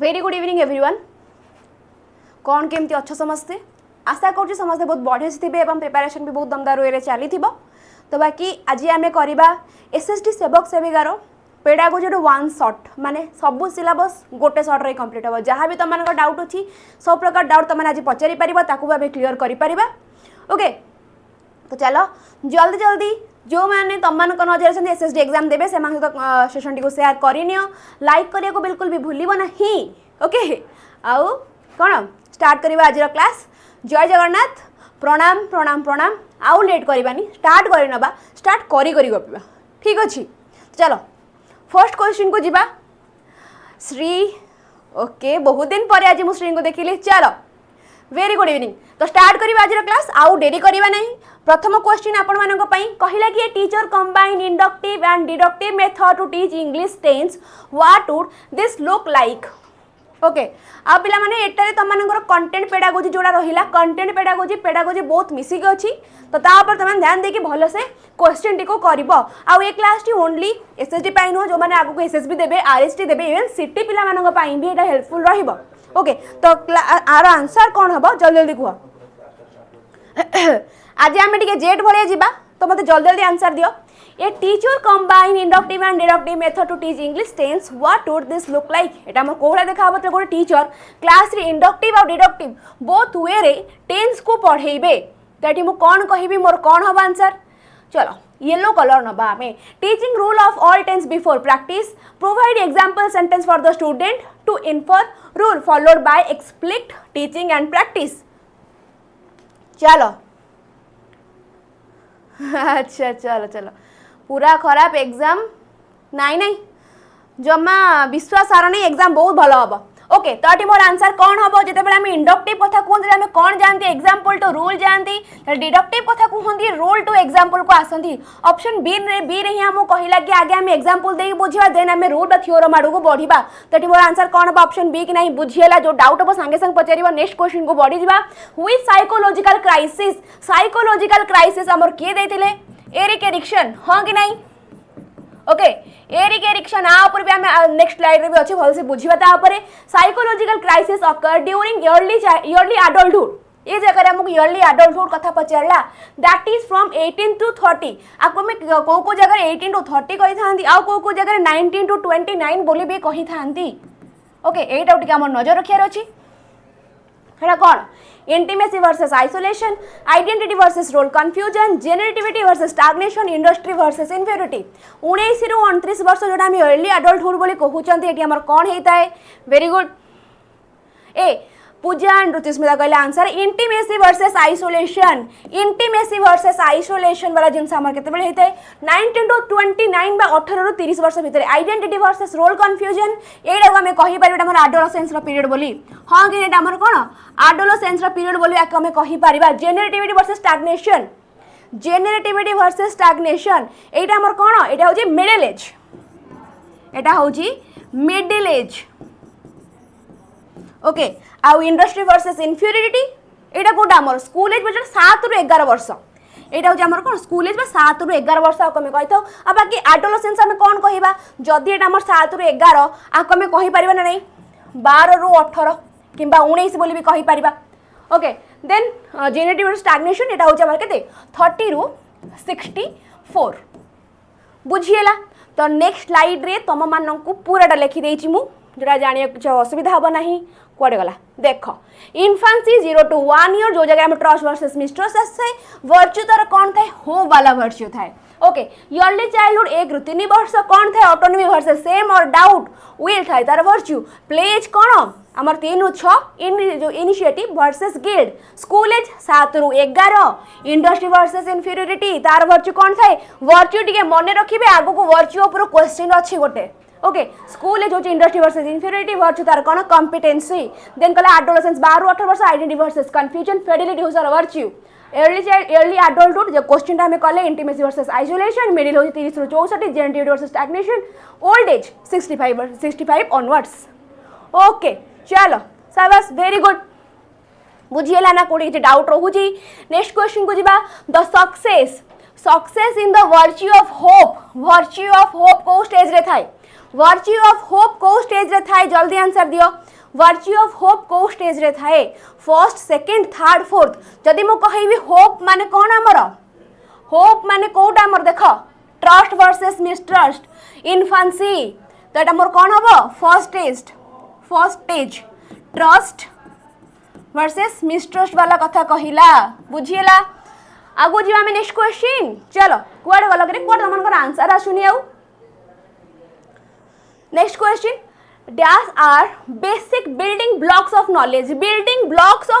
Very good evening everyone. कौन केमती अच्छ समस्ते आशा कर समस्ते बहुत बढ़िया से थे और प्रिपरेशन भी बहुत दमदार वे चली तो बाकी आज आम करवा एसएसडी सेवक सेविकार पेडागोजी वन शॉट माने सबू सिलेबस गोटे शॉट रे कंप्लीट हो जहाँ भी तुम डाउट अच्छी सब प्रकार डाउट तुम आज पचारि पार क्लीयर कर ओके। तो चलो जल्दी जल्दी जो मैंने तुम नजर एसएसडी एग्जाम देवे से सेशन टी शेयर करनी लाइक करने को बिल्कुल भी भूल ना ओके। आउ कौन स्टार्ट करवा आज क्लास। जय जगन्नाथ। प्रणाम प्रणाम प्रणाम। आउ लेट करवानी स्टार्ट करनबा स्टार्ट करी करी गपिबा ठीक अच्छे। चलो फर्स्ट क्वेश्चन को जीवा श्री ओके बहुत दिन पर आज मु श्री को देखिली। चलो वेरी गुड इवनिंग। तो स्टार्ट करवा आज क्लास आउ डेरी करवा नहीं। प्रथम क्वेश्चन आपण मानक पई कहिला कि teacher combine inductive and deductive method to teach English tense what would this look like okay. आ पिला माने एटारे तुम मानकर कंटेंट पेडागोजी जोड़ा रहिला कंटेंट पेडागोजी पेडागोजी बहुत मिसिक अछि तो ता पर तुम ध्यान देके भलो से क्वेश्चन टी को करबो। आ ए क्लास टी ओनली एसएसडी पाई नो जो माने आगु को एसएसबी देबे आरएसटी देबे इवन सिटी पिला मानक पाई भी एटा हेल्पफुल रहिबो ओके। तो आर आंसर कौन हबो जल्दी जल्दी कह। आज आम टे जेट भाया जावा तो मत जल्दी जल्दी आंसर दियो। A teacher combine inductive and deductive method to teach English tense what would this look like. एटा हमर कोहला देखा हबो गोटे टीचर क्लास रे इंडक्टिव और डिडक्टिव बोथ वे रे टेंस को पढ़ेबे तो मु कौन कहबी मोर कौन हबो आंसर। चलो येलो कलर नबा हमें teaching rule of all tense before practice provide example sentence for the student to infer rule followed by explicit teaching and practice. चलो अच्छा चलो चलो पूरा खराब एग्जाम नहीं नहीं जमा विश्वास हार नहीं एग्जाम बहुत भल हम ओके। तो ये मोर आंसर कौन हम जिते आम इंडक्टिव कथा कहते आम कौन जानती एग्जांपल टू रूल जानती डिडक्टिव कथा कहते रूल टू एग्जांपल को आसती ऑप्शन बी रे ही आम कहला कि आगे आम एग्जांपल दे बुझा देन आम रूल थ्योरम आड़ को बढ़ा। तो ये मोर आंसर कौन हम ऑप्शन बी कि नहीं बुझीला जो डाउट हम सांगे सांगे पचार नेक्स्ट क्वेश्चन को बढ़ी जा। व्हिच साइकोलॉजिकल क्राइसिस आमर किए देथिले एरिक्सन हाँ कि नहीं ओके। एरिक एरिक्सन आपर भी आम नेक्स्ट स्लाइड रे भी अच्छे भल से बुझीबा तापर साइकोलॉजिकल क्राइसिस अकर ड्यूरिंग इयरली एडल्टहुड ये जगह हमको इयरली एडल्टहुड कथा पचारला दैट इज फ्रॉम 18 टू 30 आपको मैं को जगह 18 टू 30 कही थांती आ को जगह 19 टू 29 बोली भी कही थांती ओके। एटा टिके हमर नजर रखियार अछि हेडा कोन intimacy versus isolation identity versus role confusion generativity versus stagnation industry versus inferiority 19 रु 29 वर्ष जोटा हम अर्ली एडल्टहुड बोली कहउचंती एटी हमर कोन हेता है। वेरी गुड ए पूजा एंड रुचिस्मिता कहले आंसर इंटीमेसी वर्सेस आइसोलेशन वाला जिनस हमर केते बेले हेते 19 टू 29 बा 18 रु 30 वर्ष भितर आइडेंटिटी वर्सेस रोल कन्फ्यूजन एडा हम कहि परिबा हमर एडोलसेंस रो पीरियड बोली हां कि एटा हमर कोन एडोलसेंस रो पीरियड बोली आके हम कहि परिबा। जेनेरेटिविटी वर्सेस स्टैग्नेशन एटा हमर कोन एटा होची मिडिल एज ओके। आउ इंडस्ट्री वर्सेस इन्फ्यूरिटी एटा कोटा हमर स्कूल एज बजट 7 रु 11 वर्ष एटा होची हमर कोन स्कूल एज 7 रु 11 वर्ष आको में कहितो आ बाकी एडोलसेंस हम कोन कहिबा जदी एटा हमर 7 रु 11 आको में कहि परिबा ना नहीं 12 रु 18 किंबा 19 बोली भी कहि परिबा ओके। देन जेनेरेटिव स्टैग्नेशन एटा होची हमर केते 30 रु 64 बुझिएला। तो नेक्स्ट स्लाइड रे तम माननकु पूराटा लिखि देइछि मु जोड़ा जानिया कुछ असुविधा हम ना कड़े गला देख इन्फांसी 0 टू 1 ईयर जो जगह ट्रस्ट वर्सेस मिस्ट्रस्ट है वर्च्यू तार कौन था होप वाला वर्च्यू था ओके। अर्ली चाइल्डहुड 1 रु 3 वर्ष कौन था ऑटोनॉमी वर्सेस सेम और डाउट विल था तार वर्च्यू प्ले एज कौन आमर 3 रु 6 जो initiative versus guilt school age 7 रु 11 इंडस्ट्री वर्सेस इन्फीरियरिटी तार वर्च्यू कौन था वर्च्यू टिके मन रखिबे आगो को वर्च्यू ऊपर क्वेश्चन अछि गोटे ओके। स्कूल एज होची इंडस्ट्री वर्सेस इन्फीरियरिटी वर्च्यू तार कोन कॉम्पिटेंसी देन कला एडोलसेंस 12 रु 18 वर्ष आइडेंटिटी वर्सेस कंफ्यूजन फिडेलिटी होसर वर्च्यू अर्ली एडल्टहुड जो क्वेश्चन हमें कले इंटीमेसी वर्सेस आइसोलेशन मिडिल होची 30 रु 64 generativity versus stagnation old age 65 onwards okay. चलो शाबाश वेरी गुड बुझिएला ना कोडी डाउट रहुची। नेक्स्ट क्वेश्चन को जिबा the success in the virtue of hope को स्टेज रे थाए वर्च्यू ऑफ होप को स्टेज रे थाए जल्दी आंसर दियो वर्च्यू ऑफ होप को स्टेज रे थाए फर्स्ट सेकंड थर्ड फोर्थ जदि मु कहबी होप माने कोन हमर होप माने कोटा हमर देखो ट्रस्ट वर्सेस मिसट्रस्ट इन्फेंसी तो एटा मोर कोन हबो first stage trust versus mistrust वाला कथा कहिला बुझिएला आगु जीवा में नेक्स्ट क्वेश्चन चलो कुआडे गलो करे कुआडे हमनकर आंसर आसुनी आउ next question dash are basic building blocks of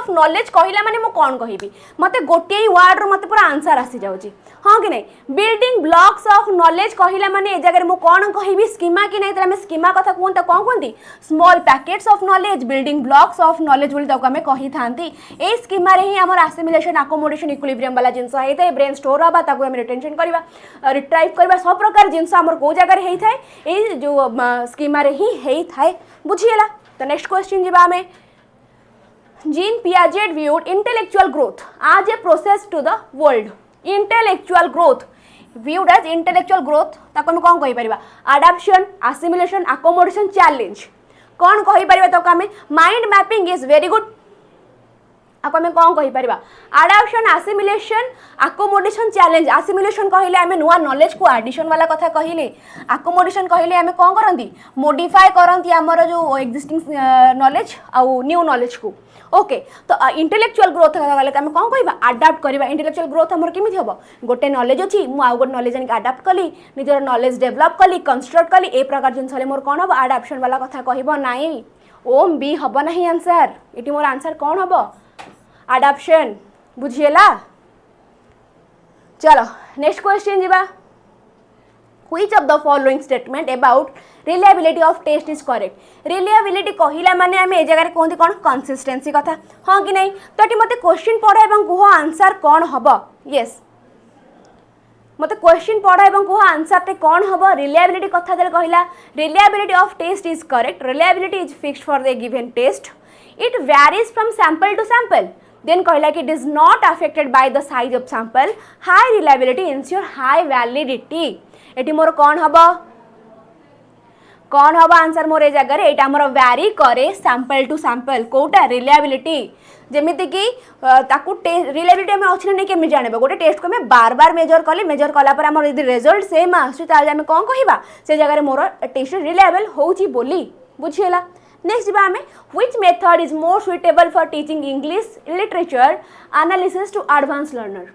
knowledge कहला माने मो कोन कहिबी मते गोटे वर्ड रो मते पूरा आंसर आसी जाउची हां कि नहीं बिल्डिंग ब्लॉक्स ऑफ नॉलेज कहला माने ए जगह मो कोन कहिबी स्कीमा कि नहीं तमे स्कीमा कथा कोन त कोन कोंती small packets of knowledge building blocks of knowledge बोली तक हमें कहि थांती ए स्कीमा रे ही हमर असिमिलेशन अकोमोडेशन इक्विलिब्रियम वाला जिंस हेइ थाए ब्रेन स्टोर हबा ताको हम रिटेंशन करबा रिट्राइव करबा सब प्रकार जिंस हमर को जगह रे हेइ थाए ए जो स्कीमा रे ही हेइ थाए बुझिएला तो नेक्स्ट क्वेश्चन जीवा में gene Piaget viewed intellectual growth as a process to the world intellectual growth viewed as intellectual growth ताको हम कोन कहि परिबा adaptation assimilation accommodation challenge कोन कहि परिबा तो हमें mind mapping is very good आपको हमें कौन कहि परिबा adoption assimilation accommodation challenge assimilation कहिले हमें नुआ नॉलेज को एडिशन वाला कथा कहिले अकोमोडेशन कहिले हमें कौन करंती मॉडिफाई करंती हमर जो एक्जिस्टिंग नॉलेज आ न्यू नॉलेज को ओके तो इंटेलेक्चुअल ग्रोथ वाले हमें कौन कहबा अडॉप्ट करबा इंटेलेक्चुअल ग्रोथ हमर केमिति हबो गोटे नॉलेज अछि मु आ गोटे नॉलेज आनि अडॉप्ट कली निजर नॉलेज डेवलप कली कंस्ट्रक्ट कली ए प्रकार जिंस हले मोर कोन हबो अडॉप्शन वाला कथा कहबो नाही ओम बी हबो नाही आंसर एटी मोर आंसर कोन हबो adoption बुझिएला चलो नेक्स्ट क्वेश्चन जीवा which of the following statement about reliability of test is correct reliability कहिला माने हमें ए जगह रे कोंती कोन consistency कथा हां कि नहीं तो एटी मते क्वेश्चन पढो एवं कुह आंसर कोन हबो यस मते क्वेश्चन पढो एवं कुह आंसर ते कोन हबो reliability कथा दे कहिला reliability of test is correct reliability is fixed for the given test it varies from sample to sample then कहला कि it is not affected by the size of sample high reliability ensure high validity एटी मोर कोन हबो answer मोर ए जगह रे एटा हमर वैरी करे सैंपल टू सैंपल कोटा रिलायबिलिटी जेमिति कि ताकू रिलायबिलिटी में अछि नै केमि जानबे गोटे टेस्ट को मैं बार बार मेजर कला पर हमर यदि रिजल्ट सेम आसु त हम कोन कहिबा से जगह रे मोर टेस्ट रिलायबल होउची बोली बुझिएला नेक्स्ट जीवा हमें which method is more suitable for teaching English literature analysis to advanced learner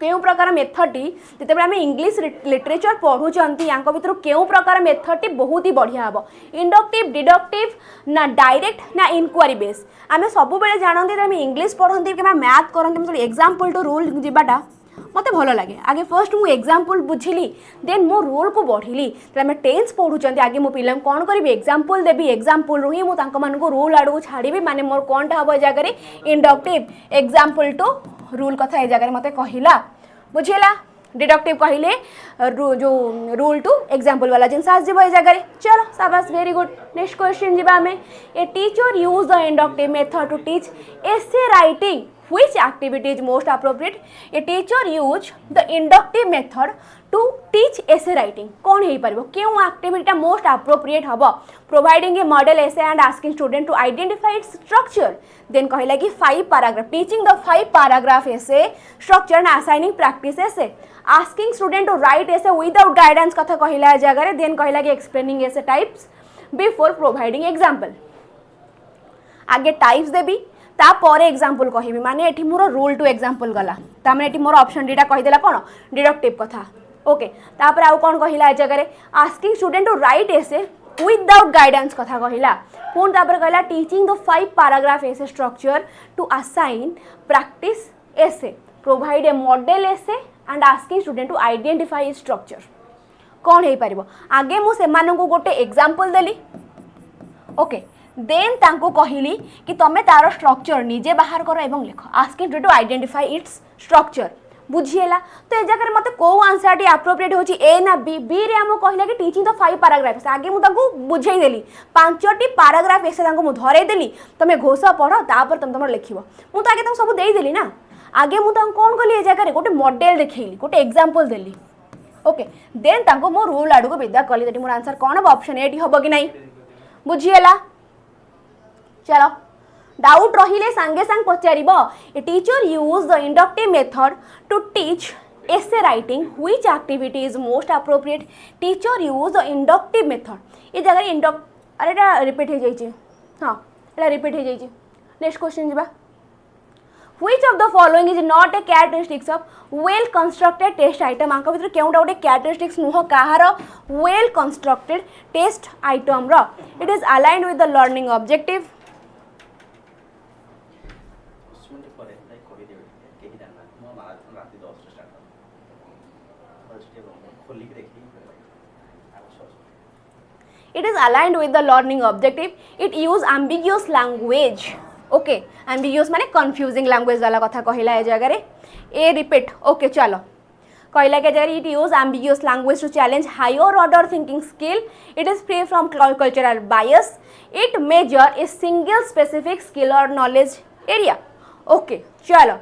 केउ प्रकार मेथड टी जते आम इंग्लिश लिटरेचर पढ़ुचंती यांको भितर केउ प्रकार मेथड टी बहुत ही बढ़िया हबो इंडक्टिव डिडक्टिव ना डायरेक्ट ना इंक्वारी बेस आमे सब बेले जानंती आमे इंग्लिश पढ़ंती कि मैथ करंती मतलब एग्जांपल टू रूल जीवाटा मते भलो लागे आगे फर्स्ट मु एग्जांपल बुझिली देन मो रोल को बढ़िली आमे टेंस पढ़ुचंती आगे मो पिलम कोन करबी एग्जांपल देबी एग्जांपल रु ही मु तांको मान को रूल आडू छाड़ीबी माने मोर कोनटा हबो जगह रे इंडक्टिव एग्जांपल टू रूल कथा ए जगह मते कहिला बुझिला डिडक्टिव कहिले जो रूल टू एग्जांपल वाला जिन सास जीव ए जगह रे चलो शाबाश वेरी गुड नेक्स्ट क्वेश्चन जीवा हमें a teacher use the inductive method to teach essay writing which activity is most appropriate a teacher use the inductive method to teach essay writing कौन है परबो क्यों activity most appropriate हबो providing a model essay and asking student to identify its structure then कहला कि 5 paragraph teaching the 5 paragraph essay structure and assigning practice essay asking student to write essay without guidance कथा कहला जगह रे then कहला कि explaining essay types before providing example आगे types देबी तापर एग्जांपल कहिबी माने एठी मोर रूल टू एग्जांपल गला तामे एठी मोर ऑप्शन डीटा कहि देला कोन डिडक्टिव कथा ओके तापर आउ कोन कहिला ए जगह रे asking student to write essay without guidance कथा कहिला पुन तापर कहला teaching the 5 paragraph essay structure to assign practice essay provide a model essay and asking student to identify structure कोन हे परिबो आगे मु से मानन को गोटे एग्जांपल देली ओके देन तांको कहिली कि तमे तार स्ट्रक्चर निजे बाहर करो एवं लिख asking to identify its structure बुझिएला तो ए जगह मते को आंसर टी एप्रोप्रिएट होची ए ना बी बी रे हम कहिला कि टीचिंग द 5 पैराग्राफ्स आगे मु तांको बुझाई देली 5टी पैराग्राफ एसे तांको मु धरै देली तमे घोषा पढो तापर तम तमर लिखिबो मु तो आगे तांको सब देई देली ना आगे मु तांको कोन कली ए जगह रे गोटे मॉडल देखैली गोटे एग्जांपल देली ओके देन तांको मो रूल आडू को विदा कली देटी मोर आंसर कोन हम ऑप्शन ए टी हबो कि नहीं बुझिएला चलो डाउट रहिले सांगे सांग पचारिबो a teacher use the inductive method to teach essay writing which activity is most appropriate teacher use the inductive method ये जगह इंडक्ट अरे एटा रिपीट हो जाइए हाँ एटा रिपीट हो जाइए नेक्स्ट क्वेश्चन जीवा which of the following is not a characteristics of well constructed test item आंक भीतर केउटा गोटे characteristics नुह कहार well constructed test item row it is aligned with the learning objective it is aligned with the learning objective it use ambiguous language okay ambiguous माने confusing language वाला कथा कहला ए जगह रे ए रिपीट ओके चलो कहला के जगह it use ambiguous language to challenge higher order thinking skill it is free from cultural bias it measure a single specific skill or knowledge area okay चलो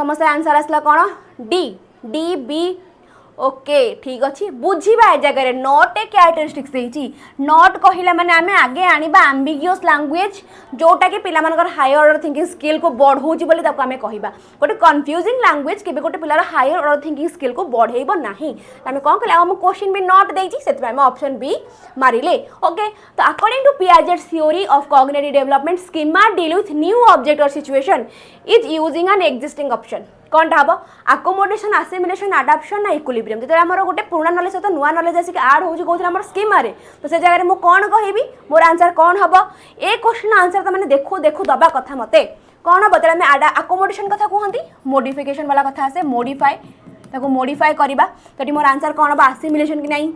समस्त आंसर आसला कौन डी डी बी ओके ठीक अच्छे बुझा ए जगह नट ए characteristics देती नट कहला माने आमे आगे आनिबा एम्बिगियस लैंग्वेज जोटा कि पिला मानकर हायर ऑर्डर थिंकिंग स्किल को बढ़ाऊँ बोली ताको आमे कहिबा गोटे कन्फ्यूजिंग लैंग्वेज केबे गोटे पिलार हायर ऑर्डर थिंकिंग स्किल को बढ़ेइबो नाही आमे कोन कहला हम क्वेश्चन भी नट देछि सेति आमे ऑप्शन बी मारिले ओके तो according to Piaget theory of cognitive development schema deal with new object और situation is using an existing option कौन हम आकोमोडेशन आसिमिलेशन अडाप्शन ना इक्विलिब्रियम जो आम गोटे पुराना नॉलेज सहित नुआ नॉलेज आसिक आड हो स्कीमा तो से जगह मुझे कौन कहबी मोर आंसर कौन हम ए क्वेश्चन आंसर तो मैंने देखू देखू दबा कथा मते कौन हम तेल आकोमोडेशन कथा कहती मोडिफिकेशन वाला कथा आसे मोडिफाई ताको मोडिफाई करवा तो मोर आंसर कौन हम आसिमिलेशन कि नहीं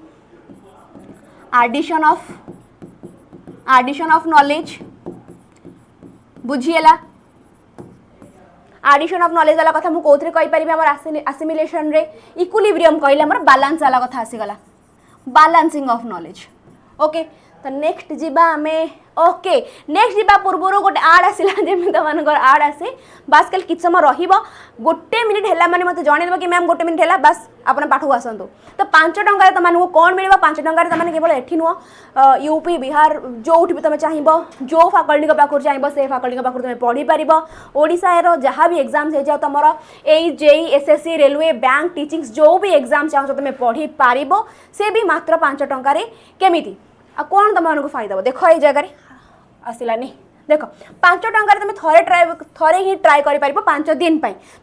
आडिशन ऑफ नॉलेज बुझीला आडिशन ऑफ नॉलेज वाला कथा मु कोथरे कहि परिबे हमर असिमिलेशन रे इक्विलिब्रियम कहले हमर बैलेंस वाला कथा आसी गला बैलेंसिंग ऑफ नॉलेज ओके तो नेक्स्ट जीबा हमें ओके नेक्स्ट जीबा पूर्वर गोटे आड आसिला जेमि त मानकर आड आसे बस कल किछ समय रहिबो गोटे मिनिट हैला माने मते जणे देबो कि मैम गोटे मिनिट हैला बस आपण पाठो आसंतु तो 5 टंका रे तमानको कोन मिलबो 5 टंका रे तमाने केवल एठी नुओ यूपी बिहार जोठी भी तमे चाहिबो जो फैकल्टी को पाखुर चाहिबो से फैकल्टी को पाखुर तमे पढी परिबो ओडिसा रो जहां भी एग्जाम्स हे जाओ तमरो एई जेई एसएससी रेलवे बैंक टीचिंग्स जो भी एग्जाम चाहो तमे पढी पारिबो से भी मात्र 5 टंका रे केमिति आ कौन तुम फायदा देख ये जगह आसलानी देख 5 टंका तुम थे ही ट्राए कर 5 दिन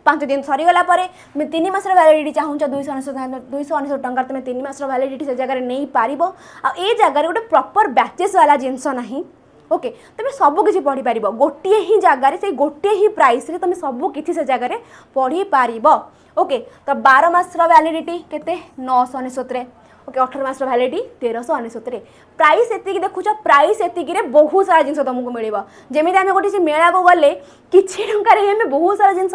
5 दिन सरीगला 3 मासर वैलिडिटी चाहूँ 299 टंका तुम 3 मासर वैलिडिटी से जगह नहीं पार आ जगह गोटे प्रॉपर बैचेस वाला जिनस ना ओके तुम सबकि पढ़ी पार गोटे ही जगार से गोटे ही प्राइस तुम सबकि से जगह पढ़ी पार ओके तो 12 मासर वैलिडिटी केते 999 ओके 18 मास वैलिडिटी 1399 प्राइस एति देखुच प्राइस एति बहुत सारा जिनस तुमको मिल जमी आम गोटे मेला को गले किसी टकर बहुत सारा जिनस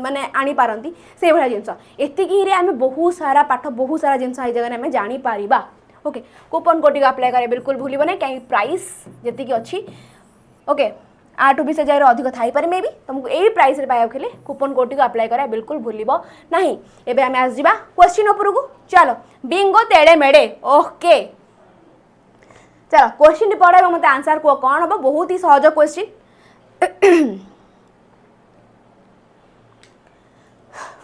माने आनी पारती से भाया जिनस एति आम बहुत सारा पाठ बहुत सारा जिनस जगह आम जापर ओके कूपन कोड को अप्लाई करे बिल्कुल भूल ना कहीं प्राइस जी अच्छी ओके आठू भी से जगह अधिक थाई पारे मे भी तुमको यही प्राइस रे पाया खेले कूपन कोड को अप्लाई करा बिल्कुल भूल ना एबे आम आस जा क्वेश्चन उपरकू चलो बिंगो तेड़े मेड़े ओके चलो क्वेश्चन पढ़ा मत आंसर कह कौन हम बहुत ही सहज question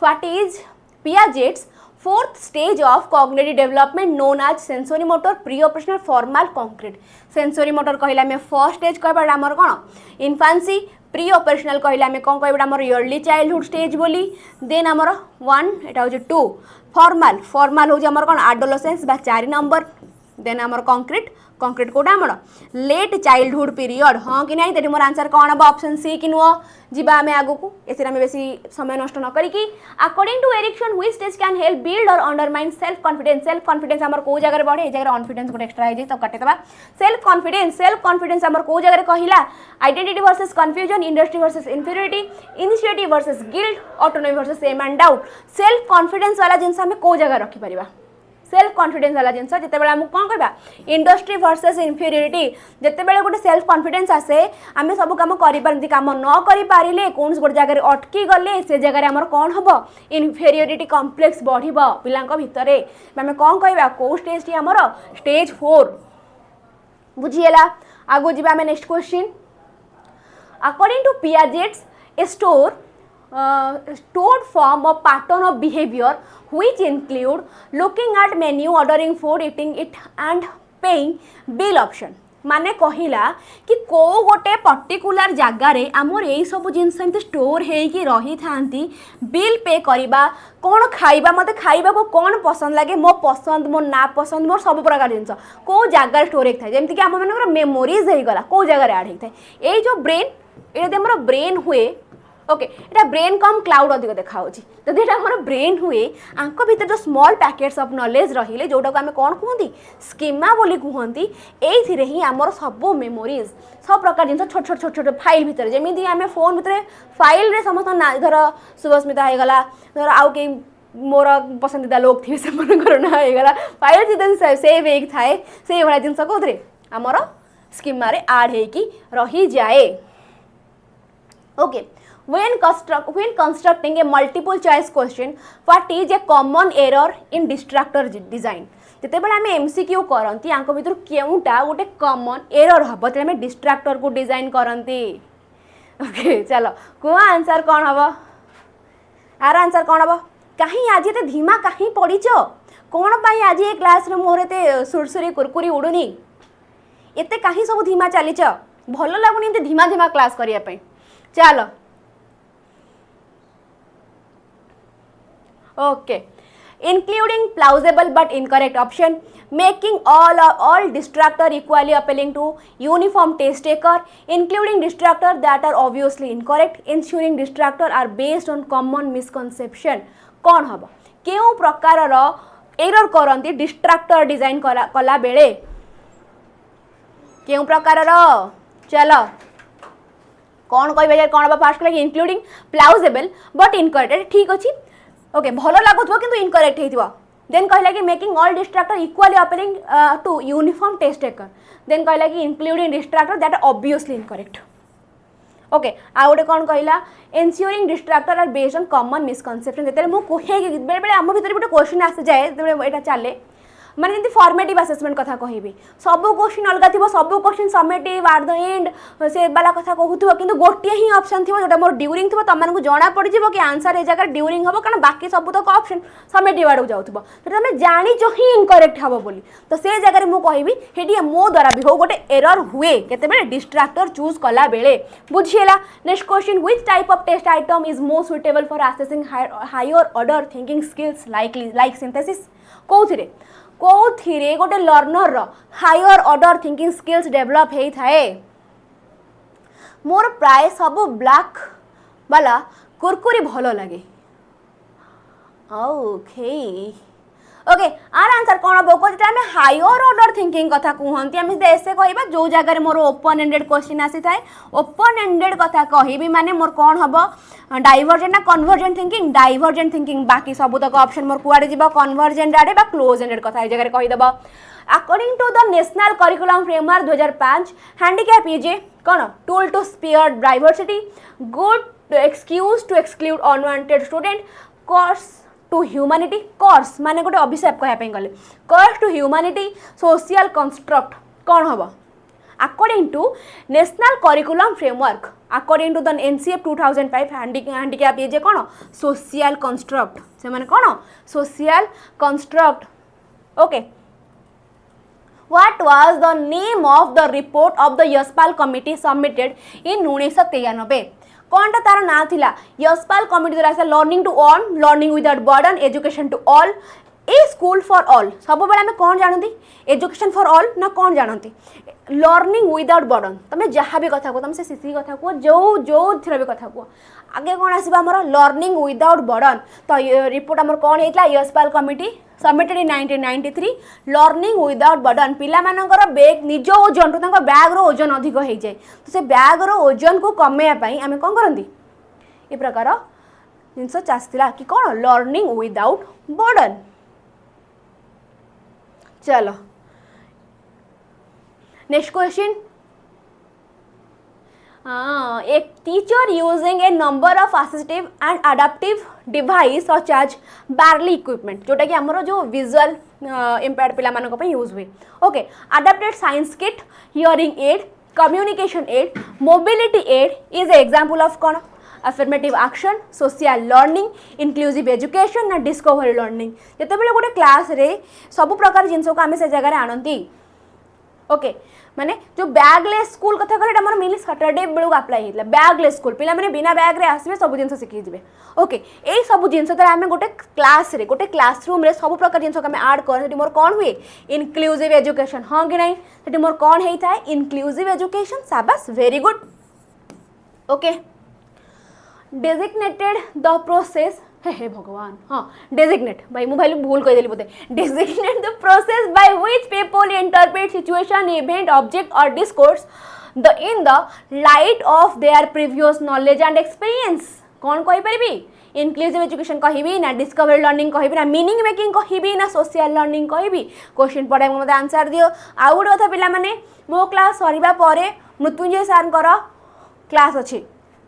what is Piaget's fourth stage of cognitive development known as sensory motor pre operational formal concrete sensory motor कहला आम फर्स्ट स्टेज कहबा आमर कौन इन्फांसी प्री ऑपरेशनल कहला आम कौन कहबा आमर अर्ली चाइल्डहुड स्टेज बोली देन आमर 1 एटा हो 2 फॉर्मल फॉर्मल हो आमर कौन एडोलसेंस बा 4 नंबर देन आमर कॉन्क्रीट कॉन्क्रीट कोटा आमर लेट चाइल्डहुड पीरियड हाँ कि नहीं मोर आंसर कौन हम ऑप्शन सी कि नुह जीवा आम आगू को एम बेसी समय नष्ट न करी according to Erikson which stage can help build और अंडरमाइन सेल्फ कॉन्फिडेंस आमर को जगह बढ़े ये जगह कॉन्फिडेंस गोटे एक्स्ट्रा है तो काटिदेबा सेल्फ कॉन्फिडेंस आमर को जगह कहला identity versus confusion industry versus inferiority initiative versus guilt autonomy versus same and doubt self confidence वाला जिनस आम को जगह रखिपर सेल्फ कॉन्फिडेंस वाला जिनस जिते बड़े आम कौन कहबा इंडस्ट्री वर्सेस इन्फीरियरिटी जिते बड़े गोटे सेल्फ कॉन्फिडेंस आसे आम सब कम कर कम न कर पारे कौन गोटे जगह अटकी गले से जगह आम कौन हम इन्फीरियरिटी कॉम्प्लेक्स बढ़ पिला भितर आम कौन कहबा कौ स्टेज टी आमर स्टेज 4 बुझीगला आगो जी आम next question according to Piaget's a stored form of pattern of behavior which include looking at menu, ordering food, eating it and paying bill option माने कहिला कि को गोटे पर्टिकुलर जगार आमर यही सब जिनस एमती स्टोर होगी रही थांती बिल पे करवा कौन खाइबा मते खाइबा को कौन पसंद लगे मो पसंद मो ना पसंद मोर सब प्रकार जिनस को जगार स्टोर होता है जमीक आम मानकर मेमोरीज होगला को जगार आड होता है ये जो ब्रेन ये आम ब्रेन हुए ओके এটা ब्रेन कम क्लाउड अधिक देखा जदि ये आम ब्रेन हुए आंक भीतर जो स्मॉल पैकेट्स ऑफ नॉलेज रहिले जोटा को आम कौन कहती स्कीमा बोली कहती ये ही आमर सब मेमोरीज सब प्रकार जिन छोट छोट छोट छोट फाइल भितर जमी आम फोन भितर फाइल रे समस्त ना धर शुभस्मिता होगला धर आउ कई मोर पसंदीदा लोग थे से ना होगला फाइल जितना सेव हो थाए से भाया जिन कौन आमर स्कीमा आड होगी रही जाए okay when constructing a multiple choice question what is a common error in distractor design जिते बड़े आम MCQ करती आंक भीतर केउटा गोटे कॉमन एरर हम तो आम डिस्ट्राक्टर को डिजाइन करती ओके चलो कह आंसर कौन हम आर आंसर कौन हम कहीं आज ये धीमा कहीं पड़ीच कौन पाई आज ये क्लास मोर एत सुरसुरी कुरकुरी उड़ुनी एत कहीं सब धीमा चलीच भल लगुनि धीमा धीमा क्लास करने चलो okay including plausible but incorrect option making all distractor equally appealing to uniform taste taker including distractor that are obviously incorrect ensuring distractor are based on common misconception कौन हम केउ प्रकार एरर करती डिस्ट्राक्टर डिजाइन कला बेले केउ प्रकार चलो कौन कह कौन हम फास्ट लगे इंक्लूडिंग प्लाउजेबल बट इनकरेक्ट ठीक अच्छी ओके भल लगुव कि इनकरेक्ट हो देन कहला कि making all distractor equally appealing to uniform test taker then कहला कि including distractor that are obviously incorrect okay आ गोटे कौन कहला ensuring distractor are based on common misconception जो मुझे बेले बेले आम भर गोटे क्वेश्चन आसी जाए जो यहाँ चले माने जमी फॉर्मेटिव असेसमेंट कथा कहबी सब क्वेश्चन अलग थी सब question summative at the end से वाला कथा कहूथबो किंतु गोटे ही ऑप्शन थी जोटा मोर ड्यूरिंग थी तुम को जना पड़ जाए कि आंसर ए जगह ड्यूरिंग हम कारण बाकी सब तक ऑप्शन समेटिव आड़ जाऊँ तो तुम जाच ही इनकरेक्ट हम बोली तो से जगह मुझे कहबी मो द्वारा भी हो गोटे एरर हुए केते डिस्ट्राक्टर चूज कला बेले बुझीगला next question which type of test item is more suitable for assessing higher order thinking skills like synthesis कौथिरे कौथिरे गोटे learner higher order thinking skills develop होई थाए मोर प्राय सब ब्लैक वाला कुरकुरी भल लगे ओके ओके आर आंसर कौन हम कहते आम हायर ऑर्डर थिंकिंग कथा कहते आम ऐसे कह जो जगह मोर ओपन एंडेड क्वेश्चन आसी थाए ओपन एंडेड कथा कहबी माने मोर कौन हम डाइवर्जेंट ना कन्वर्जेंट थिंकिंग डाइवर्जेंट थिंकिंग बाकी सब तक ऑप्शन मोर कुआडे जीवा कन्वर्जेंट आड़े बा क्लोज एंडेड कथा ए जगह कहीदेव according to the national curriculum framework 2005 handicap is a कौन tool to spear diversity good excuse to exclude unwanted student curse to humanity कोर्स माने गोटे अभिशाप कहवाई गले curse to humanity social construct कौन हम according to national curriculum framework according to the NCF 2005 handicap ये कौन सोशल कंस्ट्रक्ट से माने कौन social construct okay What was the name of the report of the Yashpal committee submitted in 1993 कौन टा तार ना थिला यशपाल कमिटी द्वारा learning to all learning without burden education to all a school for all सब बेले आम कौन जानती एजुकेशन फॉर ऑल ना कौन जानती लर्निंग विदाउट बर्डन तुम जहाँ भी कथा कह तुम से सीसी कथा कह जो जो थी भी कथा कह आगे कौन आसो आमर लर्निंग विदाउट बर्डन तो रिपोर्ट आमर कौन होता Yashpal committee submitted in 1993 learning without burden पिला मानकर बैग निज ओजन तो बैग रो ओजन अधिक हो जाए तो से बैग रो ओजन को कमेवाई आम कौन करती ये प्रकार जिनस चाहला कि कौन लर्निंग विदाउट बर्डन चलो next question. A teacher using a number of assistive and adaptive device such as barely equipment जोटा कि हमरो जो visual impaired पिला मानको पे यूज हुए. Okay adapted science kit, hearing aid, communication aid, mobility aid is an example of कौन affirmative action, social learning, inclusive education ना discovery learning. जते बेले गोटे क्लास रे सब प्रकार जिंस को आमे से जगह रे आनंती. ओके माने जो बैगलेस स्कूल कथा कहले हमर मिली सैटरडे बेलू अप्लाई हितला बैगलेस स्कूल पिला माने बिना बैग रे आसीबे सब जिंस सिखि जिवे. ओके एई सब जिंस तरे हमें गोटे क्लास रे गोटे क्लासरूम रे सब प्रकार जिंस को हमें ऐड कर सेठी मोर कोन हुए इंक्लूसिव एजुकेशन. हां कि नहीं सेठी मोर कोन हेई थाए इंक्लूसिव एजुकेशन. शाबाश very good. Okay designated the process हे भगवान हाँ डेजिग्नेट भाई मु भाई भूल कही बोधे. Designate the process by which people interpret situation event object और discourse the in the light of their previous knowledge and experience. कौन कहि परिबी इंक्लूसिव एजुकेशन कहबी ना डिस्कवरी लर्निंग कहबी ना मीनिंग मेकिंग कहबी ना सोशल लर्निंग कहबी. क्वेश्चन पढ़ाई मते आंसर दियो. आउ गोटे कथा पिला माने मो क्लास सरीबा परे मृत्युंजय सर क्लास अछि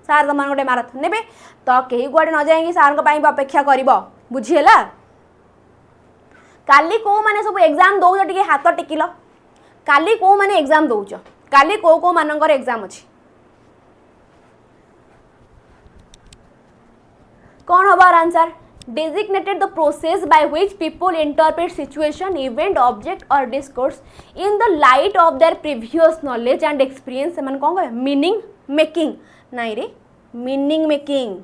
सार तुम गोटे माराथन ने तो कहीं गुआड़े न जाएंगे सार अपेक्षा कर बुझीगला. काली कौ माने सब एग्जाम दौच टे हाथ टेकिल काली कौ माने एग्जाम दौच काली कौ कौ मानकर एग्जाम अच्छी कौन हम answer designated the process by which people interpret situation event object or discourse in the light of their previous knowledge and experience. से मन कौन कहे मीनिंग मेकिंग नहीं रे मीनिंग मेकिंग.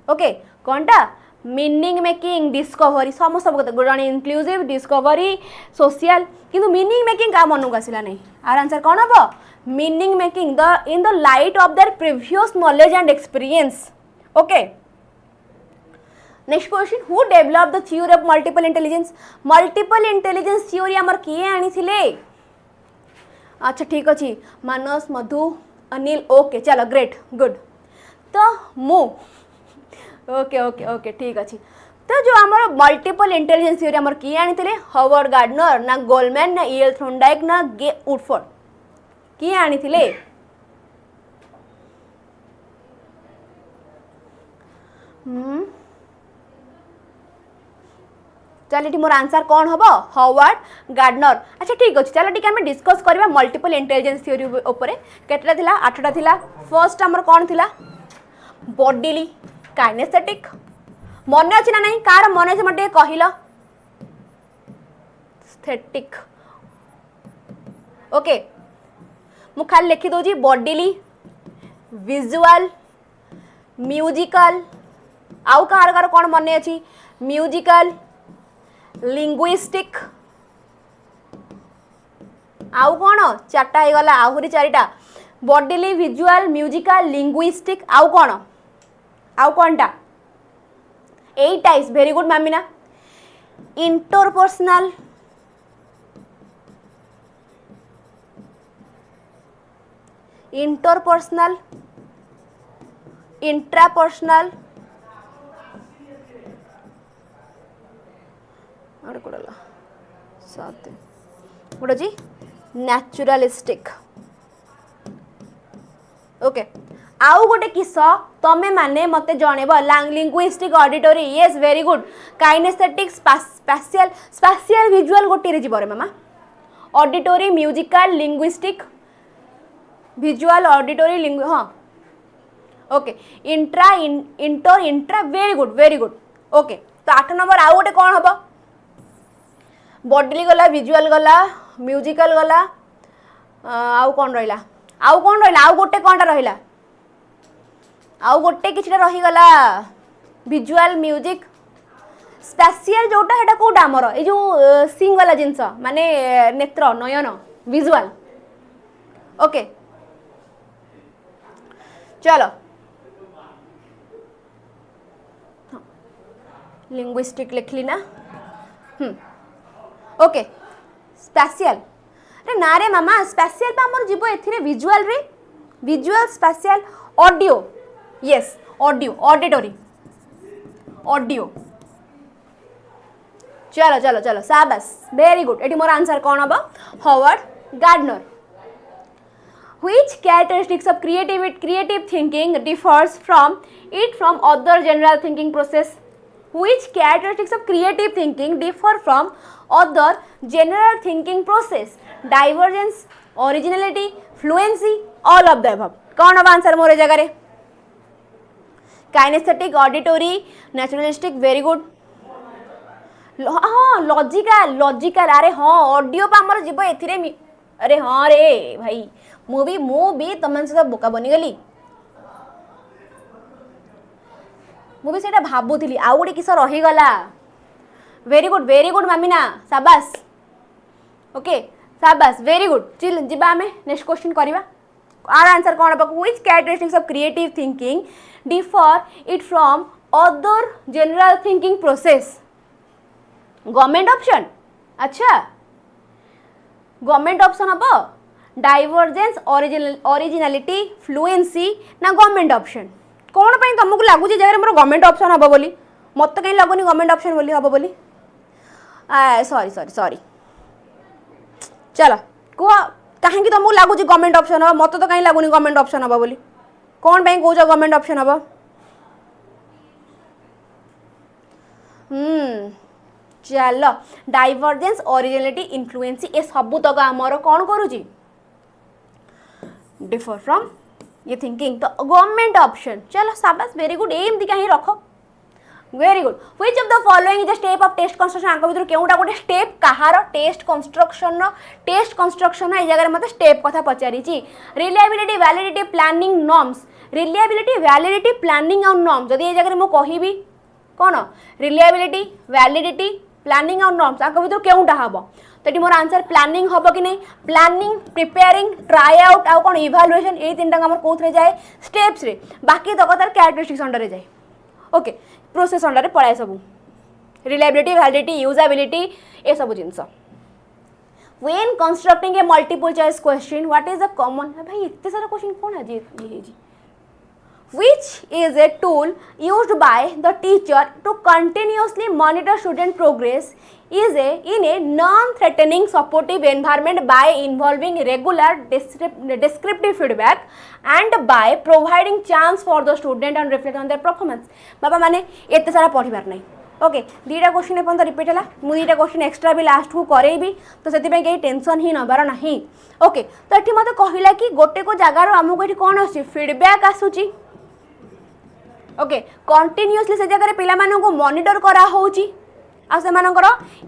ओके कौनटा मीनिंग मेकिंग डिस्कवरी समस्त जड़े इंक्लूसिव डिस्कवरी सोशल किंतु मीनिंग मेकिंग का मन को आसला नहीं. आर आंसर कौन हम meaning making the in the light of their previous knowledge and experience. Okay next question who develop the theory of multiple intelligence. Multiple intelligence theory आमर किए आनी थिले. अच्छा ठीक अच्छी मानस मधु अनिल. ओके चलो ग्रेट गुड. तो मु ओके ओके ओके ठीक अच्छी. तो जो आमर मल्टीपल इंटेलिजेंस थ्योरी आमर किए आनी थिले हावर्ड गार्डनर ना गोलमैन ना ईएल थ्रोनडाइक ना गे वुडफोर्ड किए आनी थिले. चल ये मोर आंसर कौन हम हावर्ड गार्डनर. अच्छा ठीक अच्छे चलो टी डिस्कस करवा मल्टीपल इंटेलिजेंस थ्योरी उपरे केतटा थिला 8टा थिला. फर्स्ट आमर कौन थिला बॉडीली काइनेस्थेटिक मन अच्छी ना नहीं कार मन अच्छे मत कहल स्थेटिक. ओके मु खाली लिखी दौची बॉडीली विजुअल म्यूजिकल आउ कार कार कौन मन अच्छी म्यूजिकल लिंग्विस्टिक आउ कौन 4टा हो गला आहरी 4टा बॉडीली विजुअल म्यूजिकल लिंग्विस्टिक आउ कौनटा 8 is very good Mamina. Interpersonal intrapersonal गोटे जी न्याचुरालिस्टिक. ओके आउ गोटे किस तमें माने मत जनइब linguistic auditory. Yes very good. Kinesthetic spatial spatial visual गोटे जीव रे मामा auditory musical linguistic visual auditory लिंग्व हाँ okay intra inter intra very good. Okay तो 8 नंबर आउ गोटे कौन हम बॉडीली गला विजुअल गला म्यूजिकल गला आउ कौन रहा आउ गोटे कौनटा रहा आउ गोटे किछटा रही गला विजुअल म्यूजिक स्पेशियल जोटा हेटा कोटा आमर ए जो सिंग वाला जिनस माने नेत्र नयन विजुअल. ओके चलो लिंग्विस्टिक लिखली ना. ओके स्पेशियल रे ना रे मामा स्पेशियल पे हमर जीवो एथिरे विजुअल रे visual spatial audio. Yes audio auditory audio. चलो चलो चलो शाबाश वेरी गुड एटी मोर आंसर कौन हम Howard Gardner Which characteristics of creative thinking differs from other general thinking process? Which characteristics of creative thinking differ from other general thinking process? Divergence, originality, fluency, all of the above. कौन अब answer मोरे जगह रे? Kinesthetic, auditory, naturalistic, very good. हाँ logical अरे हाँ audio पे आमर जीव एथिरे अरे हाँ रे भाई मु भी तुम सहित बोका बनीगली मुझे से भावुली आउ गोटे किस रहीगला वेरी गुड मामिना शाबाश ओके शाबाश वेरी गुड चिल जीवा आम नेक्स्ट क्वेश्चन करवा आर आंसर कौन हम which characteristics of creative thinking differ it from other general thinking process government option अच्छा गवर्नमेंट ऑप्शन हम डाइवर्जेंस ओरिजिनालिटी फ्लुएंसी ना गवर्नमेंट ऑप्शन कौन पे तुमको लगुच जगह मोर गवर्नमेंट ऑप्शन हम बोली मत कहीं लगुनि गवर्नमेंट ऑप्शन बोली हम बोली सॉरी चलो कह कहीं तुमको लगुच गवर्नमेंट ऑप्शन हम मत तो कहीं लगुनि गवर्नमेंट ऑप्शन हम बोली कौन पे कौच गवर्नमेंट ऑप्शन हम चलो डाइवर्जेंस ओरिजिनालिटी इन्फ्लुएंसी ए सबू तक आमर कौन करुची डिफर फ्रॉम ये थिंकिंग तो गवर्नमेंट ऑप्शन चलो शाबाश वेरी गुड एमती कहीं रख very good which of the following is the step of test construction आंक भीतर केउटा गोटे स्टेप कहार टेस्ट कंस्ट्रक्शन ए जगह मत स्टेप कथा पचारी reliability validity planning norms reliability validity planning और नॉर्म्स जदि ए जगह मु कहिबी कौन रिलायबिलिटी वैलिडिटी प्लानिंग और नॉर्म्स आंक भीतर केउटा हबो तो मोर आंसर प्लानिंग हम कि नहीं प्लानिंग प्रिपेयरिंग ट्राई आउट आउ कौन इभालुएशन ये तीन टाक कौन जाए स्टेप्स रे बाकी तक तार कैरेक्टरिस्टिक्स अंडर जाए ओके प्रोसेस अंडर पड़ाए सब रिलायबिलिटी वैलिडिटी यूजेबिलिटी ये सब जिनस when constructing a multiple choice question what is the common भाई इतने सारा क्वेश्चन कौन है जी which is a tool used by the teacher to continuously monitor student progress in a non-threatening supportive environment by involving regular descriptive feedback and by providing chance for the student and reflect on their performance बाबा माने एते सारा पढ़िबार नहीं okay दीटा question एपन तो repeat है मुझे दीटा question extra भी last को करेबी तो से कहीं टेंशन ही नबार नहीं ओके तो ये मत कहला कि गोटे को जगार आमको ये कौन आसूँ फीडबैक आसूची ओके कंटिन्यूअसली से जगह पिला मानू मॉनिटर करा होची आ से मानकर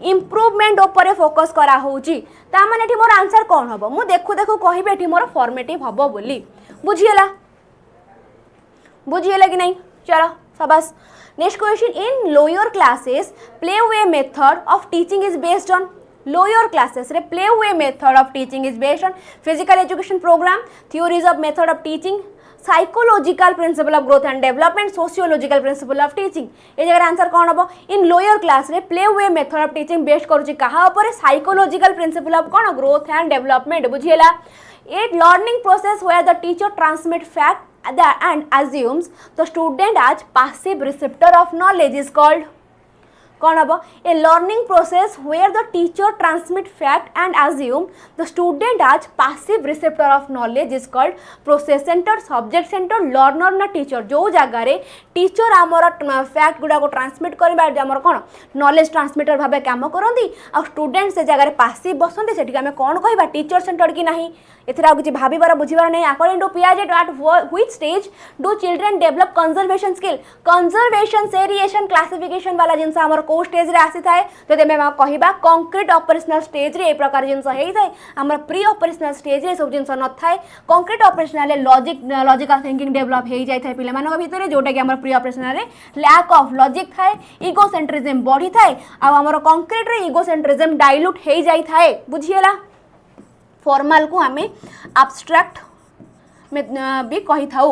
इम्प्रूवमेंट ऊपर फोकस करा होची ता माने एठी मोर आंसर कौन हबो मु देखु देखु कहिबे एठी मोर फॉर्मेटिव हबो बोली बुझियला कि नहीं चलो शाबाश next question in lower classes play way method of teaching is based on lower classes रे play way method of teaching is based on physical education program theories of method of teaching psychological principle of growth and development sociological principle of teaching ये जगह answer कौन हम in lower class रे play way method of teaching based करुच्ची कहा ऊपर psychological principle of कौन growth and development बुझीला a learning process where the teacher transmit fact and assumes the student as passive receptor of knowledge is called कौन हम a learning process where the teacher transmit fact and assume the student as passive receptor of knowledge is called process centre subject centre learner ना teacher जो जगार teacher आमर fact गुड़ा को transmit कर कौन नॉलेज ट्रांसमिटर भाव कम करती आ स्टूडेंट से जगह पासिव बसते से आम कौन कह टीचर सेंटर कि नहीं एथरा किसी भाबार बुझार नहीं according to Piaget at which stage do children develop conservation skill conservation seriation classification वाला जिनस आमर कौ स्टेज रे आसी थाए जदि आम कहवा कंक्रीट ऑपरेशनल स्टेज रे ए प्रकार जिनस होता है आमर प्री ऑपरेशनल स्टेज रे सब जिनस न थाए concrete operational logical thinking develop हो जाए पिलाମାନଙ୍କ भितर जोटा कि आमर pre operational lack of logic थाए इगोसेंट्रिज्म बढ़ी थाए आमर कंक्रीट रे इगोसेंट्रिज्म डाइल्यूट हो जाए थाए बुझीला फॉर्मल को आम एब्स्ट्रैक्ट भी कही था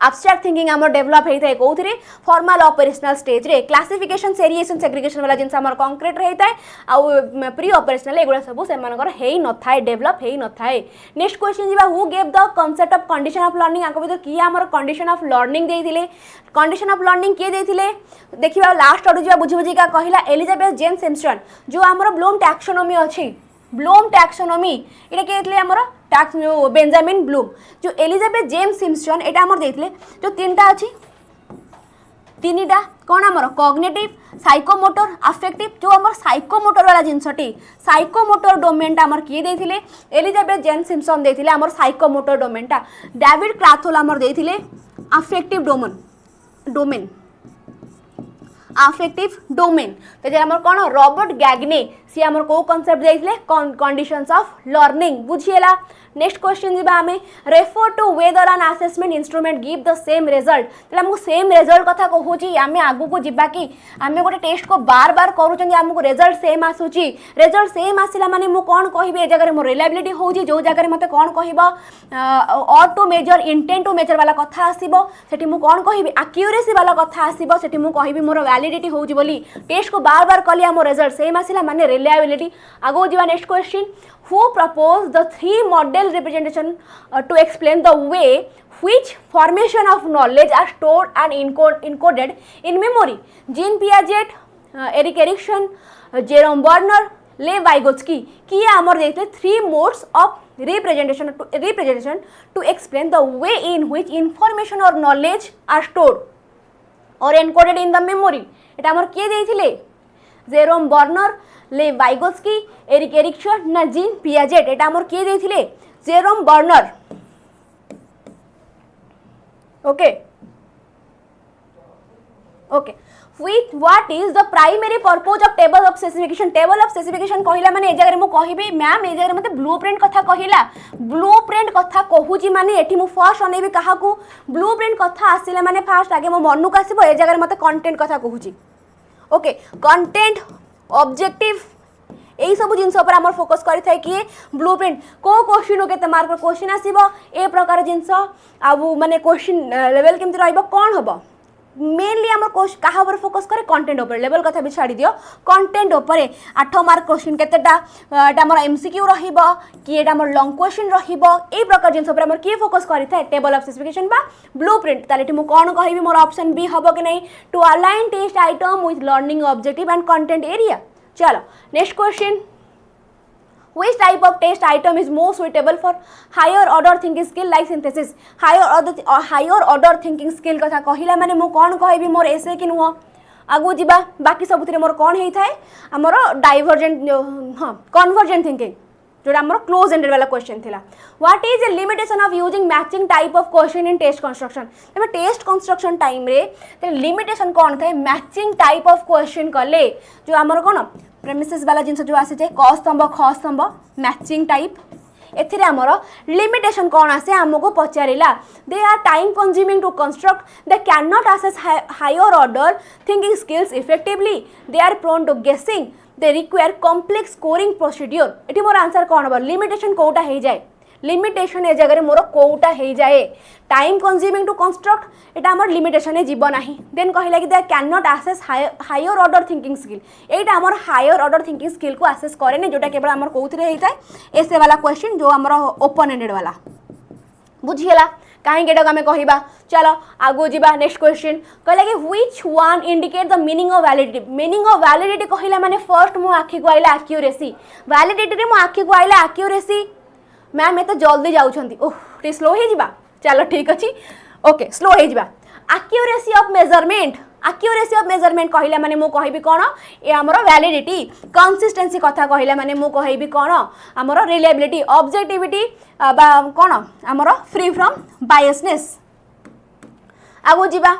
abstract thinking आमर डेवलप होता है कौन फॉर्मल ऑपरेशनल स्टेज रे क्लासिफिकेशन सेरिएशन सेग्रीगेशन वाला जिनस आमर कंक्रीट रहता है आउ प्री ऑपरेशनल एगुड़ा सब से मानकर हेई न थाए डेवलप हेई न थाए नेक्स्ट क्वेश्चन जीवा who gave the concept of condition of learning आको भीतर किए आमर कंडीशन ऑफ लर्निंग देथिले कंडीशन ऑफ लर्निंग किए देथिले देखिबा लास्ट अडु जीवा बुझी बुझी का कहिला एलिजाबेथ जेम्स सिम्पसन जो आमर ब्लूम टैक्सोनॉमी अछि ब्लूम टैक्सोनॉमी इटा के देथिले आमर टैक्स बेंजामिन ब्लूम जो एलिजाबेथ जेम्स सिम्पसन एटा आमर देथिले जो तीनटा अछि तीनटा कौन आमर कॉग्निटिव साइकोमोटर अफेक्टिव जो आमर साइकोमोटर वाला जिनसटी साइकोमोटर डोमेन आमर किए देथिले एलिजाबेथ जेम्स सिम्पसन देथिले आमर साइकोमोटर डोमेन टा डेविड क्राथोल आमर देथिले अफेक्टिव डोमेन अफेक्टिव डोमेन तो जे आमर कोन रॉबर्ट गैग्ने सी आमर को कांसेप्ट देथिले कंडीशंस ऑफ लर्निंग बुझिएला नेक्स्ट क्वेश्चन जीवा हमें refer to whether an assessment instrument give the same result तले हमको सेम रिजल्ट कथा कहूची आमे आगु को जिबा कि आमे गोटे टेस्ट को बार बार करूचन हमको रिजल्ट सेम आसुची रिजल्ट सेम आसिला माने मु कोन कहिबे ए जगह मो रिलायबिलिटी होउची जो जगह मते कोन कहिबो or to measure intent to measure वाला कथा आसीबो सेठी मु कोन कहिबे एक्यूरेसी वाला कथा आसीबो सेठी मु कहिबे मोर वैलिडिटी होउची बोली टेस्ट को बार बार कलिया मो रिजल्ट सेम आसिला माने रिलायबिलिटी आगो जीवा next question who proposed the three model representation to explain the way which formation of knowledge are stored and encoded in memory Jean Piaget Erikson Jerome Werner 𝐉𝐨𝐢𝐧 किए आमर देते three modes of representation to explain the way in which information or knowledge are stored or encoded in the memory एटा आमर किए देथिले Jerome Bruner 𝐉𝐨𝐢𝐧 Erikson ना Jean Piaget एटा हमर किए देथिले Jerome Bruner okay okay with what is the primary purpose of table of specification कहिला माने ए जगह मु कहिबे मैम ए जगह मते ब्लूप्रिंट कथा कहिला ब्लूप्रिंट कथा कहूची माने एठी मु फर्स्ट अनेबी काहा को ब्लूप्रिंट कथा आसिला माने फर्स्ट आगे मो मनु का आसीबो ए जगह मते कंटेंट कथा कहूची ओके कंटेंट ऑब्जेक्टिव यही सब जिनस आम फोकस करें किए ब्लूप्रिंट को क्वेश्चन के मार्क क्वेश्चन आसो ए प्रकार जिनस आउ माने क्वेश्चन लेवल केमती रहिबो कौन हम मेनली आम क्या फोकस करे कंटेंट उपर लेवल कथा भी छाड़ी दियो कंटेंट उपर 8 मार्क क्वेश्चन केतेटा आमर एमसीक्यू रहिबो कि एटा आमर लॉन्ग क्वेश्चन रहिबो ए प्रकार जिनस उपर आमर किए फोकस करि थाए टेबल ऑफ स्पेसिफिकेशन बा ब्लूप्रिंट ताले मु कोन कहिबी मोर ऑप्शन बी हबो कि नहीं to align test item with learning objective and content area चलो next question which type of test item is more suitable for higher order thinking skill like synthesis higher order thinking skill कथा कहिला माने मो कोन कहबी मोर ऐसे कि नुह आगु जीवा बाकी सबुथिरे मोर कोन हेई थाए हमर डाइवर्जेंट हां कन्वर्जेंट थिंकिंग जोड़ा हमर क्लोज एंडेड वाला क्वेश्चन थिला what is the limitation of using matching type of question in test construction तबे टेस्ट कंस्ट्रक्शन टाइम रे ते लिमिटेशन कोन थाए मैचिंग टाइप ऑफ क्वेश्चन कले जो हमर कोन प्रेमिसेस वाला जिनस जो आसे जे क स्तंभ ख स्तंभ मैचिंग टाइप एथिरे हमर लिमिटेशन कोन आसे हमको पचारिला they are time consuming to construct they can not assess higher order thinking skills effectively they are prone to guessing they require complex scoring procedure एठी मोर आंसर कोन हो लिमिटेशन कोटा हे जाय लिमिटेशन ए जगह मोर कोटा हे जाए टाइम कंज्यूमिंग टू कंस्ट्रक्ट एटा हमर limitation जीवन नाही then कहिला कि they can not assess higher order thinking skill एटा हमर हायर ऑर्डर थिंकिंग स्किल को असेस करे नै जोटा केवल हमर कोउथरे हेइताय एसे वाला क्वेश्चन जो हमर ओपन एंडेड वाला बुझियला काहे केटा हमें कहिबा चलो आगो जीवा नेक्स्ट क्वेश्चन कहला कि which one indicate the meaning of validity कहिला माने फर्स्ट मु आखि को आइला एक्यूरेसी वैलिडिटी रे मु आखि को आइला एक्यूरेसी मैम ये तो जल्दी जाउछंती ओह टे स्लो हे जिबा चलो ठीक अछि ओके स्लो हे जिबा एक्यूरेसी ऑफ मेजरमेंट कहिला माने मु कहिबी कोन ए हमरो वैलिडिटी कंसिस्टेंसी कथा कहिला माने मु कहिबी कोन हमरो रिलायबिलिटी ऑब्जेक्टिविटी बा कोन हमरो फ्री फ्रॉम बायसनेस आगो जिबा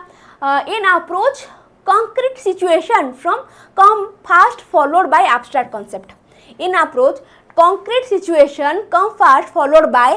in approach concrete situation from come fast followed by abstract concept in approach concrete situation come fast followed by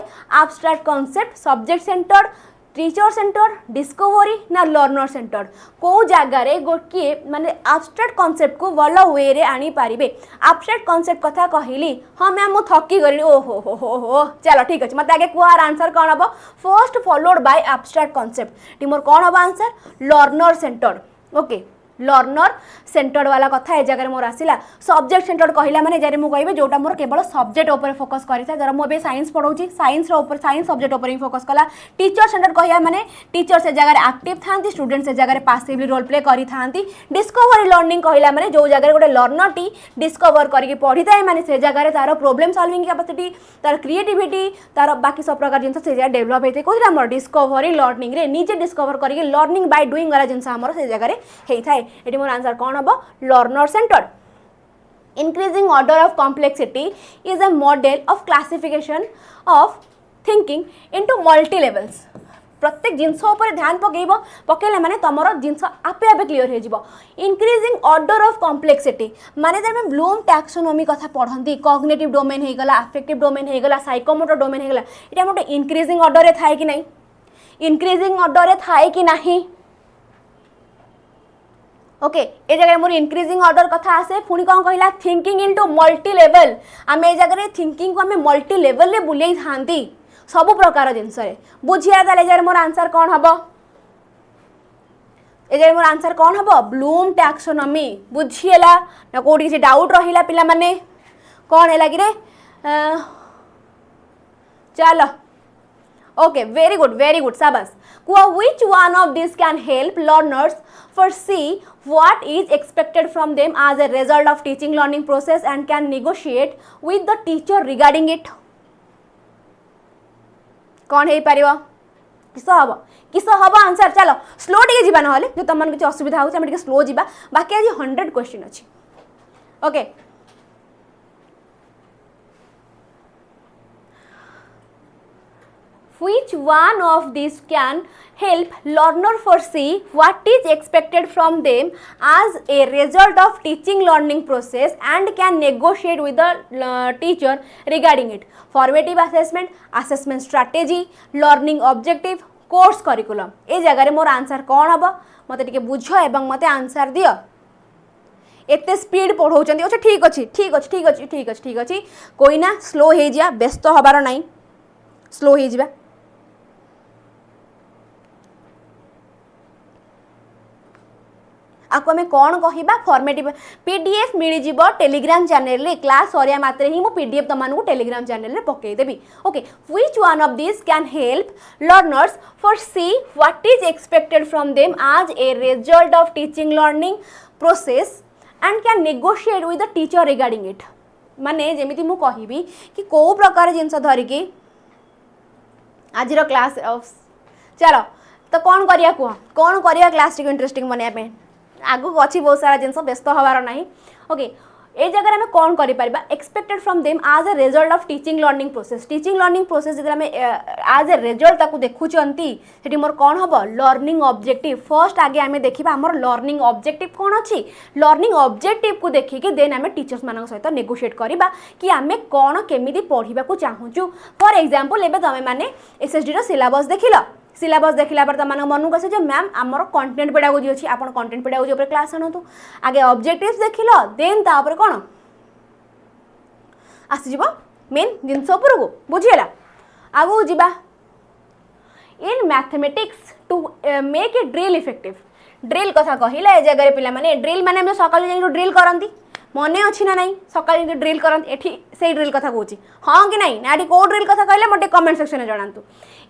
abstract concept subject centered teacher centre discovery ना learner centre को जगार गोटे माने abstract concept को भल वे रे आनी पारिबे एब्स्ट्रैक्ट कॉन्सेप्ट कथा कहली हाँ मैम मु थकी गली ओहो हो चलो ठीक अच्छे मत आगे कुआर आंसर कौन हम first followed by abstract concept teamer कौन हम answer learner centre okay learner centred वाला कथा ए जगह मोर आसला सब्जेक्ट सेंटर्ड कहला माने जरे मु कहबे जोटा मोर केवल सब्जेक्ट ऊपर फोकस करिता जरा मु बे साइंस पढौची साइंस रो ऊपर साइंस सब्जेक्ट ऊपर ही फोकस कला टीचर सेंटर्ड कहया माने टीचर से जगह एक्टिव थांती स्टूडेंट से जगह पासिवली रोल प्ले करी थांती डिस्कवरी लर्निंग कहला माने जो जगह गोटे लर्नर टी डिस्कवर करके पढी थाए माने से जगह तार प्रॉब्लम सॉल्विंग कैपेसिटी तार क्रिएटिविटी तार बाकी सब प्रकार जिंस से जगह डेवलप हेते कोथि हमर डिस्कवरी लर्निंग रे नीचे डिस्कवर करके लर्निंग बाय डूइंग वाला जिंस हमर से जगह रे हेई थाए एटी मोर आंसर कौन हम learner centred increasing order of complexity is a model of classification of thinking into multi levels प्रत्येक जिनस ऊपर ध्यान पकेला माने तमरो जिनस आपे आपे क्लियर हो जिवो इंक्रीजिंग ऑर्डर ऑफ कॉम्प्लेक्सिटी माने जब हम ब्लूम टैक्सोनॉमी कथा पढ़ंती कॉग्निटिव डोमेन हे गला अफेक्टिव डोमेन हे गला साइकोमोटर डोमेन हे गला एटा मोटे इंक्रीजिंग ऑर्डर रे थाए कि नहीं इंक्रीजिंग ऑर्डर रे थाए कि नहीं ओके ए जगह मोर इंक्रीजिंग ऑर्डर कथा आसे पुणी कौन कहला थिंकिंग इनटू मल्टी लेवल आम ए जगह थिंकिंग को आम मल्टी लेवल रे बुले थांती सब प्रकार जिनस बुझिया ताले जगह मोर आंसर कौन हम ए जगह मोर आंसर कौन हम ब्लूम टैक्सोनॉमी बुझीला ना कोठी किसी डाउट रहिला पिला माने कौन है कि रे चलो ओके वेरी गुड शाबाश कुआ which one of these can help learners foresee what is expected from them as a result of teaching learning process and can negotiate with the teacher regarding it कौन है पारिबो किस hub answer चलो slow टिके जीवा ना जो तुम मन किसी असुविधा होचे हम टिके स्लो जीवा बाकी आज 100 क्वेश्चन अछि okay Which one of these can help learner foresee what is expected from them as a result of teaching learning process and can negotiate with the teacher regarding it? Formative assessment, assessment strategy, learning objective, course curriculum. ए जगह मोर answer कौन हम मत टिके बुझ एवं मत answer दियो एते स्पीड पढ़ाऊँ अच्छा ठीक अच्छे कोई ना स्लो हो जा व्यस्त हबार ना स्लो हो जा आपको आम कौन कहवा फॉर्मेटिव पीडीएफ मिल जाव टेलीग्राम चैनल रे क्लास सरिया मात्रे ही मु पीडीएफ तुमको टेलीग्राम चैनल रे पकईदेवी okay which one of this can help learners for see what is expected from them as a result of teaching learning process and can negotiate with the teacher regarding it माने जेमिति मु कहिबी कि को प्रकार जिनस धरिकी आजिर class चलो तो कौन करिया कुह कौन करिया क्लास टी इंटरेस्टिंग बनया पे आगु अच्छी बहुत सारा जिनस व्यस्त हबार ना ओके ए जगह आम कौन करें expected from them as a result of teaching learning process जब आम एज ए रिजल्ट ताकू देखुंती से मोर कौन हम लर्निंग ऑब्जेक्टिव फर्स्ट आगे आम देखा आम लर्निंग ऑब्जेक्टिव कौन अच्छी लर्निंग ऑब्जेक्टिव को देखिए देन आम टीचर्स मान सहित नेगोशिएट करवा कि आम कौन केमी पढ़ा चाहूँ फॉर एग्जांपल एबे तुम मैंने एसएसडी रो सिलेबस देखिल सिलेबस देखला पर तुम मन को आसे जो मैम आमर कंटेंट पेडागोजी अच्छी आप कंटेंट पेडागोजी ऊपर क्लास आणतु आगे ऑब्जेक्टिव्स देखिल देन तापर कौन आसीज मेन जिनस उपरको बुझीगला आगू जीवा in mathematics to make a drill effective drill कथा कहला ए जगह पिला माने ड्रिल माने सकाल जाई ड्रिल करंती मने अच्छी ना नहीं सकाल ड्रिल करंती एठी से ड्रिल कथा कहूँ हाँ कि नहीं ना कौ ड्रिल कथा कहले मोटे कमेंट सेक्शन में जणातु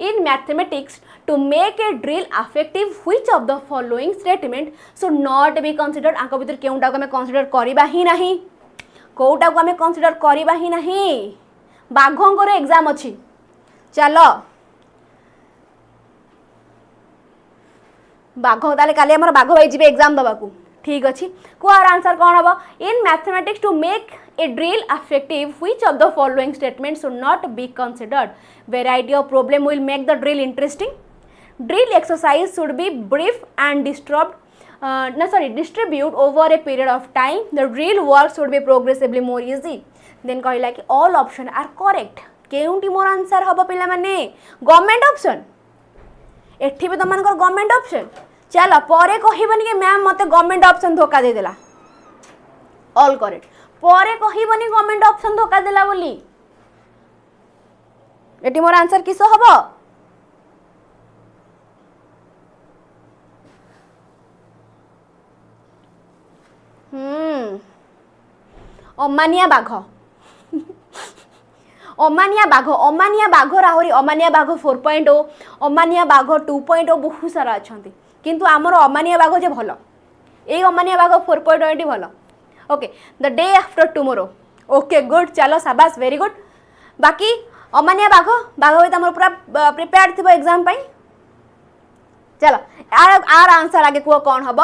in mathematics to make a drill affective which of the following statement should not be considered आंक भीतर केउटा को हमें कंसीडर करबा ही नहीं कोटा को हमें कंसीडर करबा ही नहीं बाघंकर एग्जाम अच्छी चलो बाघ ताले काले हमर बाघ भाई जीवे एग्जाम दबाकू ठीक अच्छी कुआर आंसर कौन हम in mathematics to make a drill affective which of the following statement should not be considered variety of problem will make the drill interesting drill exercise should be brief and distribute over a period of time the drill work should be progressively more easy then कहला कि all option are correct केउंटी मोर answer हम पिला माने government option एठी भी तुम गवर्नमेंट ऑप्शन चल पर कहबनी कि मैम मत गवर्नमेंट ऑप्शन धोखा दे देला ऑल करेक्ट पर कहबनी गवर्नमेंट ऑप्शन धोखा देला बोली एटी मोर आंसर किस हबो अमानिया बाघ अमानिया बाघ आहरी अमानिया बाघ 4.0 अमानिया बाघ 2.0 बहुत सारा अच्छा किंतु आमर अमानिया बाघ जे भल ए अमानिया बाघ 4.0 भल okay the day after tomorrow okay good चलो शाबाश वेरी गुड बाकी अमानिया बाघ भी तुम पूरा प्रिपेयर थी एग्जाम पाई चलो आर आंसर आगे कह कौन हम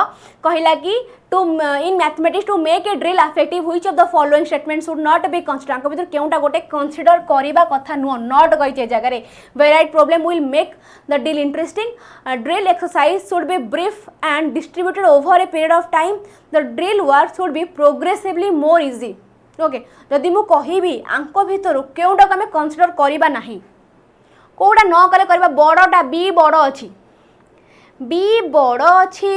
कहला कि to in mathematics to make a drill effective which of the following statement should not be consider भर केउटा गोटे कंसीडर करबा कथा नुह नॉट कही जगह variety problem will make the drill interesting drill exercise should be brief and distributed over a period of time the drill work should be progressively more easy okay जदि मु कहिबी आंक भितर केउटा आम कंसीडर करबा नाही कोउटा न कले करबा बड़टा बी बड़ अछि बी बड़ अच्छी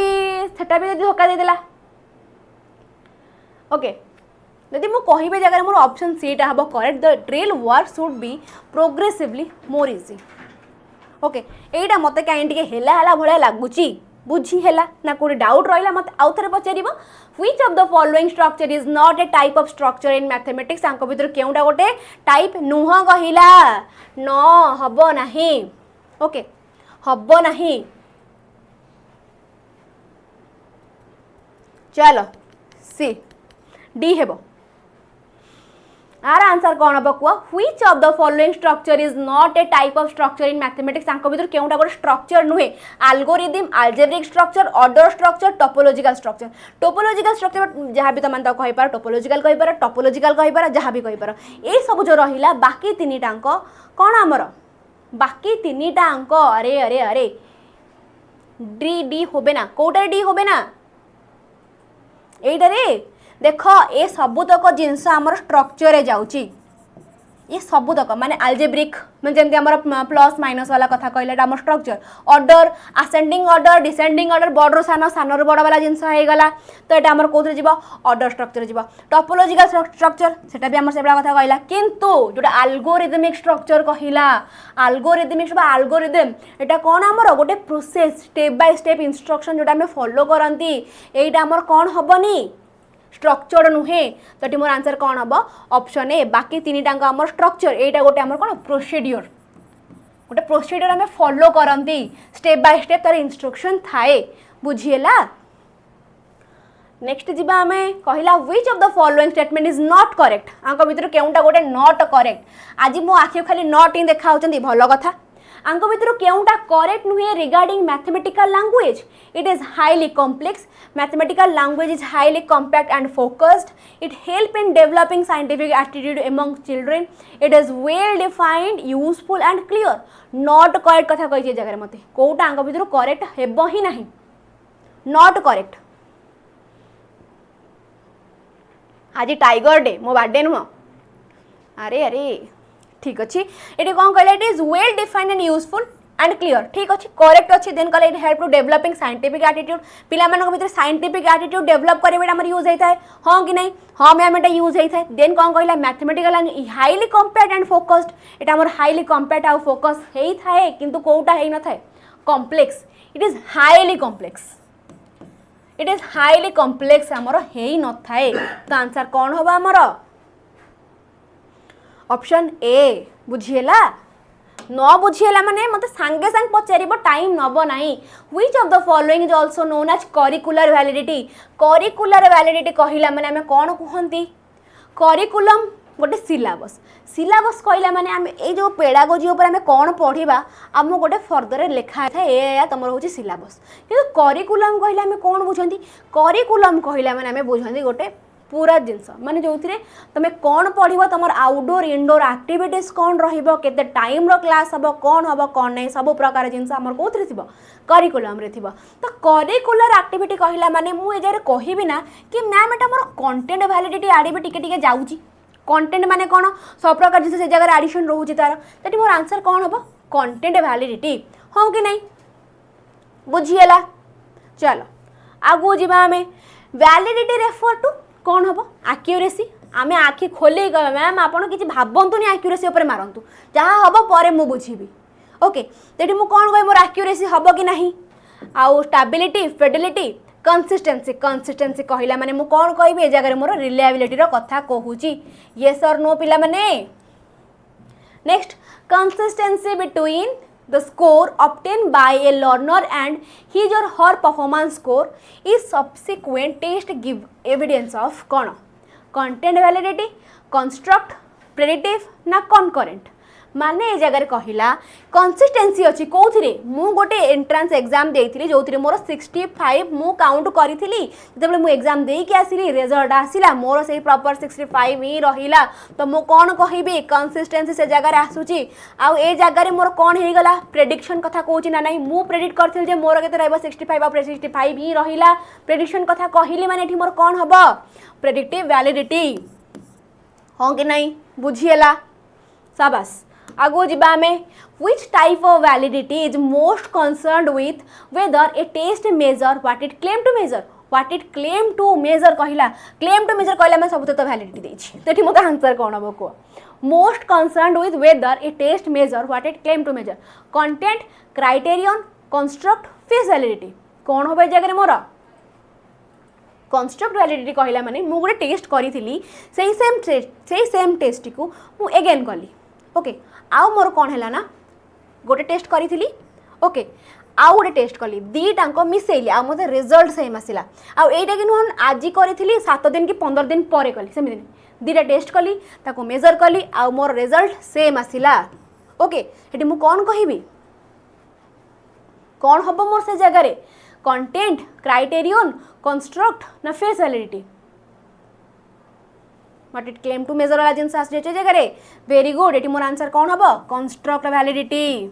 सेटा भी धोखा देदेला ओके जदि मु कहिबे जगह मोर ऑप्शन सीटा हबो correct the drill work should be progressively more easy okay एटा मते काई टिके हेला हला भले लागुची बुझी हेला ना कोई डाउट रहिला मते आउ थरे पचारिबो which of the following structure is not a type of structure in mathematics आंक भितर केउटा गोटे टाइप नुह कहिला न हबो नाही ओके हबो नाही चलो सी डी हेबो आर आंसर कौन हम कह which of the following structure is not a type of structure in mathematics आंक भितर केउटा गोटे स्ट्रक्चर नुहे algorithm algebraic structure order structure topological structure जहाँ भी तुम कहि पार टोपोलॉजिकल कहि पार टोपोलॉजिकल कहि पार जहाँ भी कहि पार ए सब जो रहिला बाकी तीनटा अंक कौन आमर बाकी तीनटा अंक अरे अरे अरे डी डी होबे ना कोटा डी होबे ना एइटारे देख ए सबुतक जिनस आमर स्ट्रक्चर जाउची ये सबुतक माने अल्जेब्रिक माने जेमति आमर प्लस माइनस वाला कथा कहले आम structure order ascending order descending order बड़र सान सानर बड़ वाला जिनस होगला तो ये आमर कौन जीव ऑर्डर स्ट्रक्चर जीव टोपोलॉजिकल स्ट्रक्चर सेटा भी आमर से कथा कहला किंतु जोटा एल्गोरिथमिक स्ट्रक्चर कहला एल्गोरिथमिक एल्गोरिथम एटा कौन आमर गोटे process step by step instruction जोटा आम फॉलो करती एटा आमर कौन हबनी स्ट्रक्चर नुहे तो मोर आंसर कौन हम ऑप्शन ए बाकी तीन टांग आम स्ट्रक्चर एटा गोटे आम कौन प्रोसीड्योर गोटे प्रोसीड्योर आम फॉलो करती स्टेप बाय स्टेप तार इंस्ट्रक्शन थाए बुझीला नेक्स्ट जीवा आम कहला which of the following statement is not correct आंक भितर केउटा गोटे नॉट करेक्ट आज मो आखि खाली नॉट ही देखा भल कथा आंक भितर केउटा करेक्ट नुहे regarding mathematical language it is highly complex mathematical language is highly compact and focused it help in developing scientific attitude among children it is well defined useful and clear not correct कथा कही जगह मते कोउटा आंक भितर correct हेबो ही नाही not correct आज टाइगर डे मो बर्थडे नुह अरे अरे ठीक अच्छे ये कौन कहले it is well defined and useful and clear ठीक अच्छे करेक्ट अच्छे देन कहले it help to developing scientific attitude पिला मानक भितर साइंटिफिक एटीट्यूड डेवलप करबे हमर यूज होता है हाँ कि नहीं हाँ मैम एटा यूज होता है देन कौन कहला mathematical highly compact and focused एटा हमर हाईली कॉम्पैक्ट आउ फोकस हेई थाए किंतु कोउटा हेई न थाए complex it is highly complex it is highly complex हमर हेई न थाए तो आंसर कौन होबा हमर ऑप्शन ए बुझीला न बुझीला माने मते सांगे सांग पचारिबो टाइम नबो नाही which of the following is also known as curricular validity कहिला माने हमें कोन कहंती करिकुलम गोटे सिलेबस कहला माने हम ए जो पेडागोजी ऊपर हमें कोन पढिबा हम गोटे फर्दर लिखा था ए तमर होची सिलेबस किंतु करिकुलम कहला हमें कोन बुझंती करिकुलम कहला माने हमें बुझंती गोटे पूरा जिनस माने जो तुम कौन पढ़ तुम आउटडोर इनडोर एक्टिविटीज कौन रते टाइम क्लास हम कौन हम कौन नहीं सब प्रकार जिनस आम कौन थी करिकुलम रे थिबो तो करिकुलर एक्टिविटी कहला माने मु ए जारे कहबी ना कि मैम एटा मोर कंटेंट वैलिडिटी आडे भी टिके टिके जाउची कंटेंट माने कौन सब प्रकार जिनस से जगह एडिशन रोची तार तो मोर आंसर कौन हम कंटेंट वैलिडिटी हाँ कि नहीं बुझीगला चलो आगु जीवा आमे वैलिडिटी रेफर टू कौन हम एक्यूरेसी आमे आखि खोले कह मैम आपन किछि भाबंतुनी एक्यूरेसी ऊपर मारंतु जहाँ हम पर मु बुझीबी ओके तेठी मु कौन कह मोर एक्यूरेसी हम कि नहीं आउ स्टेबिलिटी फिडेलिटी कंसिस्टेंसी कंसिस्टेंसी कहला माने मु कौन कहबी ए जगह मोर रिलायबिलिटी रो कथा कहूची यस और नो पिला माने next consistency between the score obtained by a learner and his or her performance score is subsequent test give evidence of कौन content validity construct predictive ना concurrent माने ए जगह कहला कंसिस्टेंसी अच्छी कौथिरे मु गोटे एंट्रांस एग्जाम देइथिली जोथिरे मोर 65 मु काउंट करिथिली जबले मु एग्जाम देई के आसिली रिजल्ट आसिला मोर से प्रॉपर 65 ही रहिला तो मु कोन कहिबी कंसिस्टेंसी से जगह रे आसुची आ ए जगह रे मोर कोन हे गला प्रेडिक्शन कथा कहूची ना नहीं मु प्रेडिक्ट करथिल जे मोर केते रहबो 65 आ 65 ही रहिला प्रेडिक्शन कथा कहिली माने एठी मोर कोन हबो प्रेडिक्टिव वैलिडिटी हो कि नहीं बुझिएला शाबाश आगो जीवा में which type of validity is most concerned with whether a test measure what it claim to measure what it claim to measure कहला claim to measure कहला मैं सबसे तो validity देछि तेठी मोर आंसर कोन हबो को most concerned with whether a test measure what it claim to measure content criterion construct face validity कोन होबे जगह मोर construct validity कहला माने मु गोटे टेस्ट करिथिली सेही सेम टेस्ट को मु अगेन कली ओके आउ मोर कौन है ना गोटे टेस्ट करी ओके आउ गोटे टेस्ट कली दीटा मिसेली आ मत रिजल्ट सेम आसला आईटा कि नुह आज करी 7 दिन कि 15 दिन पर कली सेम दीटा टेस्ट कली ताको मेजर कली आउ मोर रिजल्ट सेम आसला ओके ये मु कौन कहबी कौन हम मोर से जगह कंटेंट क्राइटेरियन कंस्ट्रक्ट ना face validity what it claim to measure वाला जिनस आस जेचे जगह वेरी गुड एटी मोर आंसर कौन हबो कंस्ट्रक्ट वैलिडिटी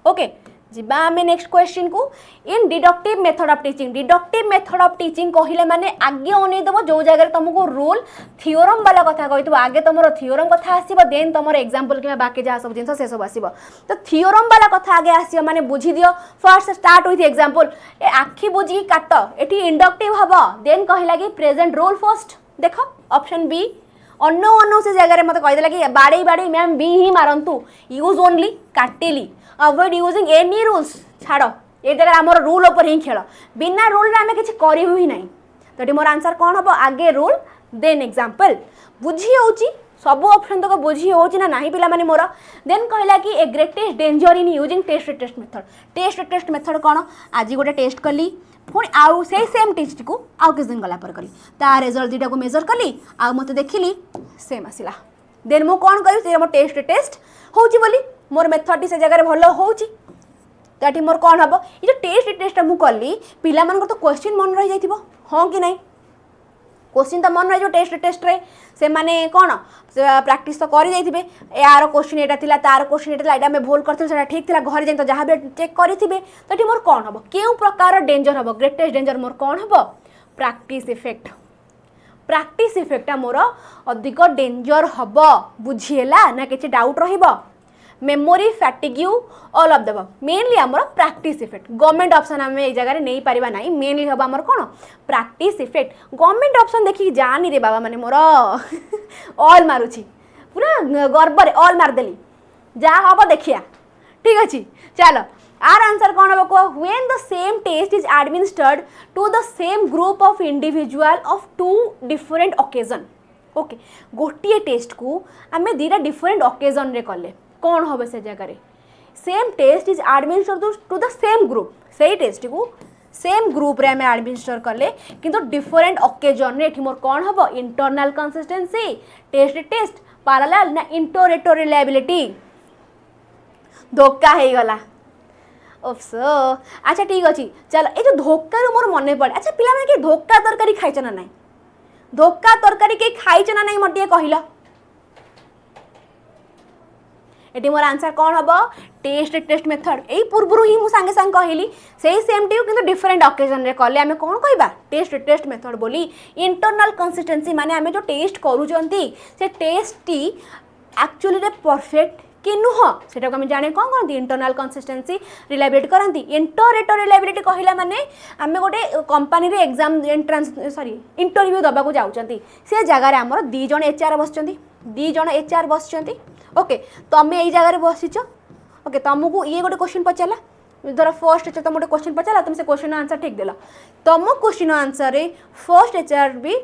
ओके जिबा हमें नेक्स्ट क्वेश्चन को इन डिडक्टिव मेथड ऑफ टीचिंग कहले माने आगे ओने देबो जो जगह तुमको रूल थ्योरम वाला कथा कहितबो आगे तुमरो थ्योरम कथा आसीबो देन तुमरो एग्जांपल कि बाकी जा सब जिनस से सब आसीबो तो थ्योरम वाला कथा आगे आसीबो माने बुझी दियो फर्स्ट स्टार्ट विथ एग्जांपल ए आखी बुझी काट एटी इंडक्टिव हबो देन कहला कि प्रेजेंट रोल फर्स्ट देखो ऑप्शन बी अन्न से जगह मत कहीदेला कि बाड़े बाड़े मैम बी ही मारंतु यूज ओनली काटिली अवॉइड यूजिंग एनी रूल्स छाड़ ये जगह आम रूल उपर ही खेल बिना रूल आम कि करूँ ही ना तो ये मोर आंसर कौन हम आगे रूल देन एग्जांपल बुझी होची सब ऑप्शन तक बुझी होची ना नहीं पिला माने मोर देन कहला कि a greatest danger in using test method कौन आज गोटे टेस्ट कली पुणी आउ से सेम टेस्ट को आउ किस दिन गला पर कली ता रिजल्ट दीटा को मेजर कली आउ मते देखिली सेम आसिला देन मु कोन कहि से मो टेस्ट होची बोली मोर मेथड से जगह भलो होची ताटी मोर कोन हबो ये जो टेस्ट मु कली पिला मन को तो क्वेश्चन मन रही जाइथिबो हां कि नहीं क्वेश्चन तो मन रही टेस्ट रे से माने कौन प्रैक्टिस तो कर जाइथिबे यार क्वेश्चन एटा थिला तार क्वेश्चन एटा एटा में भूल करथिल सेटा ठीक थिला घर जाई तो जहां भी चेक करिथिबे तो एटी मोर कौन हबो केउ प्रकार डेंजर हबो ग्रेटेस्ट डेंजर मोर कौन हबो प्रैक्टिस इफेक्ट मोर अधिक डेंजर हबो बुझिएला ना किछि डाउट रहिबो memory fatigue all of the mainly आमर प्रैक्टिस इफेक्ट गवर्नमेंट ऑप्शन आम ए जगह नहीं पारिबा नहीं मेनली हम आमर कौन प्रैक्टिस इफेक्ट गवर्नमेंट ऑप्शन देखिए जानी रे बाबा माने मोर ऑल मारुची पूरा गर्व ऑल मारदेली जा हम देखिया ठीक अच्छे चलो आर आंसर कौन हम कह when the same test is administered to the same group of individual of 2 different occasion okay गोटे टेस्ट को आम दीटा डिफरेंट ओकेजन रे कले कौन हम से जगह same test is administered to the same group से टेस्ट को सेम ग्रुप रे आम एडमिनिस्टर कले किंतु डिफरेंट ओकेजन रे मोर कौन हम इंटरनल कंसिस्टेंसी टेस्ट पैरेलल ना इंटरेटो रिलायबिलिटी धोखा हो गला ओफसो अच्छा ठीक अच्छे चलो ये जो धोखा मोर मन पड़े अच्छा पिला माने के धोखा तरकारी खाइछ ना नहीं धोखा तरकारी के खाइछ ना नहीं मटे कहला ये मोर आंसर कौन हम टेस्ट मेथड यही पूर्व ही मुझे सांगे सांगे कहली से सेम टी कि डिफरेंट ओकेजन रे कले आम कौन कहबा टेस्ट मेथड बोली इंटरनल कंसिस्टेंसी माने आम जो टेस्ट करूँ से टेस्ट टी एक्चुअली परफेक्ट कि नुह सेटा को हम जाने कौन करती इंटरनल कंसिस्टेंसी रिलायबिलिटी करती इंटरेटर रिलायबिलिटी कहला माने आम गोटे कंपनी रे एग्जाम एंट्रांस सॉरी इंटरव्यू दबा को जाउचंती से जगह आमर 2 जण एचआर बसचंती 2 जण एचआर बसचंती ओके तमे एई जगह रे बसिच ओके तुमको ये गोटे क्वेश्चन पचाला धर फर्स्ट एचआर तुम गोटे क्वेश्चन पचाला तुम से क्वेश्चन आंसर ठीक देला तुम क्वेश्चन आंसर रे फर्स्ट एचआर भी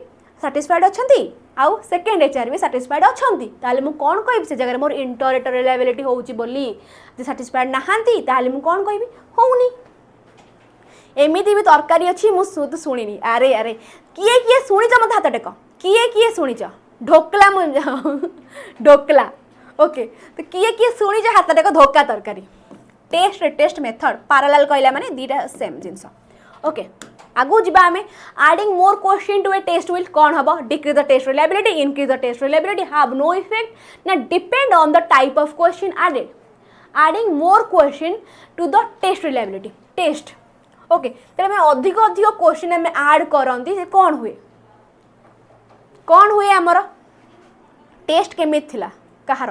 सैटिस्फाइड अछंती आउ सेकेंड एचआर भी सैटिस्फाइड अछंती ताले मु कोन कहबी से जगह मोर इंटरेटर रिलायबिलिटी होउची बोली जे सैटिस्फाइड नाहांती ताले मु कोन कहबी होउनी एमिति भी तरकारी अछि मु सुद सुनिनी अरे अरे किए किए सुनिच मत हाथ टेक किए सुनिच ढोकला मु ढोकला ओके तो किए सुनिच हाथ टेक धोका तरकारी टेस्ट मेथड पैरेलल कहला माने दीटा सेम जिंस ओके आगु जीवा आमे adding more question to a test will कौन हबो decrease the test reliability increase the test reliability have no effect ना depend on the type of question added adding more question to the test reliability test okay तेरे में अधिक अधिक question में add करंती से कौन हुए हमर टेस्ट केमित थिला कहार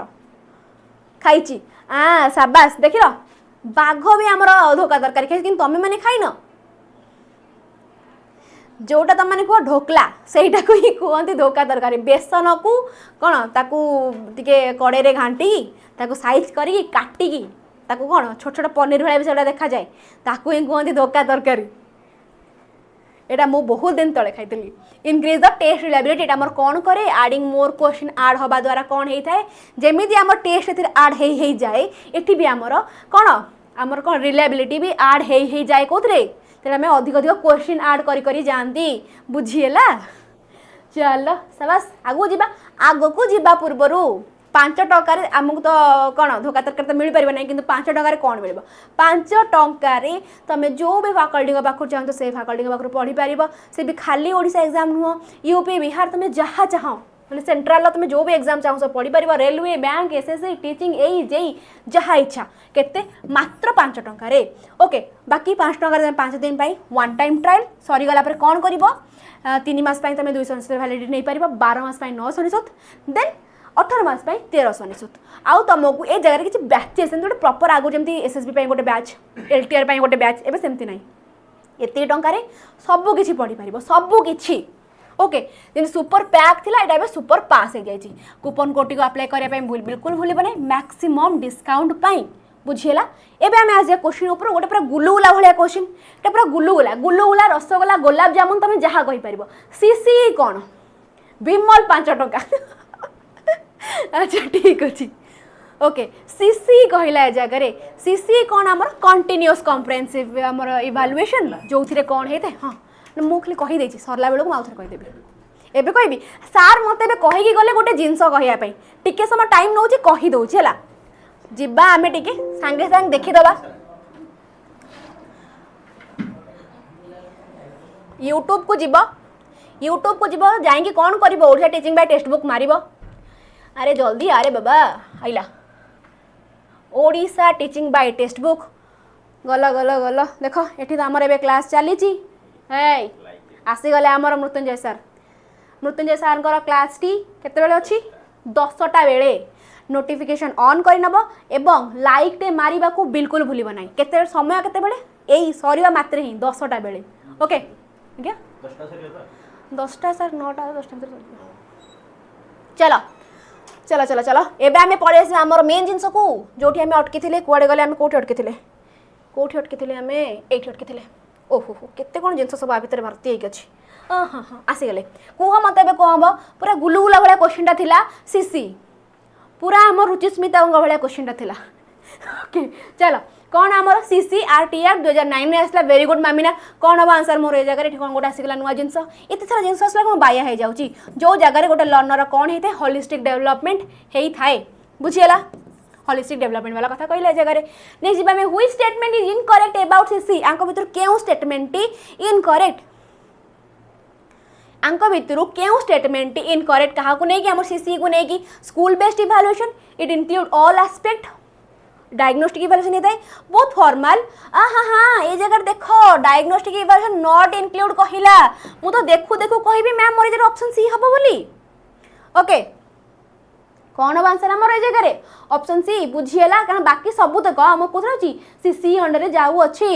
खाइची शाबाश देखिलो बाघ भी हमर धोका तरकारी खाइ किंतु तमे माने खाइनो जोटा तुम मैंने कह ढोकला सेटा को ही कहते धोका तरकारी बेसन को कौन ताकू टिके कड़े रे घाटी ताकू साइज करी काटिकी ताकू कौन छोट छोट पनीर भाई से देखा जाए ताकू ही कहते धोका तरकारी एटा मु बहुत दिन तले खाइतली इनक्रीज द टेस्ट रिलायबिलिटी एटा हमर कौन करे एडिंग मोर क्वेश्चन ऐड हवा द्वारा कौन होता है जेमिति हमर टेस्ट एथि ऐड हे जाए एठी भी हमर कौन रिलायबिलिटी भी ऐड हे जाए कोथरे तेरा मैं अधिक अधिक क्वेश्चन ऐड करी जानती बुझीला चलो शाबाश आगो को जीवा पूर्वरु 5 टंकार आमको तो कौन धोका तरकारी तो मिल पार ना कि 5 टंकार कौन मिल 5 टंकार तुम जो भी फैकल्टी पाखु चाहो से फैकल्टी पाखु पढ़ी पार से भी खाली ओडिशा एग्जाम नुह यूपी बिहार तुम जहाँ चाह मैंने सेंट्रल तुम जो भी एग्जाम चाहो सब पढ़ी पार रेलवे बैंक एसएससी टीचिंग एई जेई जहाँ इच्छा केते मात्र 5 टंकार ओके बाकी 5 टंकार 5 दिन वन टाइम ट्रायल सरीगला कौन कर 3 मास तुम 200 अनिश्चित वैलिडिटी नहीं पार 12 मास 900 अनिश्चित देन 18 मास 1300 अनिश्चित आउ तुमको ए जगह किसी बैचेस गोटे प्रॉपर आगु जमी एसएसबी गोटे बैच एलटीआर गोटे बैच एवं सेमती ना एत टंकार सबकि पढ़ी पार सबकि ओके जमी सुपर पैक थिला एटा बे सुपर पास हो जाइए कूपन कोड को अप्लाई करने बिल्कुल भूल ना मैक्सिमम डिस्काउंट पाई बुझीला एबे आमे आज क्वेश्चन ऊपर गोटे पूरा गुलुगुला भाया क्वेश्चन एटा पूरा गुलुगुला रसगोला गुलाब जामुन तुम जहाँ कहि पारिबो सीसी कौन विमल 5 टंका अच्छा ठीक अच्छे ओके सीसी कहला ए जगह सीसी कौन आमर कंटिन्यूअस कॉम्प्रिहेंसिव आमर इवैल्यूएशन जो थी कौन होता है हाँ मुझे कहीदे सरला बेलू आउे कहीदेवी एबे कहबी सार मत कहीकि गले गोटे जिनस कहवाई टिके समय टाइम नौ कहीदे है जीवा आम टिके सांगे सांगे देखीदबा यूट्यूब को जीव जाइए कौन कर Odisha teaching by text book मार अरे जल्दी अरे बाबा आइला Odisha teaching by text book गल गल गल देख ये तो आमर एबे क्लास चली आसीगले आमर मृत्युंजय सार क्लास टी केते अच्छी 10टा बेले नोटिफिकेशन ऑन करनब एवं लाइक टे मारिबा को बिल्कुल भूलिब ना केते समय केते बेले एई सरीवा मात्र ही 10टा बेले ओके आज्ञा 10टा सर 9टा 10टा चलो चलो चलो चलो एबे आमे पळे आसी हमर मेन जिंस को जोठी आमे अटकी थिले कुआडे गले आमे कोठी अटकी थिले आमे एठी अटकी थिले ओहो केते कोन जिंस सब आ भीतर भर्ती हेक अछि हाँ हाँ आसीगले कुह मत एबे कहब पूरा गुलुगुला भाया क्वेश्चन थिला सीसी पूरा आम रुचिस्मिता भाया क्वेश्चन थिला ओके चलो कौन आमर सीसी आरटीआर 2009 में आसला वेरी गुड मामिना कौन हम आंसर मोर ए जगह कौन गोटे आसीगला नुआ जिनस एत सारा जिनस आसला को बाया हो जाउची जो जगह गोटे लर्नर कौन होता है होलिस्टिक डेवलपमेंट हे थाए बुझीला होलिस्टिक डेवलपमेंट वाला कथा कहला जगह नहीं जीवा में हुई statement is incorrect about CC आंक भीतर केउ स्टेटमेंट इनकरेक्ट आंक भीतर केउ स्टेटमेंट इनकरेक्ट क्या नहीं कि आम सीसी को नहीं कि school based evaluation it include all aspect diagnostic evaluation होता है बहुत फॉर्मल हाँ हाँ ये जगह देख डायग्नोस्टिक इवैल्यूएशन नॉट इंक्लूड कहला मु तो देखू देखू कहबी मैम मोर ऑप्शन सी हम बोली ओके कौन हम आंसर हमर ए जगह ऑप्शन सी बुझीला कारण बाकी सब तक हम कोथरा अछि सी सी अंडर रे जाऊ अछि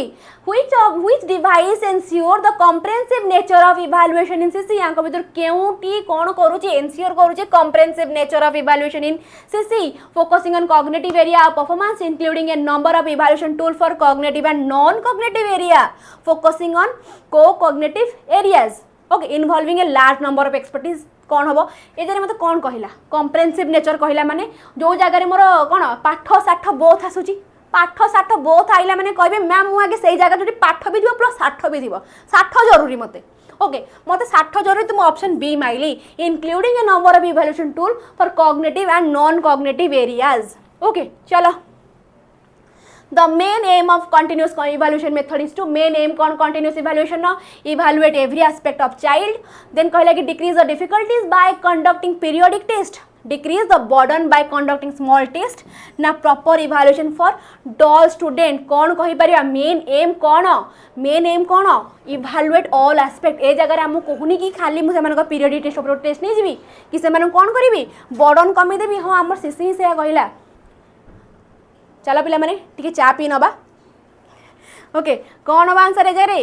which device ensure the comprehensive nature of evaluation in CC यांक भीतर केउटी कोन करूची एंश्योर करूची comprehensive nature of evaluation in CC focusing on cognitive area of performance including a number of evaluation tool for cognitive and non cognitive area focusing on को cognitive areas okay involving a large number of expertise कौन हम ये मत कौन कहला comprehensive nature कहला माने जो जगह मोर कौन पाठ साठ बोथ आसूची पाठ साठ बोथ आइला माने कहबे मैम मु आगे सही जगह जो पाठ भी दिबो प्लस साठ भी दिबो साठ जरूरी मते ओके मते साठ जरूरी तुम option B mainly including a number of evaluation tool for cognitive and non cognitive areas okay चलो The main aim of continuous evaluation method is to main aim कौन continuous evaluation ना evaluate every aspect of child then कहला कि decrease the difficulties by conducting periodic test decrease the burden by conducting small test ना proper evaluation for dull student कौन कहि परिया main aim कौन evaluate all aspect ए जगह हम कहूनी कि खाली मु सेमान periodic test upload test नहीं जीवी कि सेमान कौन करिवि burden कमी देबी हां हमर सीसी से कहला चलो पिला माने टिके चा पी नबा ओके कौन हम आंसर ए जरे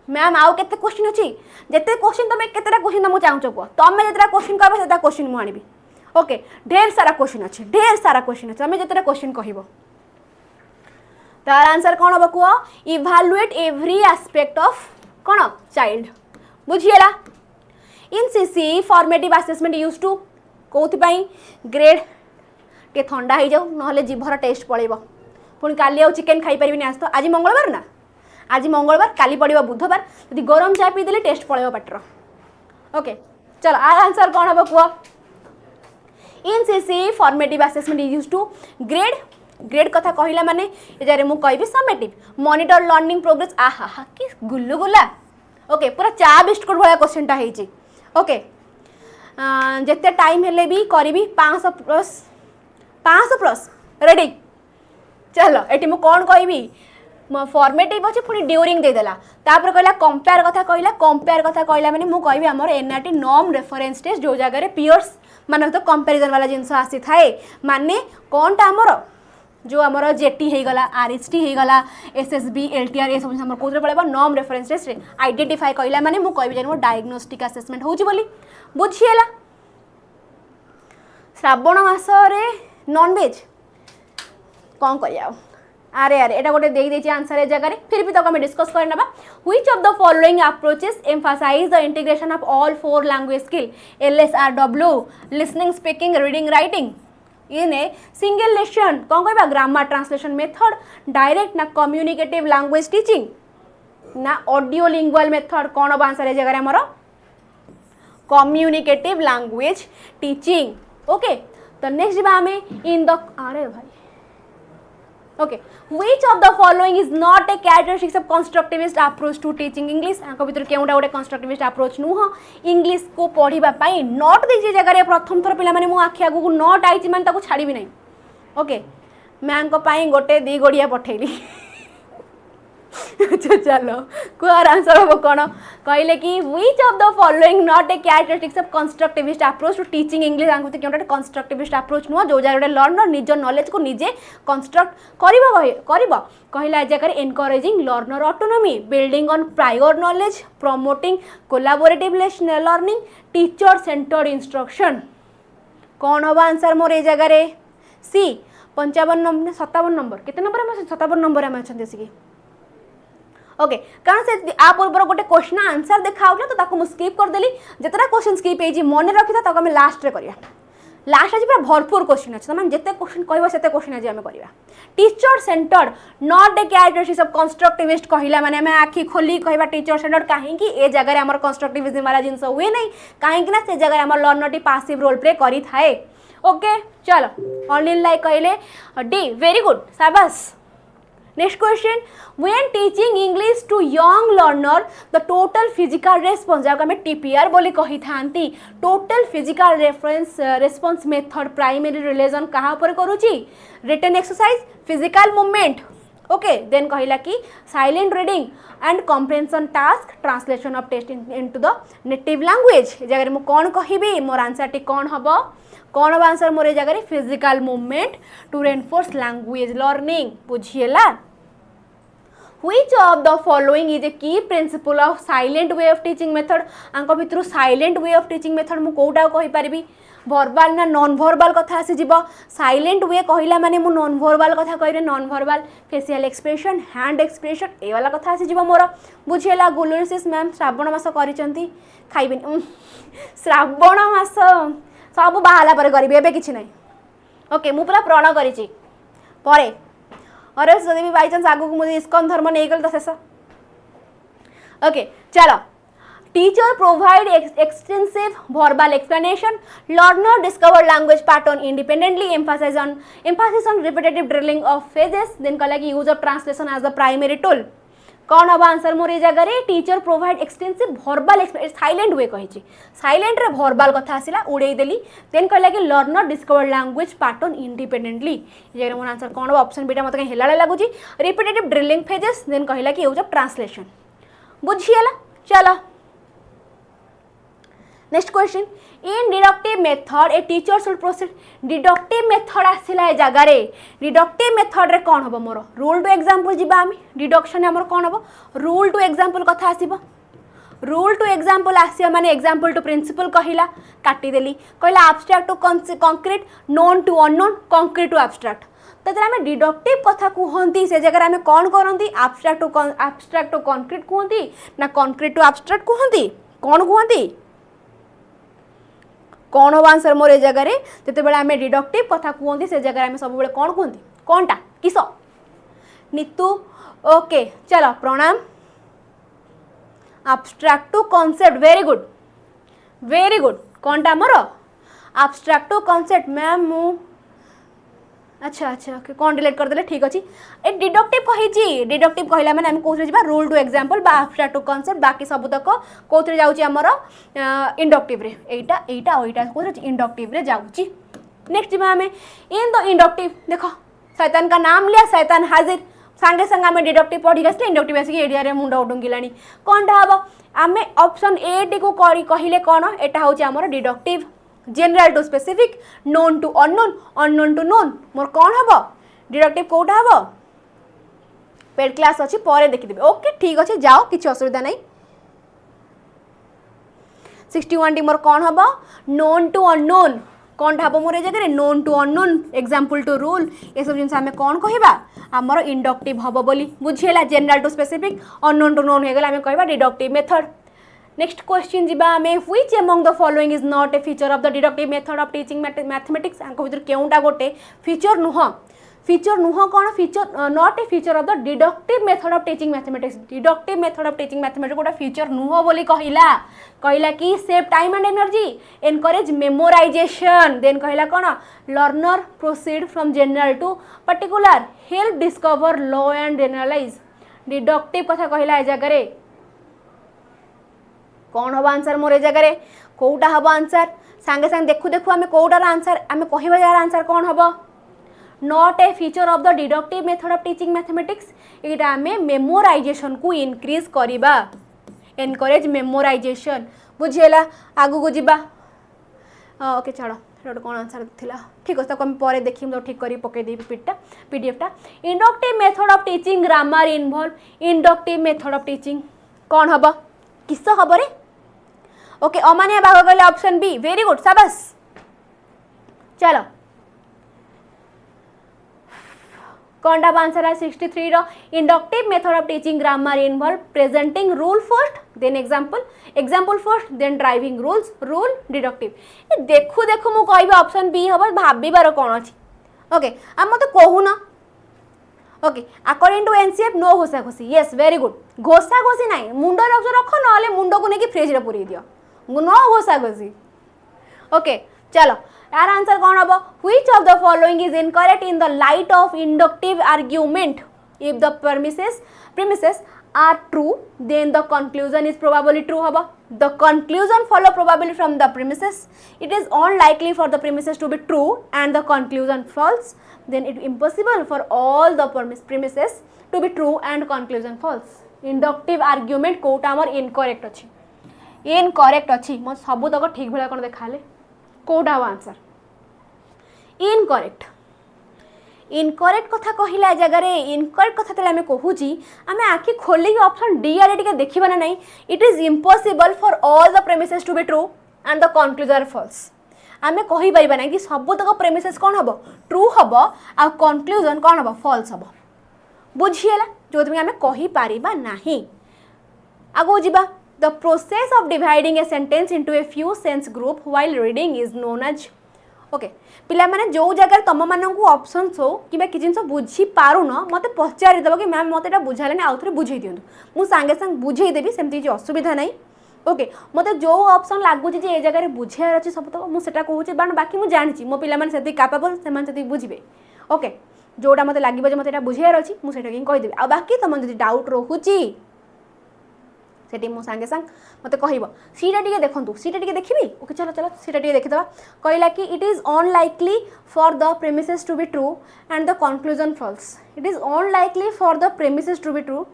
मैम आउ केते क्वेश्चन अछि जेते क्वेश्चन तमे केतेटा क्वेश्चन तमु चाहू को तमे जेतेटा क्वेश्चन कहबे सेटा क्वेश्चन मु आनिबी ओके ढेर सारा क्वेश्चन अछि तमे जेतेटा क्वेश्चन कहिबो तार आंसर कौन हबो को इवैल्यूएट एवरी एस्पेक्ट ऑफ कौन चाइल्ड बुझिएला in CC formative assessment use to कोथि पई ग्रेड टे ठंडा हो जाऊ ना जीभर टेस्ट पड़ेब पुणी काली आउ चिकेन खाई पारिनी आज तो आज मंगलवार ना आज मंगलवार काली पड़ो बुधवार यदि गरम चाय पीदेले टेस्ट पड़ेब पाटर ओके चलो आंसर कौन हम कह in CC formative assessment use to grade कथा कहला माने एजारे मु कहबी समेटिव मॉनिटर लर्निंग प्रोग्रेस आहा हा कि गुल्लू गुला ओके पूरा चा बिस्कुट भाया क्वेश्चनटा होइछि ओके जेते टाइम हेले भी करी 500 प्लस रेडी चलो ये मुझे कौन कह फॉर्मेटिव अच्छे पुणी ड्यूरिंग देदेला तापर कहला कंपेयर कथा कहला माने मु कहबी हमर एनआरटी नॉर्म रेफरेंस टेस्ट जो जगह पियर्स माने तो कंपैरिजन वाला जिनस आसी थाए माने कोनटा हमर जो हमर जेटी हे गला आरएसटी हे गला एसएसबी एलटीआर ए सब हमर कोथरे पळेबा नॉर्म रेफरेंस टेस्ट रे आइडेंटिफाई कहला माने मु कहबी जे डायग्नोस्टिक असेसमेंट होउची बोली बुझिएला श्रावण मास रे नॉनवेज कौन करिया अरे एटा गोटे दे देछि आंसर ए जगह रे फिर भी तक हम डिस्कस कर नबा which of the following approaches emphasize the integration of all 4 language skill LSRW listening speaking reading writing in a single lesson कौन कहबा ग्रामर ट्रांसलेशन मेथड डायरेक्ट ना कम्युनिकेटिव लैंग्वेज टीचिंग ना ऑडियो लिंगुअल मेथड कौन अब answer ए जगह रे हमरो कम्युनिकेटिव लैंग्वेज टीचिंग ओके तो नेक्स्ट बा हमें इन द अरे भाई okay which of the following is not a characteristics of constructivist approach to teaching English आंक भीतर केउटा गोटे कंस्ट्रक्टिविस्ट अप्रोच नुह इंग्लिश को पढ़िबा पाई नॉट देछि जगह रे प्रथम थर पिला माने मु आखि आगु नॉट आइछि माने ताको छाड़ी भी नहीं ओके मैम को पाई गोटे दी गोड़िया पठेली अच्छा चलो कुआर आंसर हम कौन कहले कि which of the following not a characteristics of constructivist approach to teaching English आंक भीतर केउटा कंस्ट्रक्टिविस्ट अप्रोच नुह जो जगह लर्नर निज नॉलेज को निजे कंस्ट्रक्ट करिबो कहला जगह encouraging learner autonomy building on prior knowledge promoting collaborative learning teacher centred instruction कौन हम आंसर मोर ए जगह रे सी 55 नंबर 57 नंबर केते नंबर हम 57 नंबर हम अछन देसी ओके कारण से आ पूर्व गोटे क्वेश्चन आंसर देखा तो ताको स्किप कर देली जतरा क्वेश्चन स्किप हे मन रखी ताको हम लास्ट रे करिया लास्ट आज पूरा भरपूर क्वेश्चन अच्छे मैंने जिते क्वेश्चन कहबो सेते क्वेश्चन आज हम करिया teacher centred not a characteristics of constructivist कहला माने हम आखि खोली कहबा टीचर सेंटर्ड काहे कि ए जगह रे हमर कंस्ट्रक्टिविज्म वाला जिंस हुए नहीं काहे कि ना से जगह हमर लर्नर टी पैसिव रोल प्ले करी थाए ओके चलो ऑनलाइन लाइक कहले डी वेरी गुड शाबाश next question when teaching English to young learner the total physical response जब हमें टीपीआर बोली कही थांती total physical response method primary रिलेजन कहाँ पर करूची written exercise physical movement okay then कहला कि silent reading and comprehension task translation of text into the native language जगह मु कौन कहबी मोर आंसर टी कौन हम कौन हम आंसर मोर जगह physical movement to reinforce language learning बुझीला Which of the following is a key principle of silent way of teaching method आंक भितर silent way of teaching method मु कोटा कहि पारिबी verbal ना नॉन verbal कथा आसी जीव silent way कहला माने मु नॉन verbal कथा कहरे non verbal facial expression hand expression ए वाला कथा आसी जीव मोर बुझियला गुलरिसिस मैम श्रावण मास करिसंती खाइबिन श्रावण मास सब बाहाला पर करबी एबे किछि नै ओके मु पूरा प्रण करिछि परे और जदि भी बाई चांस आगु मुझे इस्कॉन धर्म नहीं गल तो शेष ओके चलो teacher provide extensive verbal explanation learner discover language pattern independently emphasis on repetitive drilling of phrases then कहला कि use of translation as the primary tool कौन हम आंसर मोर ए जगह teacher provide extensive verbal silent way कही silent रे verbal कथा आसला उड़े देली देन कहला कि learner discover language pattern independently ये जगह मोर आंसर कौन ऑप्शन बीटा मत कहीं हेला लागुची रिपीटेटिव ड्रिलिंग फेजेस देन कहला कि यूज ऑफ ट्रांसलेशन बुझियला चलो next question in deductive method a teacher should proceed deductive method आसला ए जगह रे डिडक्टिव मेथड रे कौन हम मोर रूल टू एग्जांपल जीबा आमी डिडक्शन हमर कौन हम रूल टू एग्जांपल कथा आसीबो रूल टू एग्जांपल आसिया माने एग्जांपल टू प्रिंसिपल कहिला काटी देली कहला abstract to concrete known to unknown concrete to abstract तदर आमे डिडक्टिव कथा कहंती से जगह आमे कौन करंती एब्स्ट्रैक्ट टू कंक्रीट कहंती ना कंक्रीट टू एब्स्ट्रैक्ट कहंती कौन कहंती कौन हम आंसर मोर ए जगह जिते बड़े आम डिडक्टिव कथा कहते से जगह आम सब कौन कहते कौनटा किस नीतू ओके चलो प्रणाम abstract to concept very good कौनटा मोर एब्स्ट्रैक्ट टू कॉन्सेप्ट मैम मु अच्छा अच्छा ओके कौन डिलीट करदे ठीक अच्छे ए डिडक्टिव कही डिडक्टिव कहला माने हम कोथरे जिबा रूल टू एग्जांपल बा एब्स्ट्रैक्ट टू कांसेप्ट बाकी सब तक कोथरे जाउची हमर इंडक्टिव रे एटा एटा ओइटा कोथरे इंडक्टिव रे जाउची नेक्स्ट जिबा हमें इन द इंडक्टिव देखो शैतान का नाम लिया शैतान हाजिर संगे संगे आम डिडक्टिव पढ़ी गए इंडक्टिव आसिक एरिया रे मुंड उडुंगिलानी कौनटा हम आम ऑप्शन ए टी को कहले कौन एटा होची हमर deductive general to specific known to unknown unknown to known मोर कौन हम डिडक्टिव कोटा हम पेड क्लास अच्छी पर देखिदेबे ओके ठीक अच्छे जाओ किसी असुविधा नहीं 61 टी मोर कौन हम नोन टू अननोन कौन हम मोर जगह known to unknown example to rule ये सब जिन आम कौन कहवा आमर इंडक्टिव हम बोली बुझीला general to specific unknown to known हो गला आम कहवा डिडक्टिव मेथड नेक्स्ट क्वेश्चन जीवा आम which among the following is not a feature of the deductive method of teaching mathematics आंक भीतर केउटा गोटे फीचर नुह कौन feature not a feature of the deductive method of teaching mathematics deductive method of teaching mathematics गोटे feature नुह बोली कहला कि save time and energy encourage memorization then कहला कौन learner proceed from general to particular help discover law and generalize deductive कथा कहला ए जगह कौन हम आंसर मोर जगह कौटा हम आंसर सांगे सांगे देखु देखु आम कौटार आंसर आम कहवा यार आंसर कौन हम not a feature of the deductive method of teaching mathematics यहाँ आम मेमोराइजेशन को इनक्रीज करवा एनकरेज मेमोराइजेशन बुझेला आगु को जीवा ओके छाड़ गोटे कौन आंसर थिला ठीक अच्छे आम पर देखी तो ठीक कर पकईदेवी पीडीएफटा inductive method of teaching grammar involve inductive method of teaching कौन हम किस हम रे ओके अमानिया भाग कहले ऑप्शन बी वेरी गुड शाबाश चलो कौन टा आंसर है 63 रो inductive method of teaching grammar involve presenting rule first then example first then driving rules rule deductive देखु देखु मु कहबी ऑप्शन बी हम भाबीबार कौन अछि ओके हम मत कहूना ओके अकॉर्डिंग टू एनसीएफ नो घोषा घोषी यस वेरी गुड घोषा घोषी ना मुंड रख ना मुंड को लेकिन फ्रिज रे पुरी दियो नो घोषा घोषी ओके चलो यार आंसर कौन हम which of the following is incorrect in the light of inductive argument if the premises are true, then the conclusion is probably true haba. The conclusion follow probably from the premises. It is unlikely for the premises to be true and the conclusion false. Then it is impossible for all the premises to be true and conclusion false. Inductive argument कोटा हमर incorrect अछि. Incorrect अछि. म सबु तक ठीक भला कोन देखाले. Kota answer. Incorrect. Incorrect कथा कहला जगह इनकरेक्ट कथा तले आमे कहूची आमे आखि खोली ऑप्शन डी आरे टिके देखिबा ना नहीं. It is impossible for all the premises to be true and the conclusion false. आमे कहि परिबा ना कि सब तक प्रेमिसेस कोन हबो ट्रू हबो आ कंक्लूजन कोन हबो फॉल्स हबो. बुझियला जोथि आमे कहि परिबा नाही. आगो जिबा the process of dividing a sentence into a few sense group while reading is known as. Okay पिला माने जो जगह तुम मानक ऑप्शंस हो कि कि जिन बुझी पारुन मत पचारि देबो कि मैम मत बुझाले आउ थे बुझे दिंतु मु सांगे सांग बुझे देबी सेमती किसी असुविधा नहीं. ओके मत जो ऑप्शन लगुच ए जगह बुझार अच्छे सब तक मुझे कहूँ बाकी मुझे जानी मो पे कैपेबल से बुझे. ओके जोटा मत लगे मत बुझार अच्छी मुझे कहीदेवी आ बाकी तुम जो डाउट रोची सेठी मो सांगे सांग मत कह सीटा टी देखूँ सीटा टी देखी. ओके चलो चलो सीटा टी देखीद कहला कि it is unlikely for the premises to be true and the conclusion false. It is unlikely for the premises to be true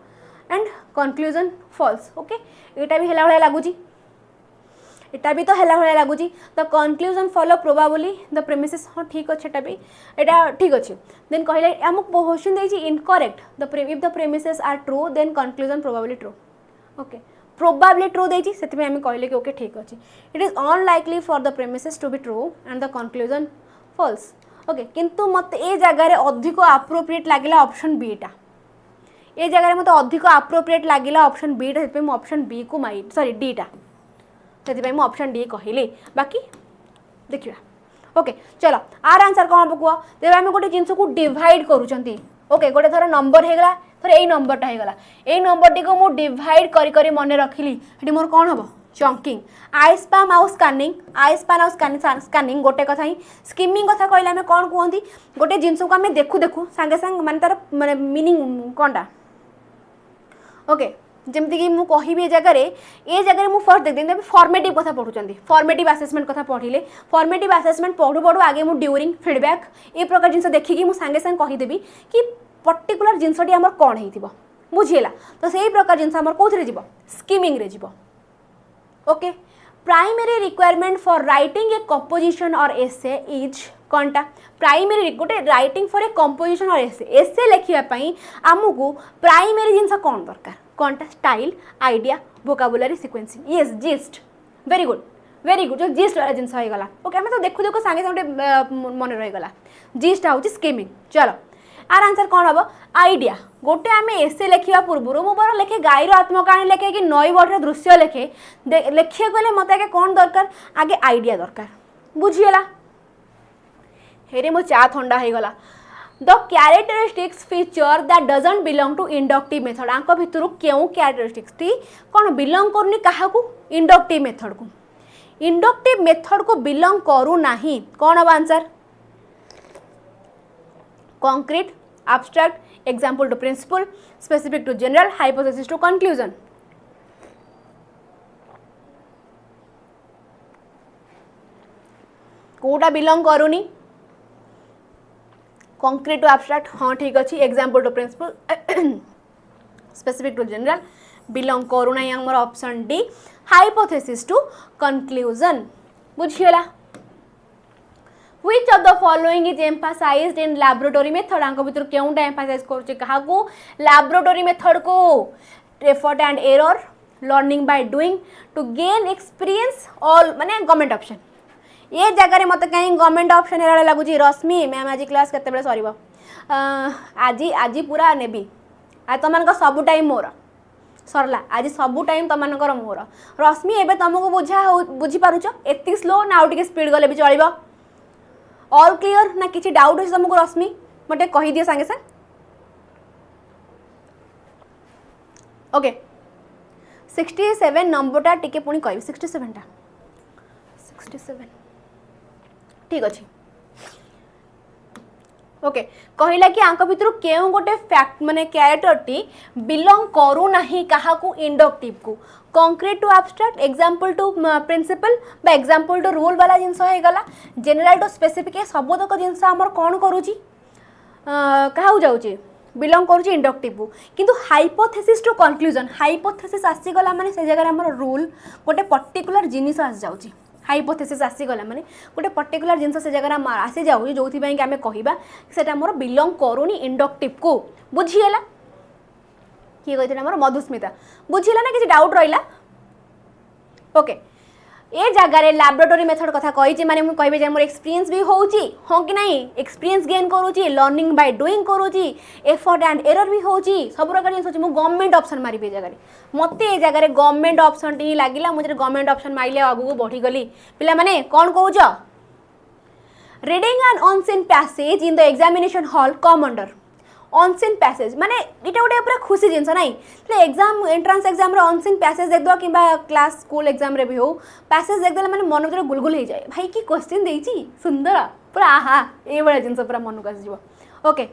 and conclusion false. Okay यहाँ भी है लगुच एटा भी तो है लगुच. The conclusion follow probably the premises. हाँ ठीक अच्छे एटा भी एटा ठीक अच्छे. देन कहले आमको क्वेश्चन देछि incorrect the if the premises are true then conclusion probably true. Okay probably true देछि सेति आम कहले कि ओके ठीक अच्छे. It is unlikely for the premises to be true and the conclusion false. Okay किंतु मत ए जगह अधिक अप्रोप्रिएट लगिला ऑप्शन बी टा. ए जगह मत अधिक अप्रोप्रिएट लगिला ऑप्शन बी टा सेति मैं ऑप्शन बी को माइ सॉरी डी टा सेति मैं ऑप्शन डी कहली. बाकी देखिबा. ओके चलो आर आंसर कौन हम कह तेज आम गोटे जिनस को डिवाइड करूँ. ओके गोटे थर नंबर होगा थर यही नंबरटा होगा यही नंबर टी को मुझे डिवाइड करी मन रखिली ये मोर कौन हम चंकिंग. आई स्पैम आउ स्कानिंग आई स्पैन आउ स्कानिंग गोटे कथा ही. स्किमिंग कथा कहले आम कौन कहती गोटे जिनस को आम देखू देखू सांगे सांग माने तार माने मीनिंग कौनटा. ओके जमती कि मुझे कहबी ए जगह मुझे फर्स्ट देख दें फॉर्मेटिव कथा पढ़ुंट फॉर्मेटिव असेसमेंट कथा पढ़िले फॉर्मेटिव असेसमेंट पढ़ू पढ़ू आगे मुझे ड्यूरिंग फीडबैक ये प्रकार जिन देखिकी मुझे सांगे सांगे कहीदेवी कि पर्टिकुलर जिनसटी आमर कौन हो बुझीला. तो से प्रकार जिन कौन जीव स्कीमिंग रे जीव. Okay primary requirement for writing a composition और एसे इज कौनटा प्राइमरी गोटे राइटिंग फॉर ए कंपोजिशन और एसे एसे लिखापी आमको प्राइमरी जिनस कौन दरकार कौनटा style idea vocabulary sequencing. Yes gist very good जो जिस्ट वाला जिनस होगा. ओके आम तो देखू देखो सांगे सांगे मन रहीगला जिस्ट हूँ स्कीमिंग. चलो आर आंसर कौन हम आइडिया. गोटे आम एसे लिखा पूर्व मुझे लिखे गाईर आत्मकाणी लिखे कि नई बटर दृश्य लिखे लिखा गले मत आगे कौन दरकार आगे आइडिया दरकार. बुझीगला हेरे मो चा थंडा होगला. The characteristics feature that doesn't belong to inductive method आंक भितर क्यों कैरेक्टरिस्टिक्स टी कौन बिलोंग करनी क्या इंडक्टिव मेथड को इंडक्टिव मेथड को बिलोंग करू नाही. कौन हम answer concrete abstract example to principle specific to general hypothesis to conclusion. कोटा बिलोंग करूनी कॉन्क्रीट टू abstract. हाँ ठीक अच्छे example to principle specific to general belong करूना हमर option D hypothesis to conclusion. बुझियला. Which of the following is emphasized in laboratory method आंक भितर केउंटा emphasize करूचे काहाकू laboratory method को effort and error learning by doing to gain experience all माने government option. ये जगह मत कहीं गवर्नमेंट ऑप्शन हेरा लगुची रश्मि मैम आज क्लास केते बेले सरीबो आज आज पूरा नेबी आ तमन सब टाइम मोर सरला आज सब टाइम तमनकर मोर रश्मि एबे तुमको बुझी पारुछ एति स्लो ना आउ टिके स्पीड गले भी चलिबो. ऑल क्लियर ना किसी डाउट अच्छे तुमको रश्मि मटे कहीदि सांगे सांगे. ओके 67 नंबरटा टिके पुणी कह 67 ठीक अच्छे. ओके कहला कि आंक भितर केउ गोटे फैक्ट माने कैरेक्टर टी बिलोंग करू नाही काहा को इंडक्टिव को concrete to abstract example to principle बा एग्जांपल टू रूल वाला जिंस हो गला जनरल टू स्पेसिफिक सबतक जिंस हमर कोन करूची काहा जाउची बिलोंग करूची इंडक्टिव को किंतु हाइपोथेसिस टू कंक्लूजन हाइपोथेसिस आसी गला माने से जगह हमर रूल गोटे पर्टिकुलर जिनिस आस जाउची हाइपोथेसिस आसीगला माने गोटे पर्टिकुलर जिनस से जगह आसी जाऊ जो कि आम कहवा से मोर बिलोंग करूनी इंडक्टिव को बुझीगला किए कही मोर मधुस्मिता बुझीला ना किसी डाउट रहा ओके ए जगार लैबोरेटरी मेथड कथा कही माने मुझे कहे मोर एक्सपीरियंस भी होची हाँ कि नहीं एक्सपीरियंस गेन करूची लर्निंग बाय डूइंग करूची एफर्ट एंड एरर भी होची सब प्रकार जिन मुझे गवर्नमेंट ऑप्शन मारि जगह मत ए जगह गवर्नमेंट ऑप्शन टी लगे मुझे गवर्नमेंट ऑप्शन मारे आगू बढ़ीगली पिला माने कौन कहूच reading an unseen passage in the examination hall come under unseen passage माने इटा गोटे पूरा खुशी जिनस ना exam entrance exam unseen passage देखद कि क्लास स्कूल एग्जाम रे भी हो पैसेज देखदे माने मन भीतर गुलगुल हो जाए भाई कि क्वेश्चन देइची सुंदर पूरा आहा ये बड़ा जिनस पूरा मन को आसीज ओके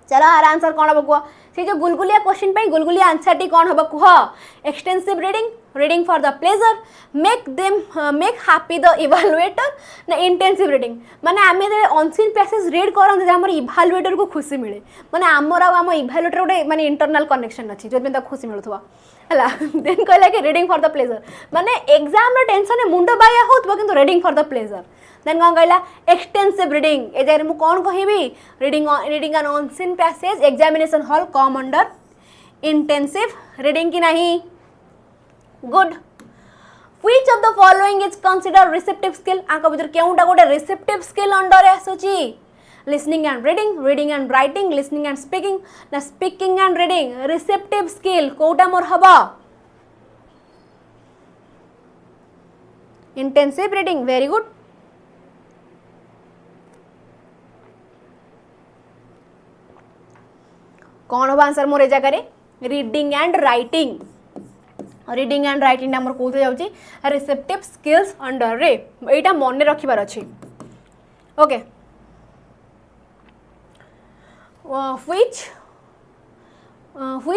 चलो आर आंसर कौन हम कह से जो गुलगुलिया क्वेश्चन पे गुलगुलिया आंसर टी कौन हम कह extensive reading reading for the pleasure make happy the evaluator ना इंटेंसिव रीडिंग माने आम अनसीन पैसेज रीड करते आम इवालुएटर को खुशी मिले माने आमर आम इवालुएटर गोटे माने इंटरनल कनेक्शन अच्छी जो खुशी मिलूँ है देन कहला कि रीडिंग फॉर द प्लेजर माने एग्जाम टेंशन मुंड बाया हो कि reading for the pleasure then कौन कहला एक्सटेंसिव रीडिंग ए जगह मुझे कौन कहि reading an unseen passage examination hall come under intensive reading की नहीं good which of the following is consider receptive skill आंक भीतर केउटा गोटे रिसेप्टिव स्किल अंडर आसुची listening and reading and writing listening and speaking ना speaking and reading receptive skill Kota मोर हबा intensive reading very good कौन हम आंसर मोर ए जगह रीडिंग एंड राइटिंग आमर कौन जाऊँगी रिसेप्टिव स्किल्स अंडर रे यहाँ मन रखिबार अच्छी okay which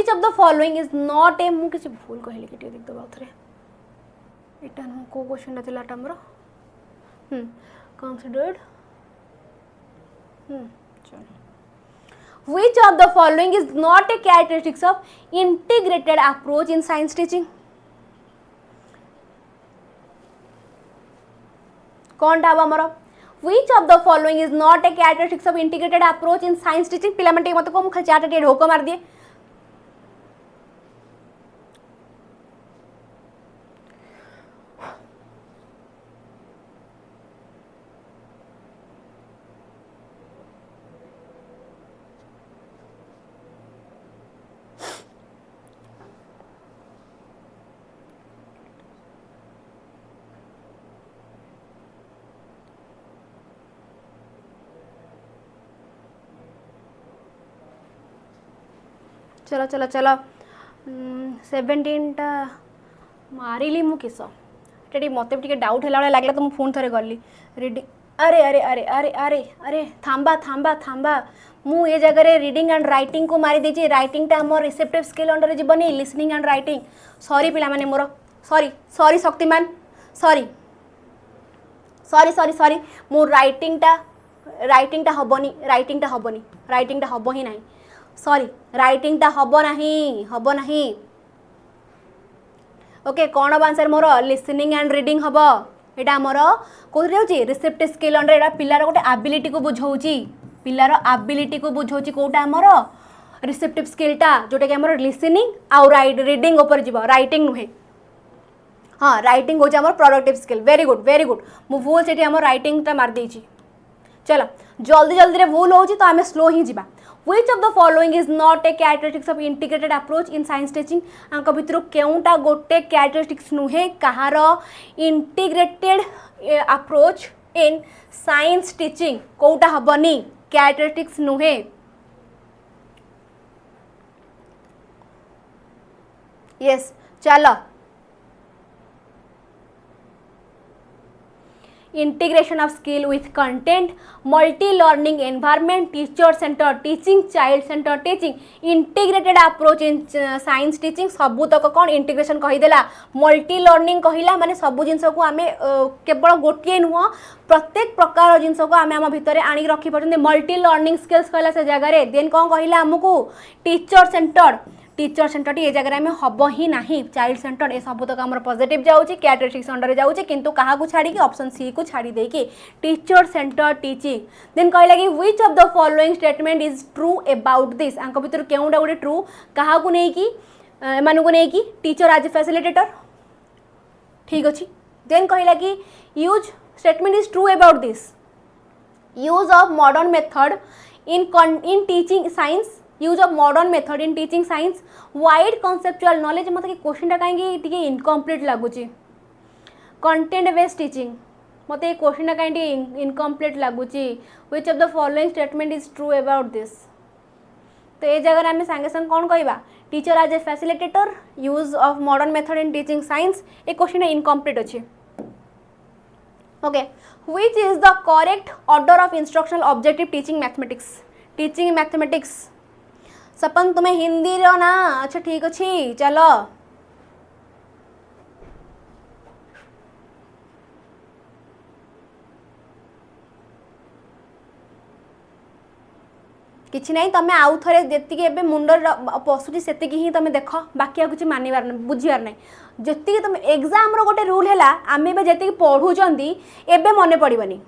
of the following is not ए मुझे भूल कहली कि देखते बाउथरे एटा न को क्वेश्चन था हमर कंसीडर्ड चलो Which of the following is not a characteristics of integrated approach in science teaching? कौन टा हमर Which of the following is not a characteristics of integrated approach in science teaching? पिला मटे मत को खाली चार्ट टे ढोको मार दिए चलो चलो चलो 17टा मारिली मु किस मत डाउट है लगे तो मुझे फोन थे गली रीडिंग अरे अरे अरे अरे अरे अरे थांबा थांबा थांबा मु ये जगह रीडिंग एंड राइटिंग को मारी देची राइटिंग टा मोर रिसेप्टिव स्किल अंडर जीवनी लिसनिंग एंड राइटिंग सॉरी पिला माने more sorry sorry Shaktimaan sorry sorry sorry sorry मो राइटिंग टा हबो ही नहीं सॉरी राइटिंग टा हबो नहीं ओके कौन हम answer more listening and reading हम यहाँ मोर कौन जाऊँगी रिसेप्टिव स्किल अंडर यहाँ पिलार गोटे एबिलिटी को बुझाऊँगी पिलार एबिलिटी को बुझाऊँगी कौटा मोर रिसेप्टिव स्किलटा जोटा कि आमर लिसनिंग आउ रीडिंग ऊपर जीव राइटिंग नुहे हाँ राइटिंग हूँ आम प्रोडक्टिव स्किल वेरी गुड मु भूल से राइटिंग टा मार देची चलो जल्दी जल्दी रे भूल हो तो आम स्लो ही जीवा Which of the following is not a characteristics of integrated approach in science teaching? आंक भितर केउटा गोटे characteristics नुहे कहार integrated approach in science teaching कोउटा हबनी characteristics नुहे yes चलो integration of skill with content, multi learning environment, teacher center teaching, child center teaching, integrated approach in science teaching सबू तक कौन इंटीग्रेशन कहीदेला मल्टी लर्निंग कहला माने सबू जिनस को आमे केवल गोटे नुह प्रत्येक प्रकार जिनस को आमे आम भितर आनी रखी पार्टी मल्टी लर्निंग स्किल्स कहला से जगह देन कौन कहला आमको टीचर सेंटर ये जगह में हम ही ना चाइल्ड सेंटर ये सब तक आम पॉजिटिव जाऊँगी कैरेक्टरिस्टिक्स अंडर जाऊँगी किंतु क्या छाड़ी ऑप्शन सी को छाड़ी देकी टीचर सेंटर टीचिंग देन कहला कि which of the following statement is true about this आंक भितर केउटा गोटे ट्रू क्या नहीं टीचर एज ए फैसिलिटेटर ठीक अच्छे देन कहला कि use statement is true about this use of modern method in teaching science use of modern method in teaching science wide conceptual knowledge मत क्वेश्चन कहीं इनकम्प्लीट लगुच content based teaching मत question कहीं incomplete लगुच which of the following statement is true about this तो ये जगह आम सांगे संग कौन कहवा teacher as a facilitator use of modern method in teaching science ये क्वेश्चन इनकम्प्लीट अच्छे okay which is the correct order of instructional objective teaching mathematics सपन तुम्हें हिंदी रो ना अच्छा ठीक अच्छी चलो किसी ना तुम आउ थे जी मुंडर पशुची से ही तुम देख बाकी कुछ मानवार बुझार ना जी तुम एग्जाम रो गोटे रूल है आम जी पढ़ुंट एवं मन पड़ोनी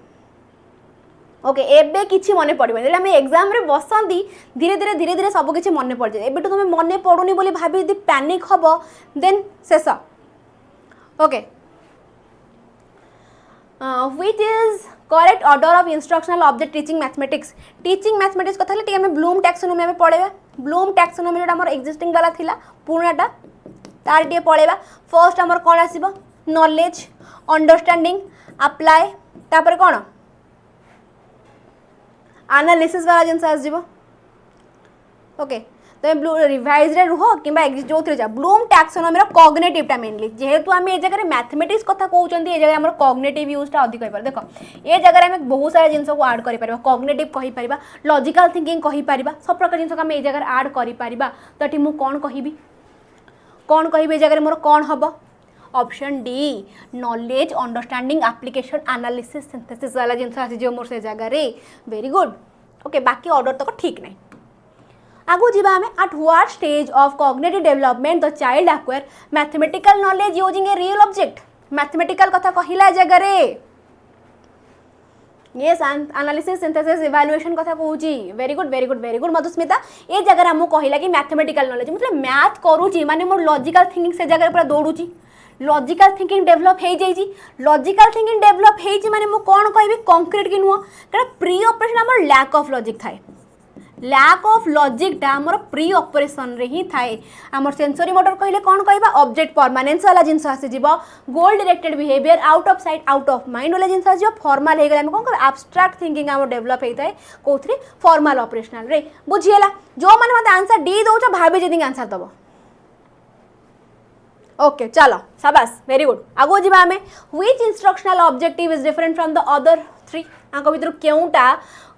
ओके एबे किछि मन पड़े आम एग्जाम रे बसंती धीरे धीरे सब किछि मन पड़ जाए एबे तुम मन पड़ुनी बोली भाभी यदि पैनिक हम देन शेष okay which is correct order of instructional object teaching mathematics कथा टी आम ब्लूम टैक्सोनॉमी में पढ़ेगा ब्लूम टैक्सोनॉमी जो आम एक्जिस्टिंग वाला थिला पुरानाटा तार टे पढ़ेगा फर्स्ट आमर कौन आसीबो नॉलेज अंडरस्टैंडिंग अप्लाई तापर कौन एनालिसिस वाला जिनस आसो ओके तुम ब्लू रिवाइज रे रुह कि जो जा ब्लूम टैक्सोनॉमी कॉग्निटिव मेनली जेहेतु आम ये जगह मैथमेटिक्स कथा कहते ये जगह कॉग्निटिव यूजटा अधिक हो देख ये जगह आम बहुत सारा जिन को आड कर कॉग्निटिव कहीपर लॉजिकल थिंकिंग कहीपर सब प्रकार जिन आम ये जगह आड कर तो ये मुझे कौन ये जगह मोर कौन हम option D knowledge understanding application analysis synthesis वाला जिनस आसी मोर से जगह वेरी गुड ओके बाकी ऑर्डर तक ठीक नहीं आगु जीवा हमें at what stage of cognitive development the child acquire mathematical knowledge using a real object mathematical कथा कहला जगह ये एनालिसिस सिंथेसिस इवैल्यूएशन कथा कहूची वेरी गुड मधुस्मिता ये जगह आमको कहला कि मैथमेटिकल नॉलेज मतलब मैथ करूची माने मोर लॉजिकल थिंकिंग से जगह पूरा दौड़ूची लॉजिकल थिंकिंग डेवलप हो जाइए लॉजिकल थिंकिंग डेवलप हो माने मु कौन कहि कंक्रीट की नुह कारण प्री ऑपरेशन आमर लैक ऑफ लॉजिक थाए लैक ऑफ लॉजिकटा आमर प्री ऑपरेशन रे ही थाए आमर सेंसरी मोटर कहले कौन कहबा ऑब्जेक्ट परमानेंस वाला जिनस आसी जीवो गोल directed behaviour out of sight out of mind वाला जिनस आसी फॉर्मल हो गला हम कौन कर एब्स्ट्रैक्ट थिंकिंग आमर डेवलप होता है कोथरे फॉर्मल ऑपरेशनल रे बुझिएला जो माने मते आंसर डी दोछ भाबे जदी आंसर दबो ओके चलो शाबाश वेरी गुड आगो जीवा हमें which instructional objective is different from the other three आंक भितर केउटा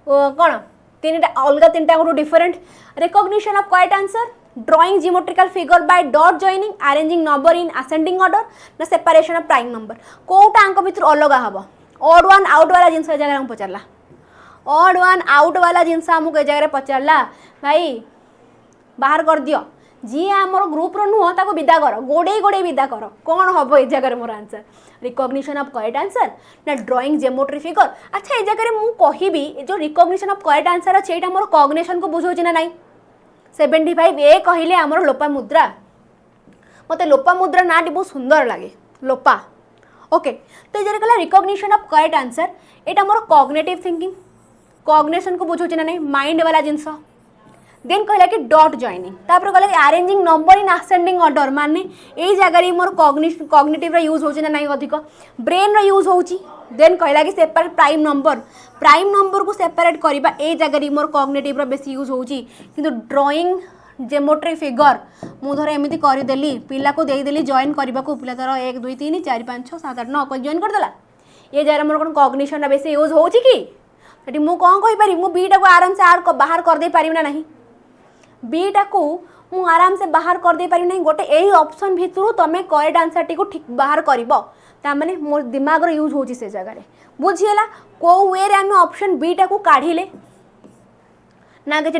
कौन तीनटा अलग तीनटा को different recognition of correct answer drawing geometrical figure by dot joining arranging number in ascending order ना सेपरेशन ऑफ प्राइम नंबर कोटा आंक भितर अलग हम ऑड वन आउट वाला जिनस जगह पचारा ऑड वन आउट वाला जिनस आमको जगह पचारा भाई बाहर कर दियो जी आमर ग्रुप नुह ताको विदा कर गोड़े विदा कर कौन हम ये जगह मोर answer recognition of correct answer ना ड्राइंग जियोमेट्री फिगर अच्छा ये जगह मु कहिबी जो रिकॉग्निशन ऑफ करेक्ट आंसर अच्छे एटा मोर कॉग्निशन को बुझौछि ना नहीं 75 ए कहले आमर लोपामुद्रा मते लोपामुद्रा नाटी बहुत सुंदर लगे लोपा ओके तो ये जगह कहला recognition of correct answer Etah more cognitive thinking cognition को बुझौछि ना नहीं माइंड वाला जिनस देन कहला कि डॉट जॉइनिंग तापर कहला कि arranging number in ascending order माने एई जगह मोर कॉग्निटिव रा यूज होछि ना नहीं अधिक ब्रेन रा यूज होछि देन कहला कि सेपरेट प्राइम नंबर को सेपरेट करबा ए जगह मोर कॉग्निटिव रा बेसी यूज होछि किंतु ड्राइंग जियोमेट्री फिगर मु धर एमिति करि देली पिला को देई देली जॉइन करबा को पिला धर 1 2 3 4 5 6 7 8 9 को जॉइन कर देला ये जगह मोर कौन कॉग्निशन बेसी यूज होची कि सेठी मु कौन कहि पारि मु बीटा को आराम से बाहर कर दे पारि ना नहीं बीटा को मु आराम से बाहर कर दे पारि नहीं गोटे एही ऑप्शन भितरु तमे करेक्ट आंसर टी को ठीक बाहर करिवो ता माने मोर दिमाग रो यूज होची से जगह रे बुझियला को वे रे हम ऑप्शन बीटा को काढिले ना किछि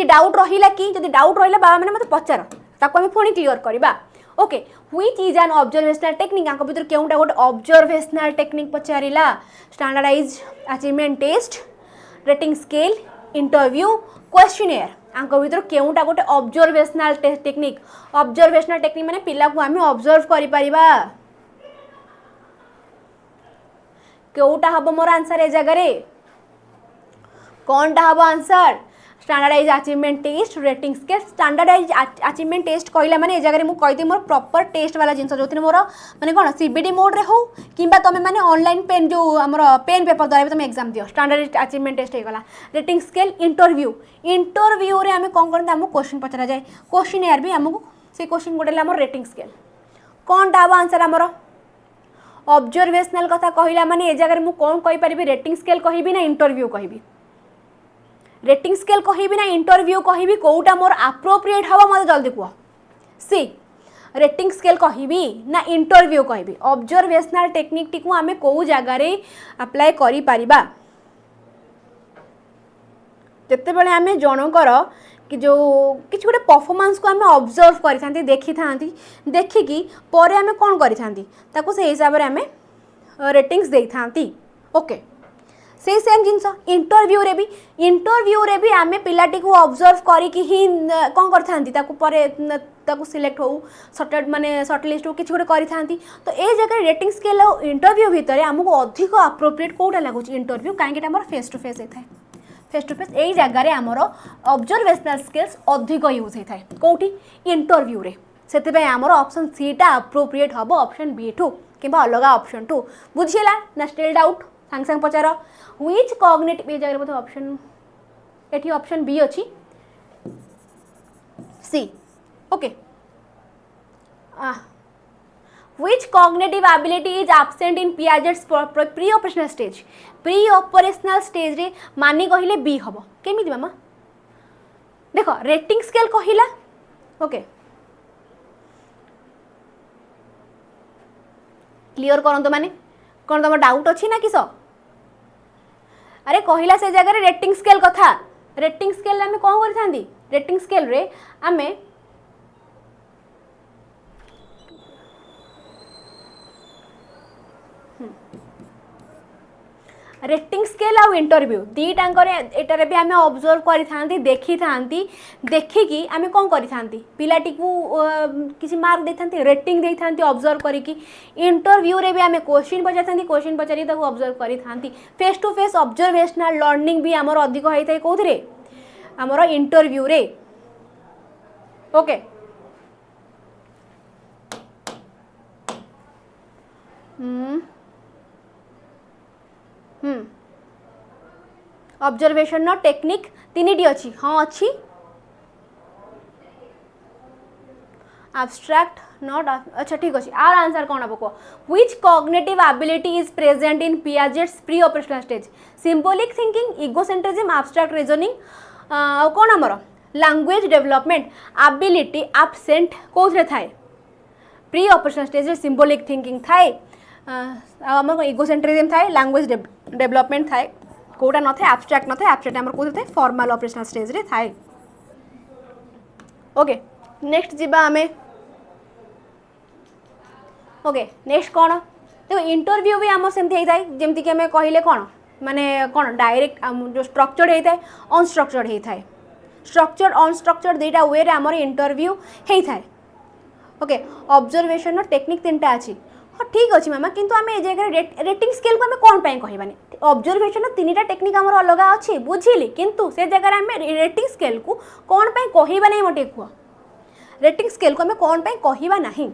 डाउट रहिला कि जदि डाउट रहिला बाबा माने मते पचार ताको हम पुणी क्लियर करबा okay which is an observational technique आंक भीतर केउटा गोटे ऑब्जर्वेशनल टेक्निक पचारिला standardize achievement test rating scale interview questionnaire आंक भीतर केउटा गोटे ऑब्जर्वेशनल टेक्निक माने पिला को हम ऑब्जर्व करि परिबा केउटा हबो मोर आंसर ए जगह रे कोनटा हबो answer standardize achievement test rating scale standardize achievement test कहला माने ए जगह मु कहिदे मोर प्रॉपर टेस्ट वाला जिंस जोथिने मोर माने कोन सीबीडी मोड रे हो किंबा तमे माने ऑनलाइन पेन जो हमर पेन पेपर द्वारा तमे एग्जाम दियो स्टैंडर्डाइज अचीवमेंट टेस्ट हे गला रेटिंग स्केल इंटरव्यू रे हमें कोन करते हम क्वेश्चन पचरा जाय क्वेश्चनेयर भी हमको से क्वेश्चन गोटेला हमर रेटिंग स्केल कोन डाबो आंसर हमर ऑब्जर्वेशनल कथा कहला माने ए जगह मु कोन कहि परिबी रेटिंग स्केल कहिबी ना इंटरव्यू कहिबी रेटिंग स्केल कहिबी ना इंटरव्यू कहिबी कोउटा मोर एप्रोप्रिएट हवा मते जल्दी कुआ सी रेटिंग स्केल कहिबी ना इंटरव्यू कहिबी ऑब्जर्वेशनल टेक्निक टी को हमें को जगह रे अप्लाई करि परिबा जते बेले हमें जनकर कि जो किछ गोटे परफॉर्मेंस को हमें ऑब्जर्व करि थांती देखि थांती देखि कि परे हमें कोन करि थांती ताको से हिसाब रे हमें रेटिंग्स देई थांती ओके से सेम जिनस इंटरव्यू रे भी आमे पिलाटी को ऑब्जर्व करी कि ही कोन कर थांती ताको परे ताको सिलेक्ट हो शॉर्ट माने शॉर्ट लिस्ट हो किछ गोटे करि थांती तो ए जगह रेटिंग स्केल और इंटरव्यू भितर हमको अधिक एप्रोप्रिएट कोटा लागो इंटरव्यू काहे हमर फेस टू फेस हेथाय फेस टू फेस ए जगह रे हमर ऑब्जर्वेशनल स्किल्स अधिक यूज हेथाय कोठी इंटरव्यू रे सेते पे हमर ऑप्शन सी टा एप्रोप्रिएट हबो ऑप्शन बी टू किबा अलगा ऑप्शन टू बुझियला ना स्टिल डाउट सांग सांग पचार व्हिच कॉग्निटिव ए जगह बोथ ऑप्शन एठी ऑप्शन बी अछि सी okay which cognitive ability is absent in Piaget's pre-operational stage pre-operational stage रे मानी कहिले बी हबो केमिति मामा देखो रेटिंग स्केल कहिला ओके क्लियर करंतो माने कोन तम डाउट अछि ना किसो अरे कहिला से जगह रे रेटिंग स्केल कथा रेटिंग स्केल हमें कोन करि थांदी रेटिंग स्केल रे हमें रेटिंग स्केल आउ इंटरव्यू दीटांकर एटारे भी आमे ऑब्जर्व करि थांती देखि थांती देखिकी आमे कोन करि थांती पिलाटी को किसी मार्क दे थांती रेटिंग दे थांती ऑब्जर्व करी कि इंटरव्यू रे भी आमे क्वेश्चन पचार थांती क्वेश्चन पचारी ताको ऑब्जर्व करि थांती face to face observational learning भी हमर अधिक होई थाई कोथरे हमर इंटरव्यू रे ओके ऑब्जर्वेशन नो टेक्निक तीनिटी अछि हाँ अछि एब्स्ट्रैक्ट नॉट अच्छा ठीक अछि आर आंसर कोन हबो को which cognitive ability is present in Piaget's pre operational stage symbolic thinking egocentrism abstract reasoning कोन हमर लैंग्वेज डेवलपमेंट एबिलिटी एब्सेंट कोथरे थाए प्री ऑपरेशनल स्टेज रे सिंबॉलिक थिंकिंग थाए हमर इगोसेंट्रिज्म थाए लैंग्वेज डेवलपमेंट थाए कोटा न थाए एब्स्ट्रैक्ट न थाए एब्स्ट्रैक्ट हमर कोथरे थाए फॉर्मल ऑपरेशनल स्टेज रे थाए ओके नेक्स्ट जिबा हमें ओके नेक्स्ट कौन देखो इंटरव्यू भी आम सेमती होता है जमती कि आम कहले कौन माने कौन डायरेक्ट जो स्ट्रक्चर्ड होता है अनस्ट्रक्चर्ड होता है स्ट्रक्चर्ड अनस्ट्रक्चर्ड दुईटा वे रे आमर इंटरव्यू होता है ओके ऑब्जर्वेशन टेक्निक तीनटा अच्छी हाँ ठीक अच्छे मामा किंतु आम ए जगह रेटिंग स्केल को आम कौन पाई कहबानी ऑब्जर्वेशन तीनटा टेक्निक आमर अलग अच्छी बुझिली किंतु से जगह आम रेटिंग स्केल को कौन पाई कहबा नहीं मोटे कह रेटिंग स्केल को आम कौन पाई कहबा नहीं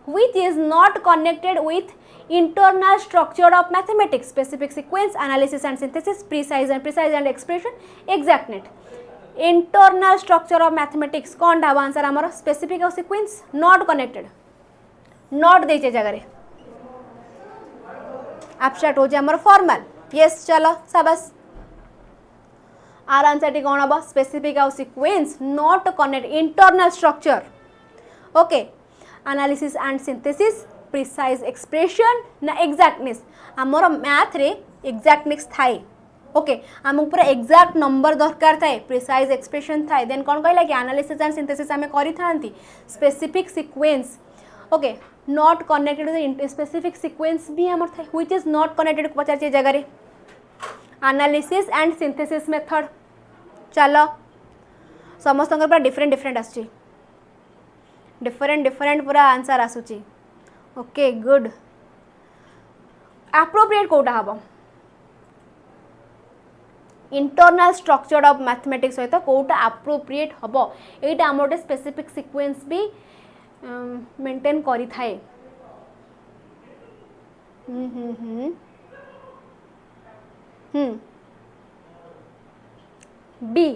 which is not connected with internal structure of mathematics specific sequence analysis and synthesis precise and expression exactness internal structure of mathematics कौन ढाबा आंसर हमारा specific और sequence not connected not देचे जगह रे एब्स्ट्रैक्ट हो हमर फॉर्मल यस चलो शाबाश our answer T कौन हम स्पेसिफिक आउ sequence not connect internal structure okay analysis and synthesis precise expression ना एक्जाक्टनेस आमर मैथ रे एक्जाक्टनेस थाए ओके आमको पूरा एक्जाक्ट नंबर दरकार थाए प्रिसाइज एक्सप्रेशन थाए देन कौन कहला कि एनालिसिस एंड सिंथेसिस आम करी specific sequence okay not connected to specific sequence भी आमर थाए व्हिच इज नॉट कनेक्टेड पचार जगह रे एनालिसिस एंड सिंथेसिस मेथड चलो समस्त पूरा डिफरेंट डिफरेंट आसुची डिफरेंट डिफरेंट पूरा आंसर आसुची ओके गुड एप्रोप्रिएट कोटा हम इंटरनल स्ट्रक्चर ऑफ मैथमेटिक्स सहित कोटा एप्रोप्रिएट हम यहाँ आम गोटे स्पेसिफिक सीक्वेंस भी मेंटेन करी थाए बी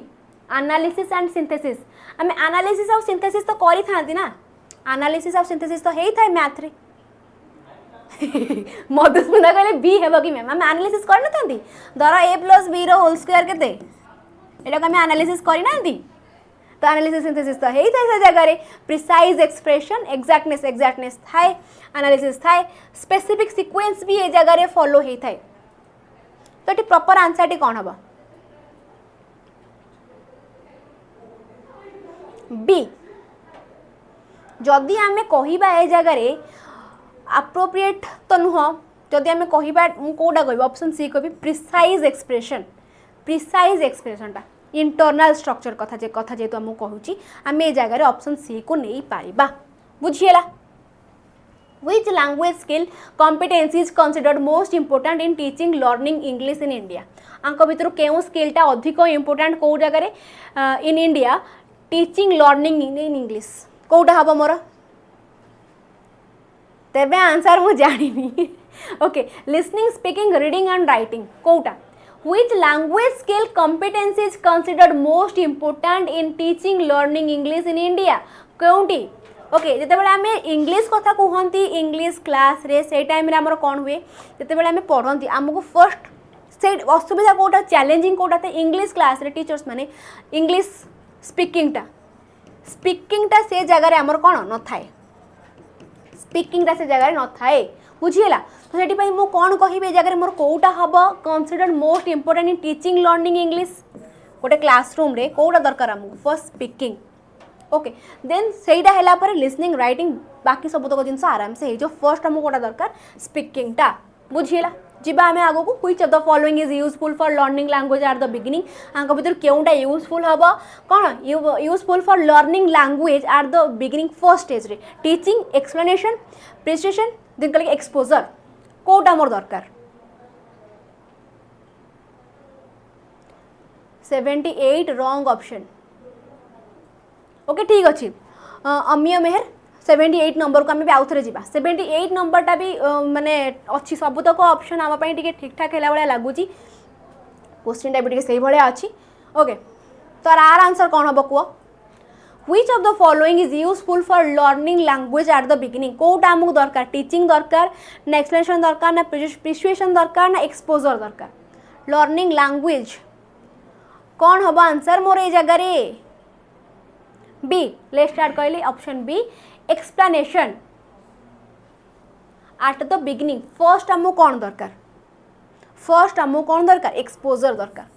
एनालिसिस एंड सिंथेसिस आम एनालिसिस और सिंथेसिस तो करी थांती ना एनालिसिस और सिंथेसिस तो हेई थाए मैथ रे मधुस्मिता कहले बी हेबो कि मैम आम एनालिसिस कर नथांती धर a + b रो होल स्क्वायर केते एटा को आम एनालिसिस करी नांती तो एनालिसिस सिंथेसिस तो हेई थाए से जगह रे प्रिसाइज एक्सप्रेशन एक्जाक्टनेस थाए एनालिसिस थाए स्पेसिफिक सीक्वेंस भी ए जगह रे फॉलो हेई थाए तो एटी प्रॉपर आंसर टी कोन हबो बी जदि आमे कहिबा ए जगह रे एप्रोप्रिएट तो नुह जदि आमे कहिबा कोडा कहबो ऑप्शन सी कहबी प्रिसाइज एक्सप्रेशन टा इंटरनल स्ट्रक्चर कथा जेतु हम कहूची आमे ए जगह रे ऑप्शन सी को नहीं पाइबा बुझिएला Which language skill competence is considered most important in teaching learning English in India? आंको भितर केउ स्किलटा अधिक इम्पोर्टाट कौ जगह in India teaching learning in English कौटा हम मोर तेबे आंसर मु जानी okay listening speaking reading and writing कौटा Which language skill competence is considered most important in teaching learning English in India? कौटी ओके जिते बड़े आमे इंग्लिश कथा कहती इंग्लिश क्लास रे से टाइम रे हमर कोन हुए जिते बड़े आमे पढ़ंती हमको फर्स्ट से असुविधा कोटा चैलेंजिंग कोटा ते इंग्लिश क्लास रे टीचर्स माने इंग्लिश स्पीकिंग टा से जगह रे हमर कोन न थाए स्पीकिंग टा से जगह रे न थाए बुझिएला तो सेठी पई मो कोन कहिबे जगह रे मोर कोटा हबो considered most important in teaching learning English गोटे क्लासरूम रे कोटा दरकार हमको फर्स्ट स्पीकिंग ओके देन सेटा हैला पर लिसनिंग राइटिंग बाकी सब तक जिनस आराम से हो जो फर्स्ट हमको कोटा दरकार स्पीकिंग टा बुझिएला जीवा आमे आगो को which of the following is useful for learning language at the beginning आंक भीतर केउटा यूजफुल हबो कोन useful for learning language at the beginning first stage रे टीचिंग एक्सप्लेनेशन प्रेजेंटेशन देन कल एक्सपोजर कोटा मोर दरकार 78 रॉन्ग ऑप्शन ओके ठीक अच्छे अमीय मेहर 78 नंबर को आम आउ थे जा 78 नंबरटा भी माने अच्छी सबुतक ऑप्शन आम ठीक ठाक है भाया लगुच क्वेश्चन भी से भाया अच्छी ओके तो आर आंसर कौन हम कह which of the following is useful for learning language at the beginning कोटा आमको दरकार टीचिंग दरकार ना एक्सप्लेनेशन दरकार ना प्रिसुएशन दरकार ना एक्सपोजर दरकार लर्निंग लैंग्वेज कौन हम आंसर मोर ए जगह रे बी लेट्स स्टार्ट कहली option B explanation at the beginning first आमको कौन दरकार एक्सपोजर दरकार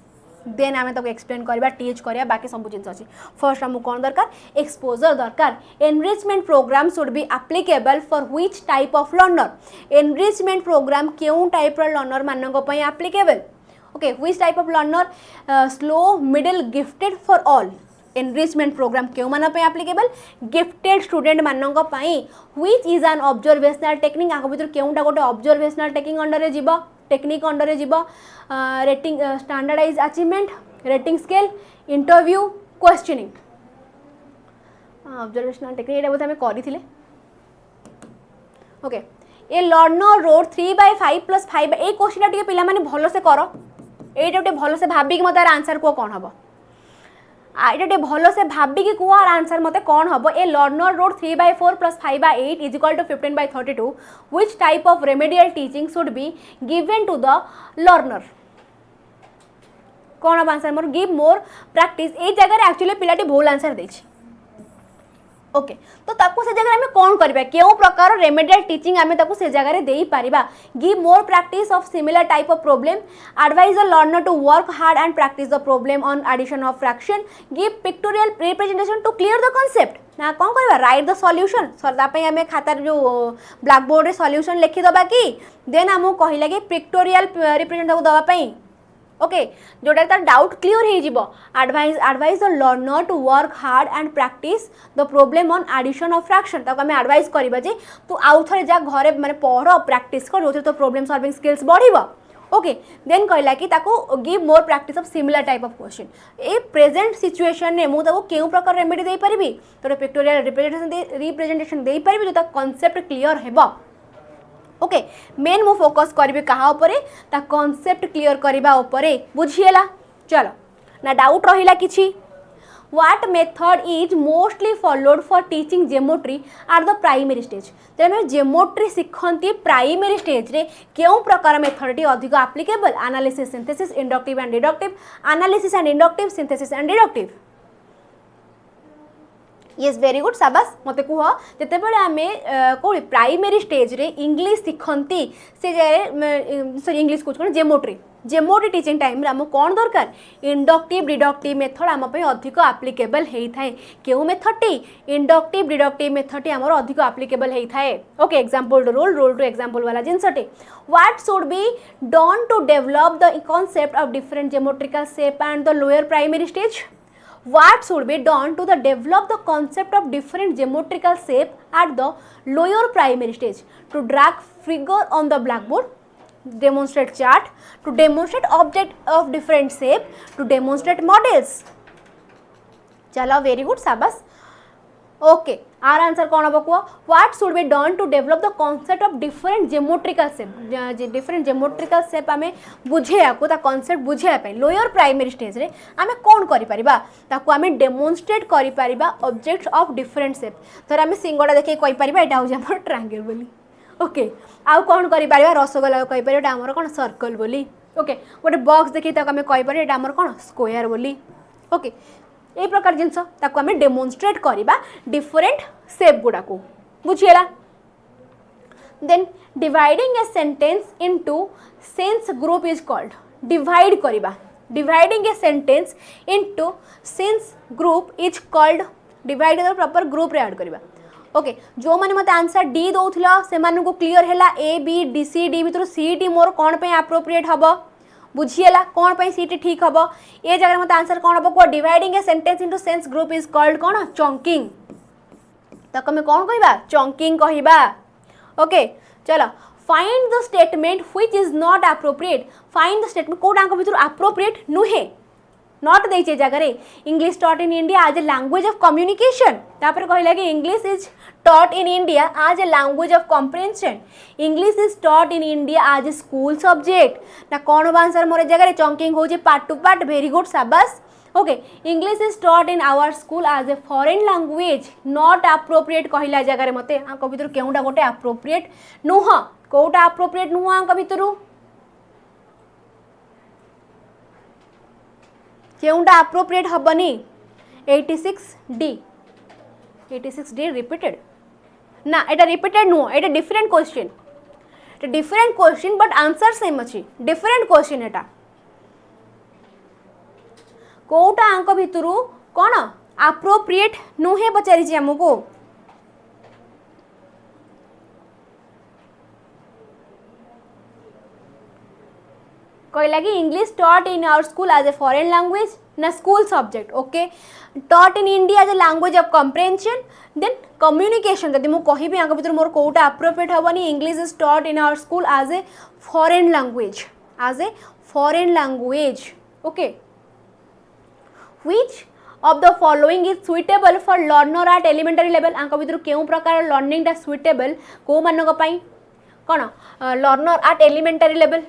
देन आम तक एक्सप्लेन करवा टीच करवा बाकी सब जिन अच्छी फर्स्ट आमको कौन दरकार एक्सपोजर दरकार enrichment program should be applicable for which type of learner enrichment program क्यों टाइप लर्नर मानक applicable okay which type of learner slow middle gifted for all enrichment program क्यों मान एप्लिकेबल गिफ्टेड स्टूडेंट मानक which is an observational technique आंक भीतर केउटा गोटे observational technique under रे जीव टेक्निक अंडर रे जीव rating standardize achievement rating scale interview questioning observational technique ये बोध आम करें okay a learner wrote 3/5 + 5 a question टे पे भल से कर ये भल से भाविक मत आंसर को कौन हम ये भल से भाविकी कह आर आंसर मते कौन हम ए learner wrote 3/4 + 5/8 = 15/32 which type of remedial teaching should be given to the learner कौन हम आंसर मोर गिव मोर प्रैक्टिस ए जगह एक्चुअली पिलाटी भूल आंसर देछि ओके तो ताकू से जगह हमें कौन करबा केउ प्रकार रेमेडियल टीचिंग हमें ताकू से जगह देई परिबा give more practice of similar type of problem advise the learner to work hard and practice the problem on addition of fraction give pictorial representation to clear the concept ना कौन करबा right the solution सरदा पे हमें खातार जो black board रे solution लिखि दबा की देन हमो कहिला कि पिक्टोरियल रिप्रेजेंट दबा पई ओके जोटा तार डाउट क्लियर हो जिवो advise the learner to work hard and practice the problem on addition of fraction ताको हमें एडवाइस करबा जे तू आउ थरे जा घरे माने पढ़ प्रैक्टिस कर जो तो प्रॉब्लम सॉल्विंग स्किल्स बढ़िबो ओके देन कहला कि ताको give more practice of similar type of question a present situation ने मु ताको केउ प्रकार रेमेडी देई परिबी तो पिक्टोरियल रिप्रेजेंटेशन देई परिबी जो ता कांसेप्ट क्लियर हेबो ओके मेन मु फोकस करी कहा ता कॉन्सेप्ट क्लियर करबा उपरे बुझिएला चलो ना डाउट रहिला किछि what method is mostly followed for teaching geometry at the primary stage तेरे ज्योमेट्री शिखंती प्राइमरी स्टेज रे केउ प्रकार मेथड अधिक applicable analysis synthesis inductive and deductive analysis and inductive synthesis and deductive yes very good शाबाश मते कह जिते आम कौन प्राइमरी स्टेज रे इंग्लिश शिखती से सॉरी इंग्लिश कौन जेमोट्री टीचिंग टाइम आम कौन दरकार इंडक्टिव डिडक्टिव मेथड आम अधिक एप्लिकेबल होता है क्यों मेथडटी इंडक्टिव डिडक्टिव मेथडटी आम अधिक एप्लिकेबल होता है okay example to rule to example वाला जिनसटे what should be done to develop the concept of different geometrical shape and the lower primary stage What should be done to develop the concept of different geometrical shape at the lower primary stage? To drag figure on the blackboard, demonstrate chart, to demonstrate object of different shape, to demonstrate models. चलो very good शाबाश okay आर answer कौन हम कह what should be done to develop the concept of different geometrical shape different geometrical shape आम बुझेया को concept बुझेया लोअर प्राइमरी स्टेज रे आम कौन करिपरिबा आम डेमोन्स्ट्रेट करिपरिबा ऑब्जेक्ट्स ऑफ डिफरेंट शेप थोड़ा आम सिंगड़ा देखिए कहि परिबा एटा हो हमर ट्रायंगल बोली ओके आउ कौन करिपरिबा रसगोल्ला कहि परिबा एटा हमर कोन सर्कल बोली ओके गोटे बॉक्स देखिए ताको आम कहि परिबा एटा हमर कोन स्क्वायर बोली ओके ए प्रकार जिनस ताको आम डेमोन्स्ट्रेट करबा डिफरेंट शेप गुडा को बुझिएला then dividing a sentence into sense group is called divide करबा dividing a sentence into sense group is called divide proper group रे ऐड करबा ओके जो माने मते आंसर डी दउथला से मानु को क्लियर हैला A B D C D भितर सी टी मोर कोन पे एप्रोप्रिएट हबो बुझिएला कौन पे सीट ठीक हम ये जगह मत आंसर कौन हम कह dividing a sentence into sense group is called कौन चंकिंग तक हमें कौन कहबा चंकिंग कहबा ओके चलो find the statement which is not appropriate find the statement कोड आंक भितर एप्रोप्रिएट नुहे नॉट देचे जगह English taught in India as a language of communication तापर कहला कि English is taught in India as a language of comprehension. English is taught in India as a school subject. ना कौन आंसर मोर जगह चंकिंग हो जे part to part very good शाबाश okay English is taught in our school as a foreign language not appropriate कहला जगह मते आंक भितर केउटा गोटे appropriate नुह कोटा appropriate नुह आंक भितर केउटा appropriate हबनी 86D 86D repeated ना एटा रिपीटेड नुह एटा different question but answer same अच्छी डिफरेंट क्वेश्चन एटा कोटा आंक भितरु कौन एप्रोप्रिएट नुहे पचारि आमको कहला कि English taught in our school as a foreign language ना school subject okay taught in India as a language of comprehension then communication जदि मु कहिबि आंक भितर मोर कोटा एप्रोप्रिएट हबनी English is taught in our school as a foreign language okay which of the following is suitable for learner at elementary level आंक भितर केउ प्रकार लर्निंग टा सुइटेबल को मानक पई कोन लर्नर एट एलिमेंटरी लेवल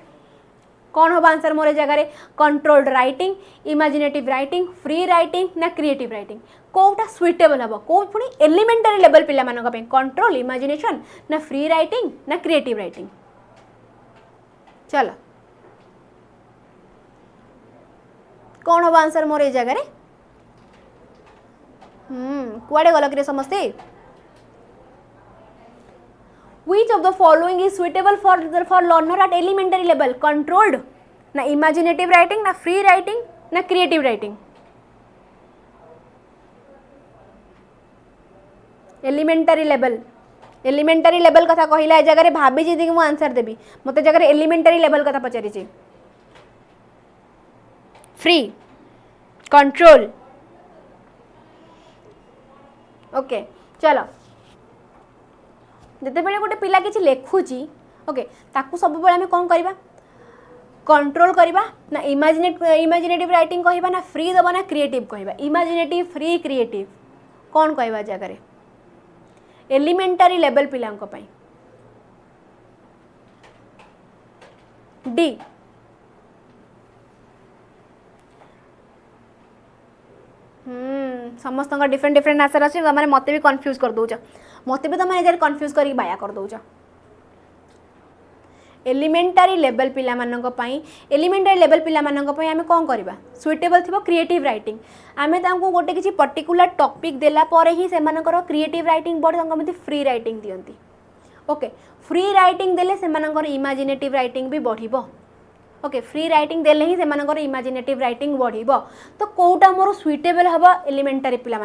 कौन हम आंसर मोर जगह controlled writing, imaginative writing, free writing ना क्रिएटिव राइटिंग कोटा सुइटेबल हम कौ पुणी एलिमेंटरी लेवल पिला मानक पे कंट्रोल इमेजिनेशन ना फ्री राइटिंग ना क्रिएटिव राइटिंग। चलो कौन हम आंसर मोर ए जगह कुआडे गल कि समस्ते Which of the following is suitable for learner at elementary level? Controlled ना imaginative writing ना free writing ना creative writing। एलिमेंटारी लेवल कथा कहला ए जगह भाभी जी कि आंसर देवी मत जगह एलिमेंटारी लेवल कथा पचारि फ्री कंट्रोल ओके। चलो जिते बेले गोटे पिला किसी लेखुची ओके ताकू सब बेले आम कौन करवा कंट्रोल करवा ना इमेजिनेटिव राइटिंग कहवा ना फ्री दबा ना क्रिएटिव कहवा इमेजिनेटिव फ्री क्रिएटिव कौन कहवा जगह एलिमेंटारी लेवल पिला डी समस्त डिफरेंट डिफरेंट आंसर अच्छे मैंने मत भी कन्फ्यूज कर दौच मत भी तुम एज कन्फ्यूज कर बाया कर दौच एलिमेंटारी लेवल पिला एलिमेंटारी लेवल पिला आम कौन करवा सुइटेबल थी क्रिएटिव राइटिंग आम गोटे किसी पर्टिकुलर टॉपिक देला परे ही से क्रिएटिव राइटिंग बढ़ी फ्री राइटिंग दियंती ओके फ्री राइटिंग देले से इमेजिनेटिव राइटिंग भी बढ़िबो ओके फ्री राइटिंग देले ही से इमेजिनेटिव राइटिंग बढ़िबो तो कोटा मोर सुइटेबल हबो एलिमेंटारी पिला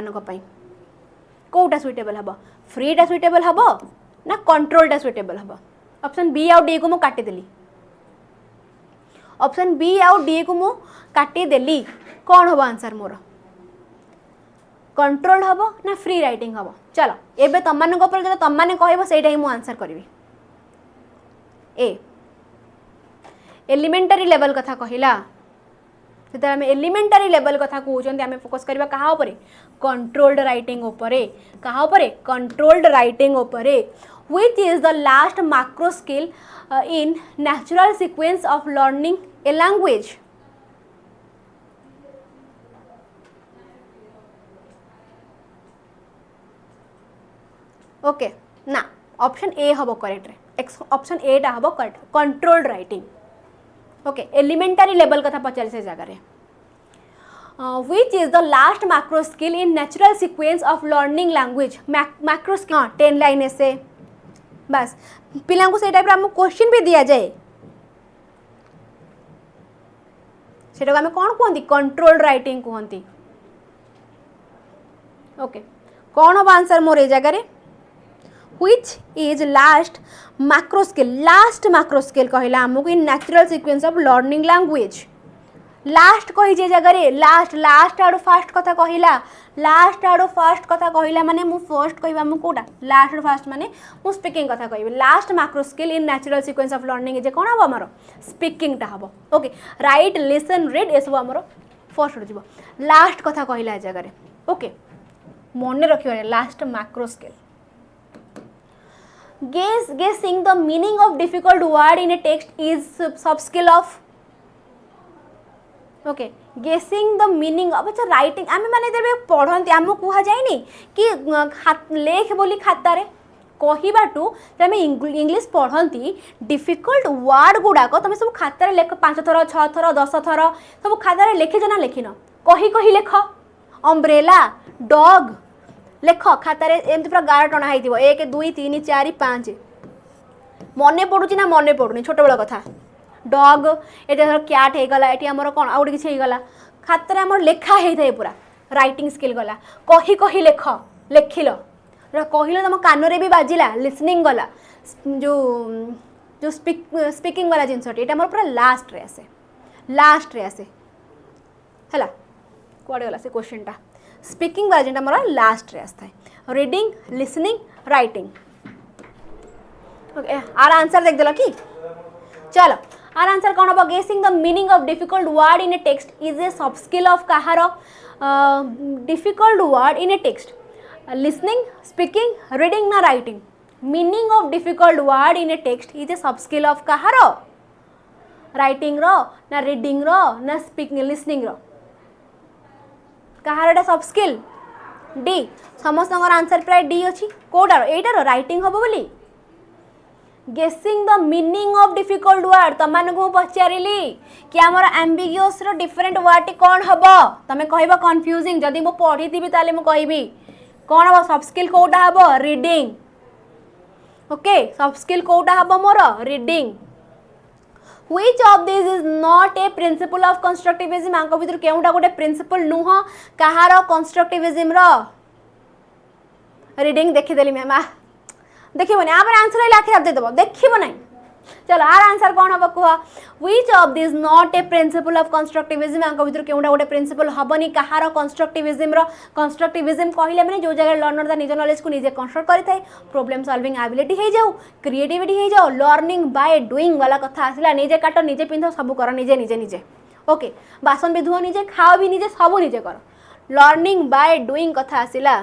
कोटा सुइटेबल हबो फ्रीटा सुइटेबल हबो ना कंट्रोलटा सुइटेबल हबो ऑप्शन बी आउ डी को मु काटी देली ऑप्शन बी आउ डी को मु काटी देली कौन हबो आंसर मोर कंट्रोल हबो ना फ्री राइटिंग हबो। चलो एबे तमन को पर तम माने कहबो सेटा ही मु आंसर करबी ए एलिमेंटारी लेवल कथा कहला जेते आम एलिमेंटारी लेवल कथा कहउछन आम फोकस करबा कहा उपरे कंट्रोल्ड राइटिंग उपरे कहा उपरे कंट्रोल्ड राइटिंग उपरे which is the last macro skill in natural sequence of learning a language। Okay ना ऑप्शन ए हबो करेक्ट रे ऑप्शन ए टा हबो correct controlled writing okay elementary level कथा पचार से जगह रे which is the last macro skill in natural sequence of learning language macro skill 10 line ऐसे बस पिला को से टाइप रा क्वेश्चन भी दिया जाए सेटा को आम कौन कहती कंट्रोल्ड राइटिंग कहती ओके कौन हम आंसर मोर ए जगह which is last macro skill कहला आमको इन natural sequence of learning language last कही जगह लास्ट आड़ फास्ट कथा कहला लास्ट आड़ फास्ट कथा कहला माने मु फर्स्ट कहबा मु कोटा लास्ट आड़ फास्ट माने मु स्पीकिंग कथा कहबी last macro skill in natural sequence of learning जे कोन हबो हमरो स्पीकिंग टा हबो ओके राइट लिसन रीड ए सब हमरो फर्स्ट हो जिवो लास्ट कथा कहला जगह ओके मन रखियो last macro skill guessing the meaning of difficult word in a text is sub skill of okay गेसिंग द मीनिंग अब अच्छा राइटिंग आम मैंने देवे पढ़ती आम कह जाए कि लेख बोली खातार कहवाटू आम इंग्लीश पढ़ती डिफिकल्ट वार्ड गुड़ाक तुम सब खातार लेख 5 थर 6 थर 10 थर सब खातार लिखिज ना लिखिन कही लेख अम्ब्रेला डग लेख खातार एमती पूरा गार टणा हो 1 2 3 4 5 मन पड़ू ना मन पड़ूनी छोट बड़ कथा डग ये क्याट होगला ये आमर कौन आउ किसी होगला खातार आम लेखा होता है पूरा राइटिंग स्किल गला कही लेख लेखिल कहल तुम कान भी बाजिला लिसनिंग गला जो जो स्पीकिंग वाला जिनस ये पूरा लास्ट आसे है कड़े गला से क्वेश्चन टा स्पीकिंग वाला जेटा मोर लास्ट आसता है रीडिंग लिसनिंग राइटिंग ओके आर आंसर देख देल कि चलो आर आंसर कौन हम guessing the meaning of difficult word in a text is a sub skill of कहार difficult word in a text listening speaking reading ना writing meaning of difficult word in a text is a sub skill of कहार writing रो ना reading रो ना speaking listening रो कहार soft skill डी समस्त आंसर प्राय डी अच्छी कोटार एटार राइटिंग हम बोली गेसिंग the meaning of difficult word तुम को पचारि कि आमर एम्बिगियस रो डिफरेंट वर्ड कौन हम तुम कह कन्फ्यूजिंग जदि मु पढ़ी थी ताले मु कहबी कौन हम सॉफ्ट स्किल कोटा हम रीडिंग ओके सॉफ्ट स्किल कोटा हम मोर reading Which of these is not a principle of constructivism आंक भितर केउटा गोटे प्रिंसिपल नुह कहार कंस्ट्रक्टिविज्म रो रीडिंग देखिदेली मैम देखिबो ना आपर आंसर आखिर आप देदबो देखिबो नहीं चलो आर आंसर कौन हम कह Which of these not a principle of constructivism आंक भितर केउटा गोटे प्रिंसिपल हबनी कहार कंस्ट्रक्टिविज्म रो कंस्ट्रक्टिविज्म कहले माने जो जगह लर्नर दा निज नॉलेज को निजे कंस्ट्रक्ट करि थाए प्रॉब्लम सॉल्विंग एबिलिटी हे जाऊ क्रिएटिविटी हे जाऊ लर्निंग बाय डूइंग वाला कथा आसला निजे काट निजे पिंध सब कर निजे निजे निजे ओके बासन भी धुओ निजे खाओ भी निजे सब निजे कर लर्निंग बाय डूइंग कथा आसला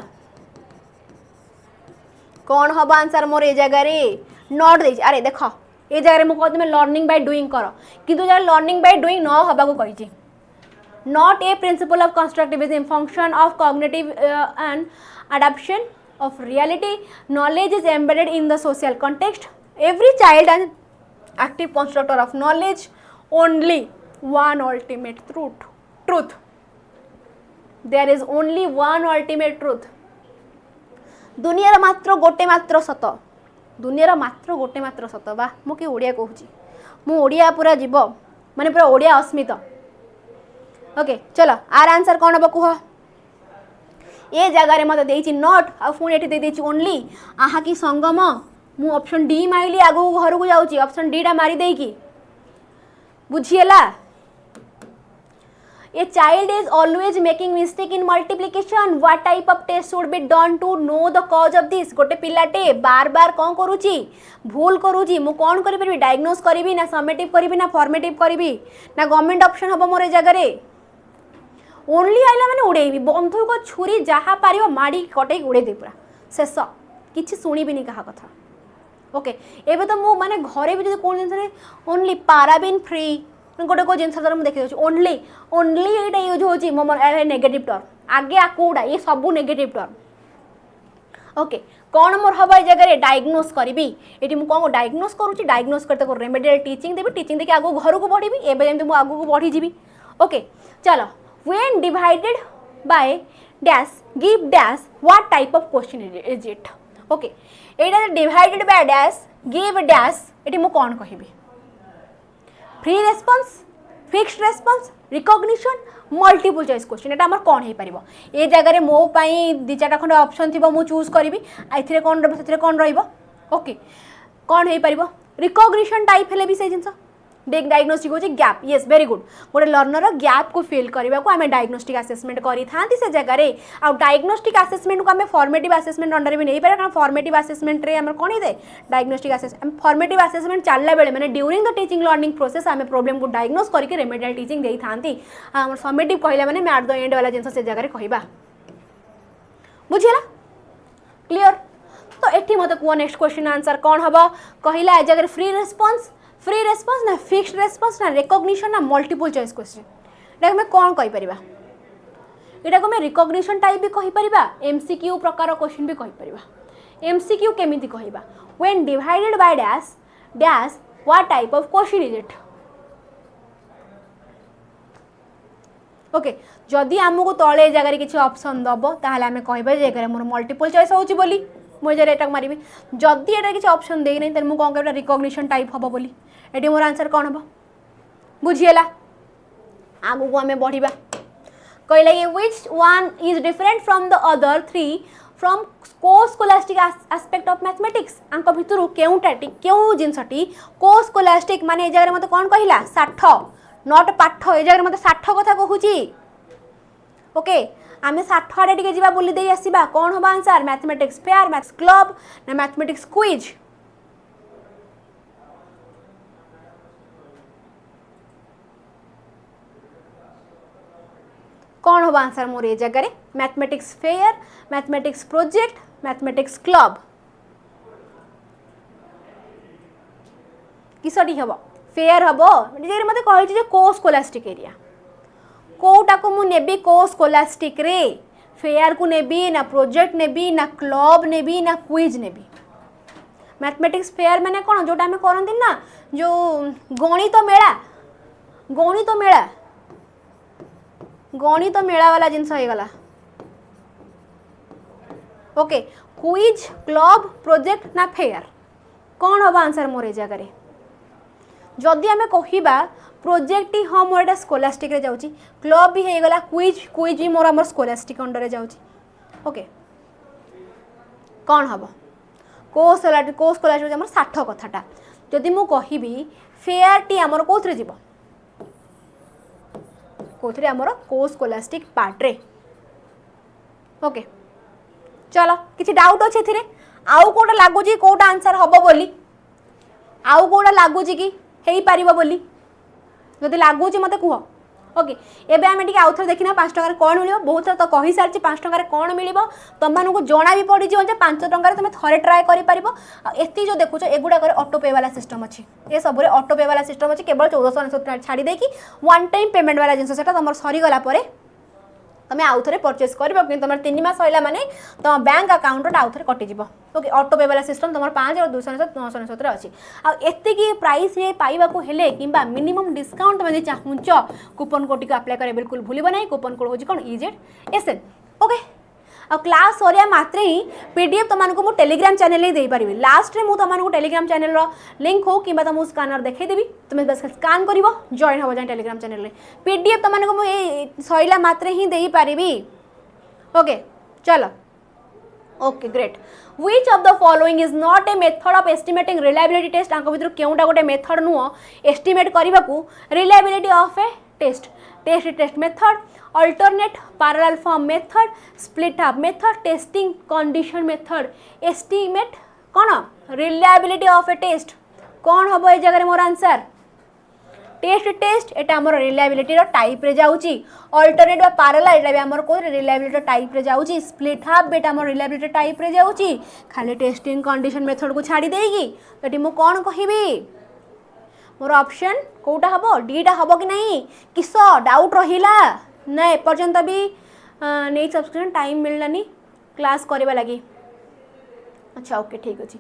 कौन हम आंसर मोर ए जगह रे नॉट दे अरे देख ये जगह मुझे कहते लर्निंग बाय डूइंग कर किंतु जगह लर्निंग बाय डूइंग न हवा को कही not a principle of constructivism function of cognitive and adoption of reality knowledge is embedded in the social context every child and active constructor of knowledge only one ultimate truth there is only one ultimate truth दुनिया मात्र गोटे मात्र सत दुनिया मात्र गोटे मात्र सत बा मु कि ओडिया कहूँ मु ओडिया पूरा जीव माने पूरा ओडिया अस्मित ओके चलो आर आंसर कौन हम कह ये जगह मत देती नॉट आ पुणी ये देती ओनली आहा कि संगम मु ऑप्शन डी माइली आगु घर को जाऊँगी ऑप्शन डी टा मारी देकी बुझीगला A child is always making mistake in multiplication. What type of test should be done to know the cause of this? गोटे पिलाटे बार बार कौन करूची भूल करूची मु कौन करि परबी डायग्नोस करिवि ना समेटिव करिवि ना फॉर्मेटिव करिवि ना गवर्नमेंट ऑप्शन हबो मोर जगह रे ओनली आइला माने उड़ेबी बंधुक छुरी जहा पारिबो माडी कटै उड़े दे पूरा शेष किछि सुनिबिनी कहा कथा ओके एबे तो मु माने घरे भी जदि कोन जिंस रे ओनली पाराबिन फ्री गोटे को जिन मुझे देखी ओनली ओनली ये यूज हो नेगेटिव टर्म आगे आकूड़ा ये सब नेगेटिव टर्म ओके कौन मोर हम ये जगह डायग्नोस करी ये मुझे कौन डायग्नोस करुँची डायग्नोस करते रेमेडियल टीचिंग देवी टीचिंग देखिए आगू घर को बढ़ी एवं जमी मुझे आगू को बढ़ी जी ओके चलो when divided by dash give dash what type of question is it okay ये divided by dash give dash ये मुझे कौन कहबी free response fixed response recognition multiple choice question एटा हमर कौन हो पारिबो ए जगह मो पाई दि चारटा खंड ऑप्शन थिबो मु चूज करिवि आइथिरे कौन रहबो सेथिरे कौन रहइबो ओके कौन हो पारिबो रिकॉग्निशन टाइप हेले भी से जिंस डायग्नोस्टिक होची गैप यस वेरी गुड गोटे लर्नर गैप को फिल करने को आम डायग्नोस्टिक आसेसमेंट करी थांती से जगह आ डायग्नोस्टिक आसेसमेंट को आम फॉर्मेटिव आसेसमेंट अंडर भी नहीं पारे कारण फॉर्मेटिव आसेसमेंट रे आम कौन है डायग्नोस्टिक आसेसमेंट फॉर्मेटिव आसेसमेंट चलला बेले माने during the teaching learning process आम प्रॉब्लम को डायग्नोस करके रेमेडियल टीचिंग दे थांती आम फॉर्मेटिव कहला माने मैं एट द एंड वाला जिंस से जगह कहबा बुझिला क्लियर तो एठी मते को नेक्स्ट क्वेश्चन आंसर कौन हबो कहला ए जगह फ्री रेस्पॉन्स ना फिक्स्ड रेस्पॉन्स ना रिकॉग्निशन ना मल्टीपल चॉइस क्वेश्चन एटा मैं कौन कहि परिबा एटा को मैं रिकॉग्निशन टाइप भी कहि परिबा एमसीक्यू प्रकार क्वेश्चन भी कहि परिबा एमसीक्यू केमिति कहिबा when divided by dash dash what type of question is it okay जदि आमको तले जगह किसी ऑप्शन दबो ताहले आमे कहबा जे जगह मोर मल्टीपल चॉइस होची बोली मुझे एटा मारिबी जदि एटा किसी ऑप्शन देई नै त मु कोन कहबा रिकॉग्निशन टाइप हबो बोली एटी मोर आंसर कौन हम बुझीगला आगु को आम बढ़ा कहला ये which one is different from the other three from को स्कोलास्टिक एस्पेक्ट ऑफ मैथमेटिक्स आंक भितर केउटाटी केउ जिनसटी को स्कोलास्टिक माने ए जगह मते कौन कहला साठ नॉट पाठ ए जगह मते साठ कथा कहूची ओके आमे साठ आड़े टिके जीवा बुली देई आसीबा कौन हम answer mathematics fair maths club ना मैथमेटिक्स क्विज कौन हम आंसर मोर ए जगह mathematics fair mathematics project mathematics club किसटी हम फेयर हम जे मत कही को स्कोलास्टिक एरिया कोटा को मु नेबी को स्कोलास्टिक रे फेयर को नेबी ना प्रोजेक्ट नेबी ना क्लब नेबी ना क्विज नेबी मैथमेटिक्स फेयर मैंने कौन जोटा आम करती ना जो गणित मेला वाला जिनस हो गला ओके क्विज क्लब प्रोजेक्ट ना फेयर कौन हम आंसर मोर ए जगह जदि आम कहिबा प्रोजेक्ट ही हाँ मोर स्कोलास्टिक रे जाउची क्लब भी हो गला क्विज भी मोर आमर स्कोलास्टिक अंडर जाउची ओके कौन हम को स्कोलास्टिक आमर 60 कथाटा जदि मु कहिबी फेयर टी आमर कोथरे जीव कोथरे आमर को स्कोलास्टिक पार्ट रे ओके चलो किसी डाउट अच्छे थी आउ कोटा लगुच कोटा आंसर हम बोली आउ कोटा लगुच कि हो पार बोली जदि लगुच मत कह ओके एबे आम टी आउ थे देखना 5 टकर कौन मिल बहुत थर तो कही सारी 5 टकर कौन मिल तुमको जना भी पड़ जाए 5 टकर तुम थे ट्राए कर जो देखुच एगुड़ाक ऑटो पे वाला सिस्टम अच्छी ये सब ऑटो पे वाला सिस्टम अच्छी केवल 1499 छाड़ी देकी वन टाइम पेमेंट वाला जिनस से तुम सरीगला तुम्हें आउ थे परचेज कर तुम 3 मास सरला माने तुम बैंक अकाउंट आउ थे कटिज ओके ऑटो पे वाला सिस्टम तुम 5 और 299 अच्छी आती प्राइस ये पाइबा हेले कि मिनिमम डिस्काउंट तुम चाहूच कूपन कोड को अप्लाई करें बिल्कुल भूल ना कूपन कोड हूँ कौन 𝐸𝐳 ओके आ क्लास सरिया मात्रे ही पीडीएफ तुमको मुझे टेलीग्राम चैनल ही दे पारि लास्ट में तुमको टेलीग्राम चैनल लिंक हो कि तुमको स्कानर देखदेवी तुम्हें बस स्कान कर जॉइन हो जाए टेलीग्राम चैनल पीडीएफ तुमको मुझे सरिला मात्रे ही दे पारि ओके चलो okay great which of the following is not a method of estimating reliability test आंक भितर केउटा गोटे मेथड नुह एस्टिमेट करने को reliability of a test method alternate parallel form method split half method testing condition method estimate कौन reliability of a test कौन हम ये जगह मोर आंसर टेस्ट एटा हमर रिलायबिलिटी रो टाइप रे जाउची अल्टरनेट बा पैरेलल एटा भी हमर को रिलायबिलिटी टाइप रे जाउची स्प्लिट हाफ बेटा हमर रिलायबिलिटी टाइप रे जाउची खाली टेस्टिंग कंडीशन मेथड को छाड़ी देगी तो मु कौन कहबी मोर ऑप्शन कोटा हबो डीटा हबो कि नहीं किस डाउट रहिला ना एपर्यंत भी नहीं सब्सक्रिप्शन टाइम मिललानी क्लास करवा लगी अच्छा ओके ठीक अच्छे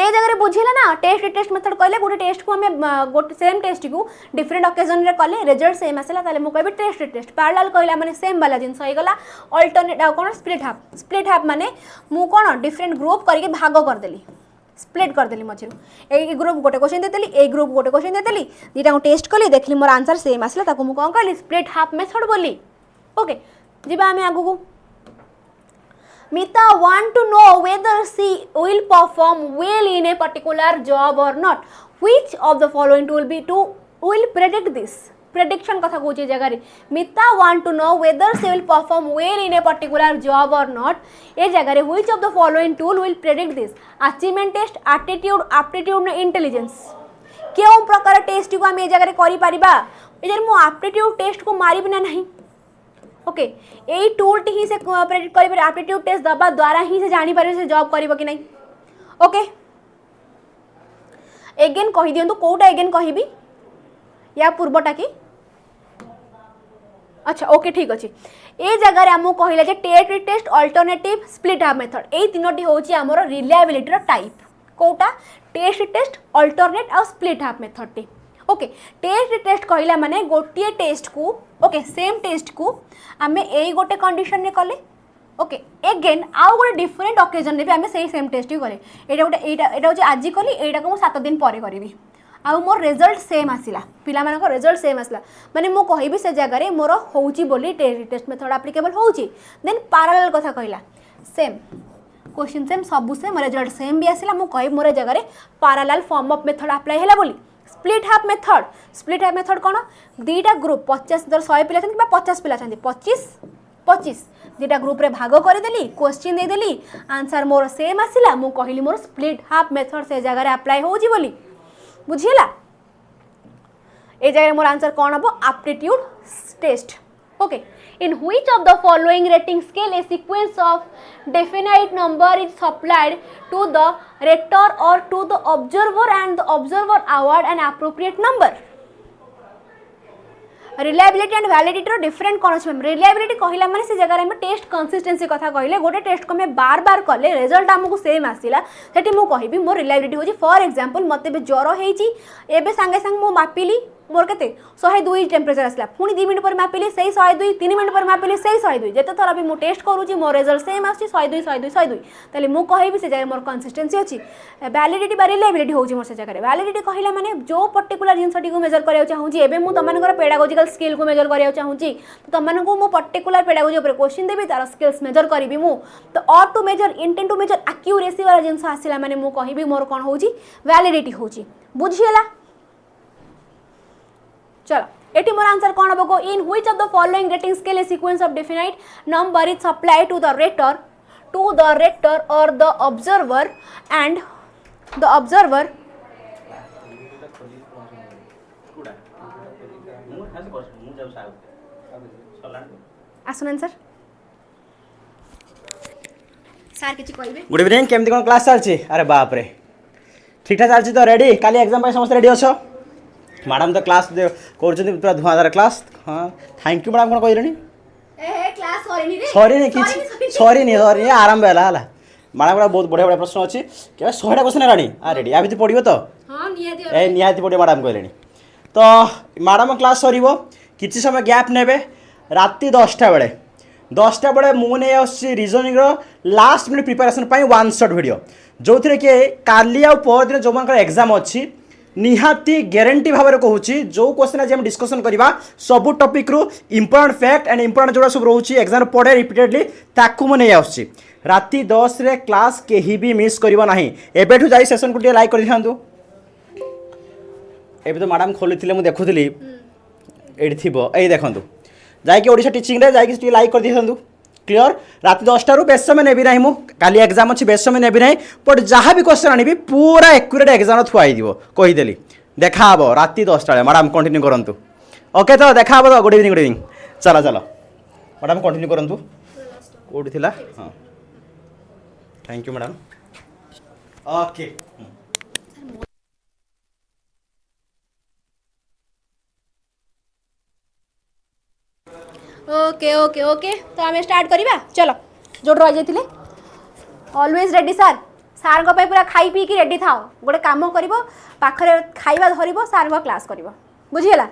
ए जगह बुझेगा ना टेस्ट मेथड कहले गोटे टेस्ट को आम गोटे सेम टेस्ट को डिफरेंट ओकेजन रे कले रिजल्ट सेम आसला ताले मु कहबी टेस्ट पैरेलल कहला माने सेम वाला जिनस हो गला अल्टरनेट कौन स्प्लिट हाफ माने मु कौन डिफरेंट ग्रुप करके भाग करदेली स्प्लिट करदेली मझे ए ग्रुप गोटे क्वेश्चन देदेली ए ग्रुप गोटे क्वेश्चन देदेली दुटा टेस्ट कली देखली मोर आंसर सेम आसला ताको मु कौन कहली स्प्लिट हाफ मेथड बोली ओके जीवा आम आगू Mita want to know whether she will perform well in a particular job or not. Which of the following will predict this? Prediction कथा कहूँ जगह Mita want to know whether she will perform well in a particular job or not. ये जगह which of the following tool will predict this? Achievement test, attitude, aptitude, intelligence. क्यों प्रकार test को आम ये जगह करि परिबा इधर मु aptitude टेस्ट को मारिबि ना नहीं ओके यही टूल ही से प्रेडिक्ट कर एप्टीट्यूड टेस्ट दबा द्वारा ही से जानी पारे से जॉब करिवो कि नहीं ओके एगेन कहि दियंतु कोटा एगेन कहिबी या पूर्वटा की अच्छा ओके ठीक अच्छे ए जगह आमको कहला जे test alternative split half method ए तीनोटी होची हमर रिलायबिलिटी रो टाइप कोटा टेस्ट अल्टरनेट और स्प्लिट हाफ मेथड टी ओके टेस्ट कहला माने गोटे टेस्ट को ओके सेम टेस्ट को आम ए गोटे कंडीशन रे कले ओके एगेन आउ गोटे डिफरेंट ओकेजन रे भी आम सेम टेस्ट ही कले एटा गोटे एटा होची आज कली एटा को 7 दिन पर करी आउ मोर रिजल्ट सेम आसला पिला मानक रिजल्ट सेम आसला माने मु कहबी से जगह रे मोर होउची बोली टेस्ट मेथड एप्लीकेबल होउची देन पैरेलल कथा कहला सेम क्वेश्चन सेम सब सेम रिजल्ट सेम भी आसला मु कहबी मोर जगह ray parallel form of method apply हैला बोली स्प्लिट हाफ मेथड कौन दीटा ग्रुप 50 दर 100 पिला 50 पिला 25 दीटा ग्रुप रे भाग करदेली क्वेश्चन देदेली आंसर मोर सेम आसला मु कहली मोर स्प्लिट हाफ मेथड से जगह रे अप्लाई होजी बोली बुझिला ए जगह मोर आंसर कौन हम aptitude test okay In which of the following rating scale a sequence of definite number is supplied to the rater or to the observer and the observer award an appropriate number? Reliability and validity different कौन अच्छे reliability कहला माने से जगह में test consistency कथा कहले गोटे टेस्ट को मैं बार बार कले रिजल्ट आमको सेम आसला सेठी मु कहबी मोर रिलायबिलिटी होची फॉर एग्जांपल मते बे ज्वर हेची एबे संगे संग मु मापिली मोर केते 102 टेम्परेचर आसला पुणी 2 मिनट पर मापिली सही 102 3 मिनट पर मापिली सही 102 जेते थरा भी मु टेस्ट करूची मोर रिजल्ट सेम आसी 102 102 102 ताले मु कहबी से जगह मोर कंसिस्टेंसी अछि वैलिडिटी बा रिलायबिलिटी होची मोर से जगह वैलिडिटी कहला माने जो पर्टिकुलर जिंसटी को मेजर करियो चाहूची एबे मु तमनकर पेडागोजिकल स्किल को मेजर करियो चाहूची तो तमनको मु पर्टिकुलर पेडागोजी ऊपर क्वेश्चन देबी तार स्किल्स मेजर करबी मु तो और to measure intent to measure accuracy वाला जिंस आसिला माने मु कहबी मोर कोन होची वैलिडिटी होची बुझियला चलो एटी मोर आंसर कौन हम in which of the following rating scale a sequence of definite number is supply to the rater or the observer and the observer आसुन सर सर किछि कहबे गुड इवनिंग केमती कोन क्लास चलछि अरे बाप रे ठीक ठाक चलछि तो रेडी काली एग्जाम पे समस्त रेडी अछो मैडम तो क्लास कर पूरा धुआंधार क्लास हाँ थैंक यू मैडम कौन कहले सॉरी नहीं सॉरी नहीं आरंभ है मैडम गुड़ा बहुत बढ़िया बढ़िया प्रश्न अच्छी क्या 100टा क्वेश्चन है हाँ रेडी आ पढ़ो तो ए निहाती पढ़ो मैडम कहले तो मैडम क्लास सर किसी समय गैप ने राति 10टा बेले मुझे reasoning last minute preparation one shot video जो थे कि काली आ परदिन जो मान एग्जाम अच्छी निहाती ग्यारंटी भाव में कहूँ जो क्वेश्चन आज हम डिस्कसन करवा सब टॉपिक रु इंपोर्टेंट फैक्ट एंड इंपोर्टेंट जोड़ा सब रोचे एग्जाम पढ़े रिपीटेडली ताकू मुझे आसुची राति 10 रे क्लास कहीं भी मिस करना ना एबेठू जाई सेशन को टे लाइक कर दिखांतु एबे तो मैडम खोली मुझे देखुली ये थी ये देखूँ जाकि ओडिशा टीचिंग रे जाकि लाइक कर दिखांतु क्लियर रात 10टा रू बेस समय नेबी ना काली एग्जाम अच्छी बेस समय नेबी ना बट जहाँ भी क्वेश्चन आनी पूरा एक्यूरेट एग्जाम थुआई कहीदेली देखा राति 10टा मैडम कंटिन्यू करंतु ओके तो देखा तो गुड इवनिंग चलो चलो मैडम कंटिन्यू करंतु कोड थिला हाँ thank you madam okay okay okay okay तो आम स्टार्ट करवा चलो जो रही जाते ऑलवेज रेडी सार सार को पूरा खाई पी की रेडी था गोटे कम कर पाखे खाଇବା धरब सार को क्लास कर बुझीगला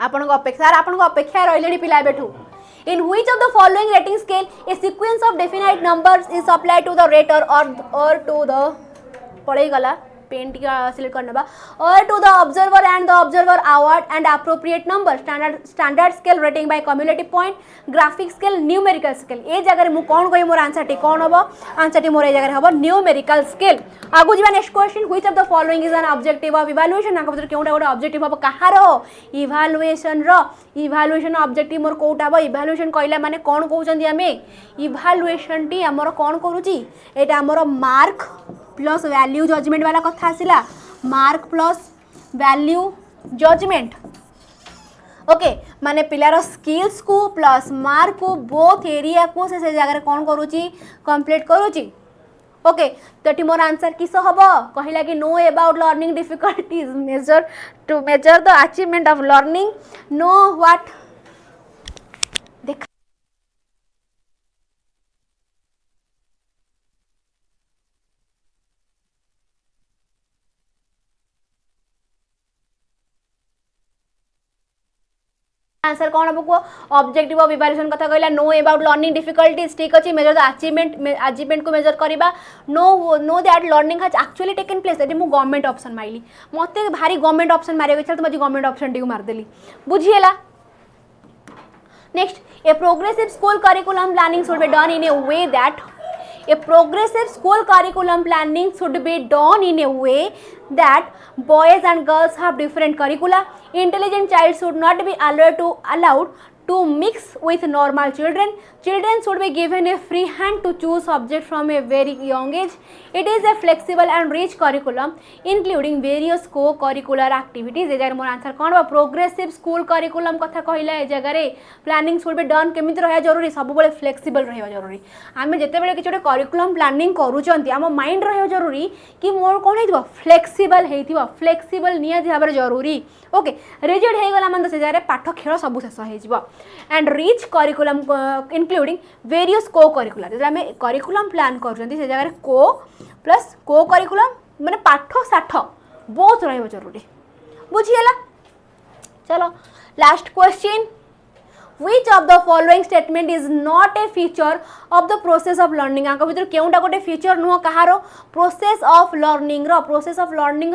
आपण सार आपण अपेक्षा रही पिला एबेठू in which of the following rating scale a sequence of definite numbers is applied to the rater or to the पढ़े गला पेन सिलेक्ट करना or to the observer and the observer award and appropriate number standard scale rating by cumulative point graphic scale numerical scale ए जगह में कौन कही मोर answer T कौन हम आंसर टी मोर ए जगह हम न्यूमेरिकल स्केल आगु जा next question which of the following is an objective of evaluation ना भीतर केउटा गोटे ऑब्जेक्टिव हम कहार इवैल्यूएशन ऑब्जेक्टिव मोर कोउटा हम इवैल्यूएशन कहला माने कौन कहउछंदी हमें इवैल्यूएशन टी हमर कौन करूची एटा हमर मार्क प्लस वैल्यू जजमेंट वाला कथा आसिला mark plus value judgement okay माने पिलार स्किल्स को प्लस मार्क को बोथ एरिया को से जगह कौन करूची कंप्लीट करूची ओके तो मोर आंसर किस हम कहला कि know about learning difficulties measure to measure the achievement of learning know what देख आंसर कौन हम को ऑब्जेक्टिव ऑफ इवैल्यूएशन कथा कहला नो अबाउट लर्निंग डिफिकल्टीज ठीक अछि मेजर द अचीवमेंट को मेजर करबा know that learning has actually taken place eighty मु गवर्नमेंट ऑप्शन माइली मते भारी गवर्नमेंट ऑप्शन मारे इच्छा तो मजे गवर्नमेंट ऑप्शन टी मार देली बुझिएला next a progressive school curriculum planning should be done in a way that A progressive school curriculum planning should be done in a way that boys and girls have different curricula. Intelligent child should not be allowed to mix with normal children. Children should be given a free hand to choose subject from a very young age. It is a flexible and rich curriculum including various co-curricular activities. ए जगह मोर answer कौन बा progressive school curriculum कथा कहला ए जगह रे planning should be done केमिति रहा जरूरी सब बेले फ्लेक्सिबल रहा जरूरी आमे जते बेले किछोटे करिकुलम प्लानिंग करूचंती आम माइंड रहा जरूरी कि मोर कौन हेतिबो फ्लेक्सिबल हेतिबो फ्लेक्सिबल निया भाबरे जरूरी ओके रिजिड हे गला मन से जगह पाठ खेल सब शेष हो and rich curriculum including various को करिकुलर जब आम करिकुलम प्लान कर जगह को प्लस को करिकुलम माने पाठ साठ बहुत रहा जरूरी बुझीगला। चलो last question which of the following statement is not a feature of the process of learning आंक भीतर केउटा गोटे फीचर नुह कहारो प्रोसेस ऑफ लर्निंग रो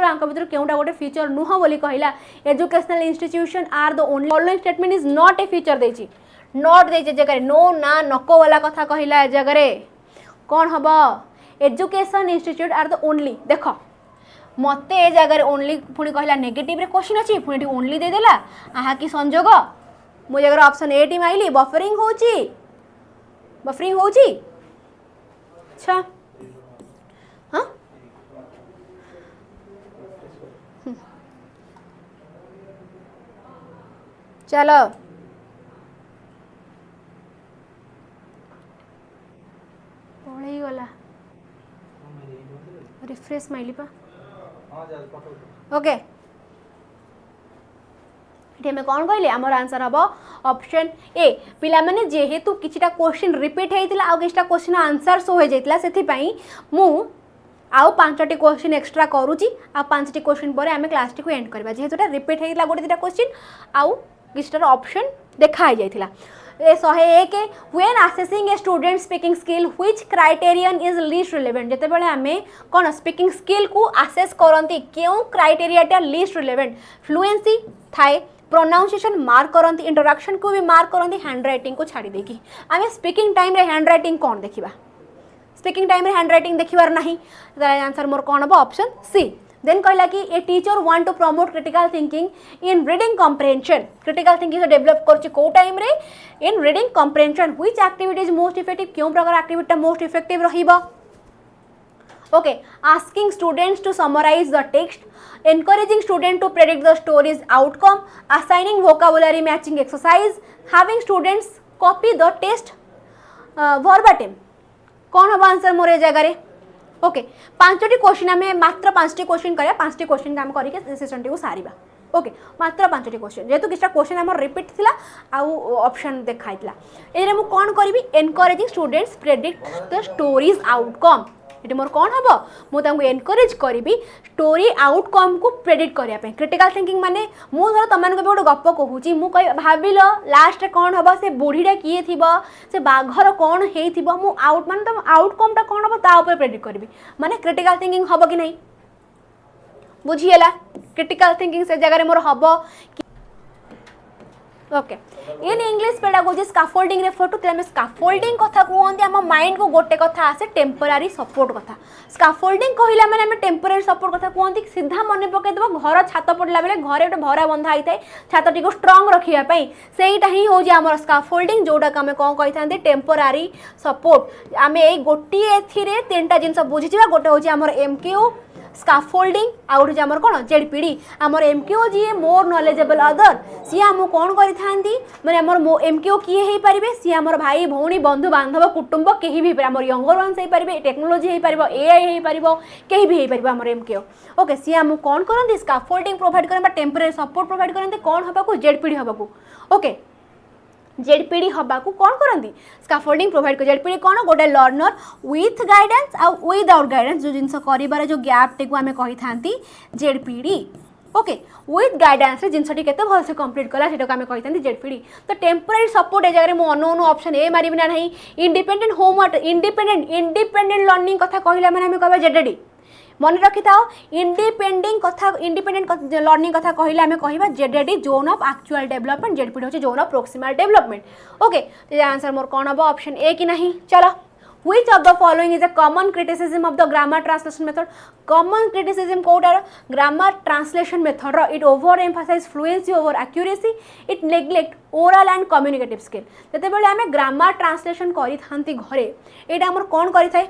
आंक भीतर केउटा गोटे फीचर नुह बोली कहला educational institution are the only following statement is not a feature देछि नॉट देछि जगह नो ना नको वाला कथा कहला ए जगह कौन हबो education institute are the only देख मते ए जगह ओनली पुणी कहला नेगेटिव रे क्वेश्चन अछि पुणी ओनली दे देला आहा की संजोग मु जगह option A T Miley buffering होची अच्छा हाँ चलो पढ़े गला रिफ्रेश माइली पा ओके में कौन कहले आमर आंसर हम ऑप्शन ए पिला माने जेहेतु किछिटा क्वेश्चन रिपीट हेतिला आ किछिटा क्वेश्चन आंसर शो हो जाइतिला सेथि पई मु आउ 5टी क्वेश्चन एक्स्ट्रा करूची आ 5टी क्वेश्चन पर आमे क्लास टी को एंड करबा जेहेतुटा रिपीट हेतिला गोटे दिटा क्वेश्चन आउ किछिटा ऑप्शन देखा ही जाइतिला ए 101 when assessing a student speaking skill which criterion is least relevant जेते बेले आमे कोन स्पीकिंग स्किल को असेस करंती केउ क्राइटेरियाटा लीस्ट रिलेवेंट फ्लुएंसी थाए प्रोनाउंसिएशन मार्क करंती इंट्रोडक्शन को भी मार्क करंती हैंड राइटिंग को छाड़ी देकी आमे स्पीकिंग टाइम रे हैंड राइटिंग कौन देखिबा स्पीकिंग टाइम रे हैंड राइटिंग देखिबार नाही आंसर मोर कौन हबो ऑप्शन सी देन कहला कि a teacher want to promote critical thinking in reading comprehension critical thinking से डेवलप करछि को टाइम रे in reading comprehension which activity is most effective क्यों प्रकार एक्टिविटी मोस्ट इफेक्टिव रहिबो okay asking students to summarise the text encouraging student to predict the story's outcome, assigning vocabulary matching exercise, having students copy the test verbatim कौन हम answer मोरे जगह okay 5टी question आम मात्र 5टी question करिया 5टी question काम करके session T को सारिबा okay मात्र 5टी क्वेश्चन जेहेतु किछटा क्वेश्चन आम रिपीट थिला आउ ऑप्शन देखाइतला एरे मु कोन करबी encouraging students predict the stories outcome ये मोर कौन हम मुझे एनकरेज करी स्टोरी आउटकम को प्रेडिक्ट करने क्रिटिकल थिंकिंग माने मुझे तुम गोटे गप कहूँ मुझे भाविल लास्ट कौन हम से बुढ़ीटा किए थी से बाघर कौन हो आउट मान तुम आउटकमटा कौन हम ताऊपर प्रेडिक्ट करी माने क्रिटिकल थिंकिंग हम कि नहीं बुझीगला क्रिटिकल थिंकिंग से जगह मोर हम okay in English pedagogy scaffolding refer to तेरे स्काफोल्डिंग कथा कहते आम माइंड को गोटे कथा आसे टेम्परारी सपोर्ट कथा स्काफोल्डिंग कहला माने आम टेम्परारी सपोर्ट कथा कहते सीधा मन पकईदेव घर छात पड़ला बेले घरे गोटे भरा बंधा होता है छाती को स्ट्रंग रखापी सेटा ही हूँ आम स्काफोल्डिंग जोटा आम कौन कही था टेम्परारी सपोर्ट आम ये गोटे 3टा जिन बुझीजा गोटे हूँ आम एमक्यू स्काफोल्डिंग आउट हूँ आमर कौन जेडपीडी आमर एमक्यू जी मोर नॉलेजेबल अदर सी आम कौन करी मैंने आमर एमक्यू किए हो पारे सी आमर भाई भौणी बंधु बांधव कुटुंब कहीं भी आम यंगर वंस हो पारे टेक्नोलोजी हो पार एआई हो पार कहीं भी हो पार आमर एमक्यू ओके सी आम कौन करती स्काफोल्डिंग प्रोवाइड करें टेम्परेरी सपोर्ट प्रोवाइड करते कौन हवा जेडपीडी हवा ओके जेडपीडी हवा को कौन करती स्काफोल्डिंग प्रोवाइड कर जेडपीडी कौन गोटे लर्नर विथ गाइडेंस आ विदाउट गाइडेंस जो जिनस कर जो गैप टी आम कही था जेडपीडी ओके विथ गाइडेंस जिनसटी केते भल से कंप्लीट कला सेटा आम कही था जेडपीडी तो टेम्परेरी सपोर्ट ए जगह मुझे अनु ऑप्शन ए मारिबी ना नहीं इंडिपेंडेंट होम इंडिपेंडेंट लर्निंग कथा कहला माने आम कहबा जेडडी मन रखी था इंडिपेंडेंट लर्निंग कथा कहले आम कह ZD zone of actual development ZPD हूँ zone of proximal development okay तो आंसर मोर कौन हम ऑप्शन ए कि नहीं चलो Which of the following is a common criticism of the grammar translation method? Common criticism Kottar grammar translation method ro it overemphasize fluency over accuracy, it neglect oral and communicative skill. जते बेले आमे grammar translation करी थांती घरे एटा हमर कोन करी थाए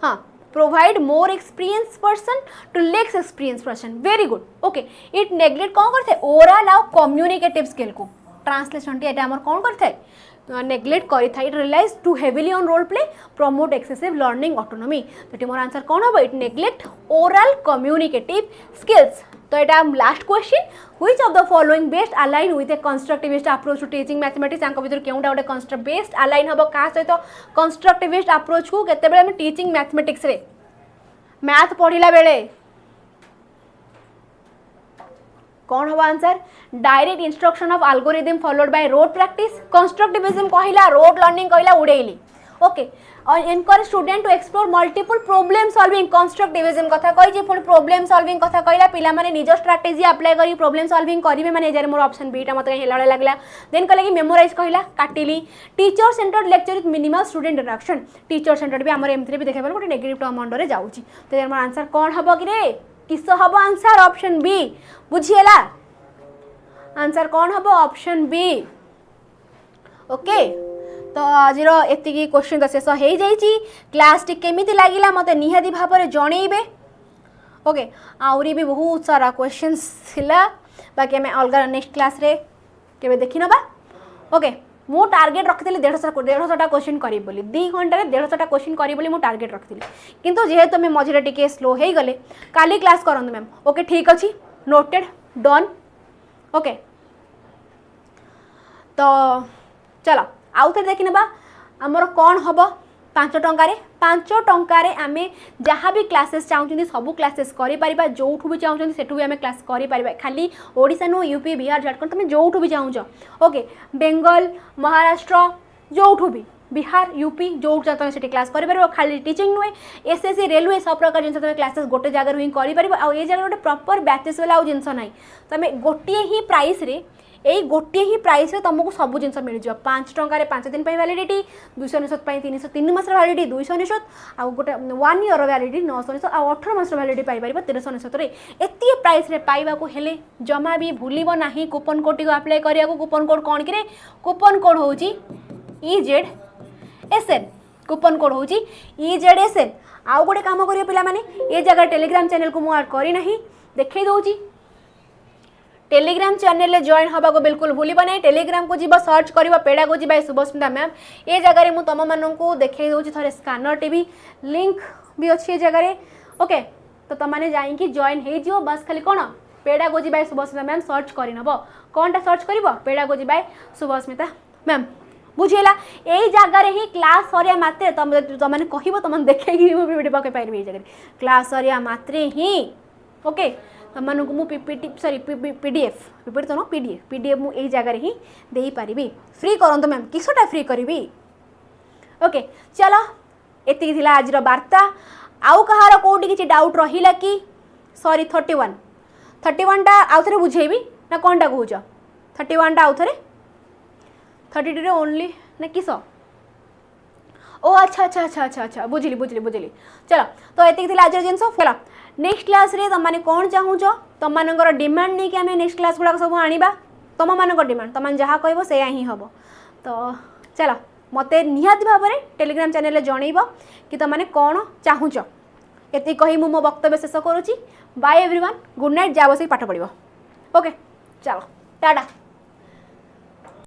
हाँ provide more experienced person to less experienced person. Very good. Okay, it neglect कौन करते oral और communicative skill को translation टी एटा हमर कौन करते neglect करी था. It relies too heavily on role play, promote excessive learning autonomy. तो मोर आंसर कौन होबो? It neglect oral communicative skills. तो एटा last question, which of the following best align with a constructivist approach to teaching mathematics? आंक भीतर केउटा गोटे construct best align हबो का सहित constructivist approach को केते बेले हम teaching mathematics रे मैथ पढ़िला बेले कौन होगा answer? Direct instruction of algorithm followed by rote practice. Constructivism कहला रोड लर्निंग कहला उड़ेली. ओके और encourage student to explore multiple problem solving. Constructivism कथा कहि पुणी प्रॉब्लम सॉल्विंग कथा कहला पिला माने निज स्ट्रेटजी अप्लाई करी प्रॉब्लम सॉल्विंग करिवे माने एजार मोर ऑप्शन बी टा मते हेला लागला. देन कहला कि मेमोराइज कहला काटिली. Teacher centred lecture with minimal student interaction. Teacher centred भी हमर एमथरे भी देखेबल गोटे नेगेटिव टर्म अंडर रे जाउची. तो एजार मोर आंसर कोन हबो कि रे? किस हबो आंसर? Option B. बुझिएला आंसर कौन हम? Option B. ओके तो आज एति क्वेश्चन तो शेष हो जाइए. क्लास टी केमिति लागिला मते निहाती भाव में जनइबे. ओके आउरी भी बहुत सारा क्वेश्चंस थिला बाकी आम अलग नेक्स्ट क्लास रे केबे देखि नबा. ओके मु टार्गेट रखी 150टा क्वेश्चन करी बोली 2 घंटा 150टा क्वेश्चन करी बोली मु टार्गेट रखी. किंतु जेहेतु मैं मझे टिके स्लो हो गले काली क्लास करंतु मैम. ओके ठीक अच्छी नोटेड डन. ओके तो चलो आउ थे देखि नबा हमर कोन हबो 5 टंकार आम जहाँ भी क्लासेस चाहूँ सबू क्लासेस करें जोठू भी चाहूँ सेठू भी आम क्लास करें. खाली ओडिशा नु यूपी बिहार झारखंड तुम जोठू भी चाहूँ. ओके बेंगल महाराष्ट्र जोठू भी बिहार यूपी जो तुम से क्लास कर खाली टीचिंग नुहे एसएससी रेलवे सब प्रकार जिन तुम क्लासेस गोटे जगह ही कर ये जगह गोटे प्रॉपर बैचेस वाला आउ जिनस ना तुम गोटे ही प्राइस रे यही गोटे ही प्राइस रे तुमको सब जिन मिल जाए. 5 टंकार 5 दिन वैलिडिटी 299 3 मास वैलिडिटी 299 आ गोटे 1 ईयर वैलिडिटी 999 आ 18 मास वैलिडिटी पाई 1399 एति प्राइस रे पाइबा को हेले जमा भी भूलिबो नाही. कूपन कोड टी अप्लाई करिया को कूपन कोड कोन कि कूपन कोड होची EZSN. कूपन कोड होची EZSN. आउ गोटे काम करियो पिला माने ए जगह टेलीग्राम चैनल को मु ऐड करी नाही देखै दउची. टेलीग्राम चैनल ले जॉइन हवा को बिल्कुल भूल ना. टेलीग्राम को जीव सर्च कर पेडागोजी बाय शुभस्मिता मैम. ये जगह मुझे तुम मानू देखई दूसरी थे स्कानर टीवी लिंक भी अच्छी ये जगह. ओके तो तुमने जाइए जॉइन हो बस खाली कौन pedagogy by Shubhasmita ma'am search करनब. कौनटा सर्च कर पेडागोजी बाय शुभस्मिता मैम. बुझेगा यही जगार ही क्लास सरिया मात्रे तुमने कह तुम देखे वीडियो पकई पारे ये जगह क्लास सरिया मात्रे ही. ओके तुमको मु पीपीटी सॉरी पीडीएफ पीपीटी तो नो पीडीएफ मु यही जगह ही दे पारि. फ्री करंतु मैम किसटा फ्री करी. ओके चलो एति थिला आज वार्ता. आउ कहार कोटी किसी डाउट रहिला कि सॉरी 31 टा आउ थे बुझेबी ना कौनटा कहूच 31 टा आउ थे 32 ओनली ना किस. ओ अच्छा अच्छा अच्छा अच्छा अच्छा बुझिली बुझिली बुझिली. चलो तो ये आज जिन चलो नेक्स्ट क्लास रे तुम कौन चाहूच तुम मानकर डिमांड नहीं कि आम नेक्स्ट क्लास गुड़ाक सब आनिबा. तुम मान डिमांड तुम जहाँ कह से ही हम. तो चलो मत निहाती भाव में टेलीग्राम चैनल जनइब कि तुमने कौन चाहूच. ये कही मो वक्तव्य शेष करुच्ची. Bye everyone. Good night. जा बस पाठ पढ़ो. ओके चलो टाटा.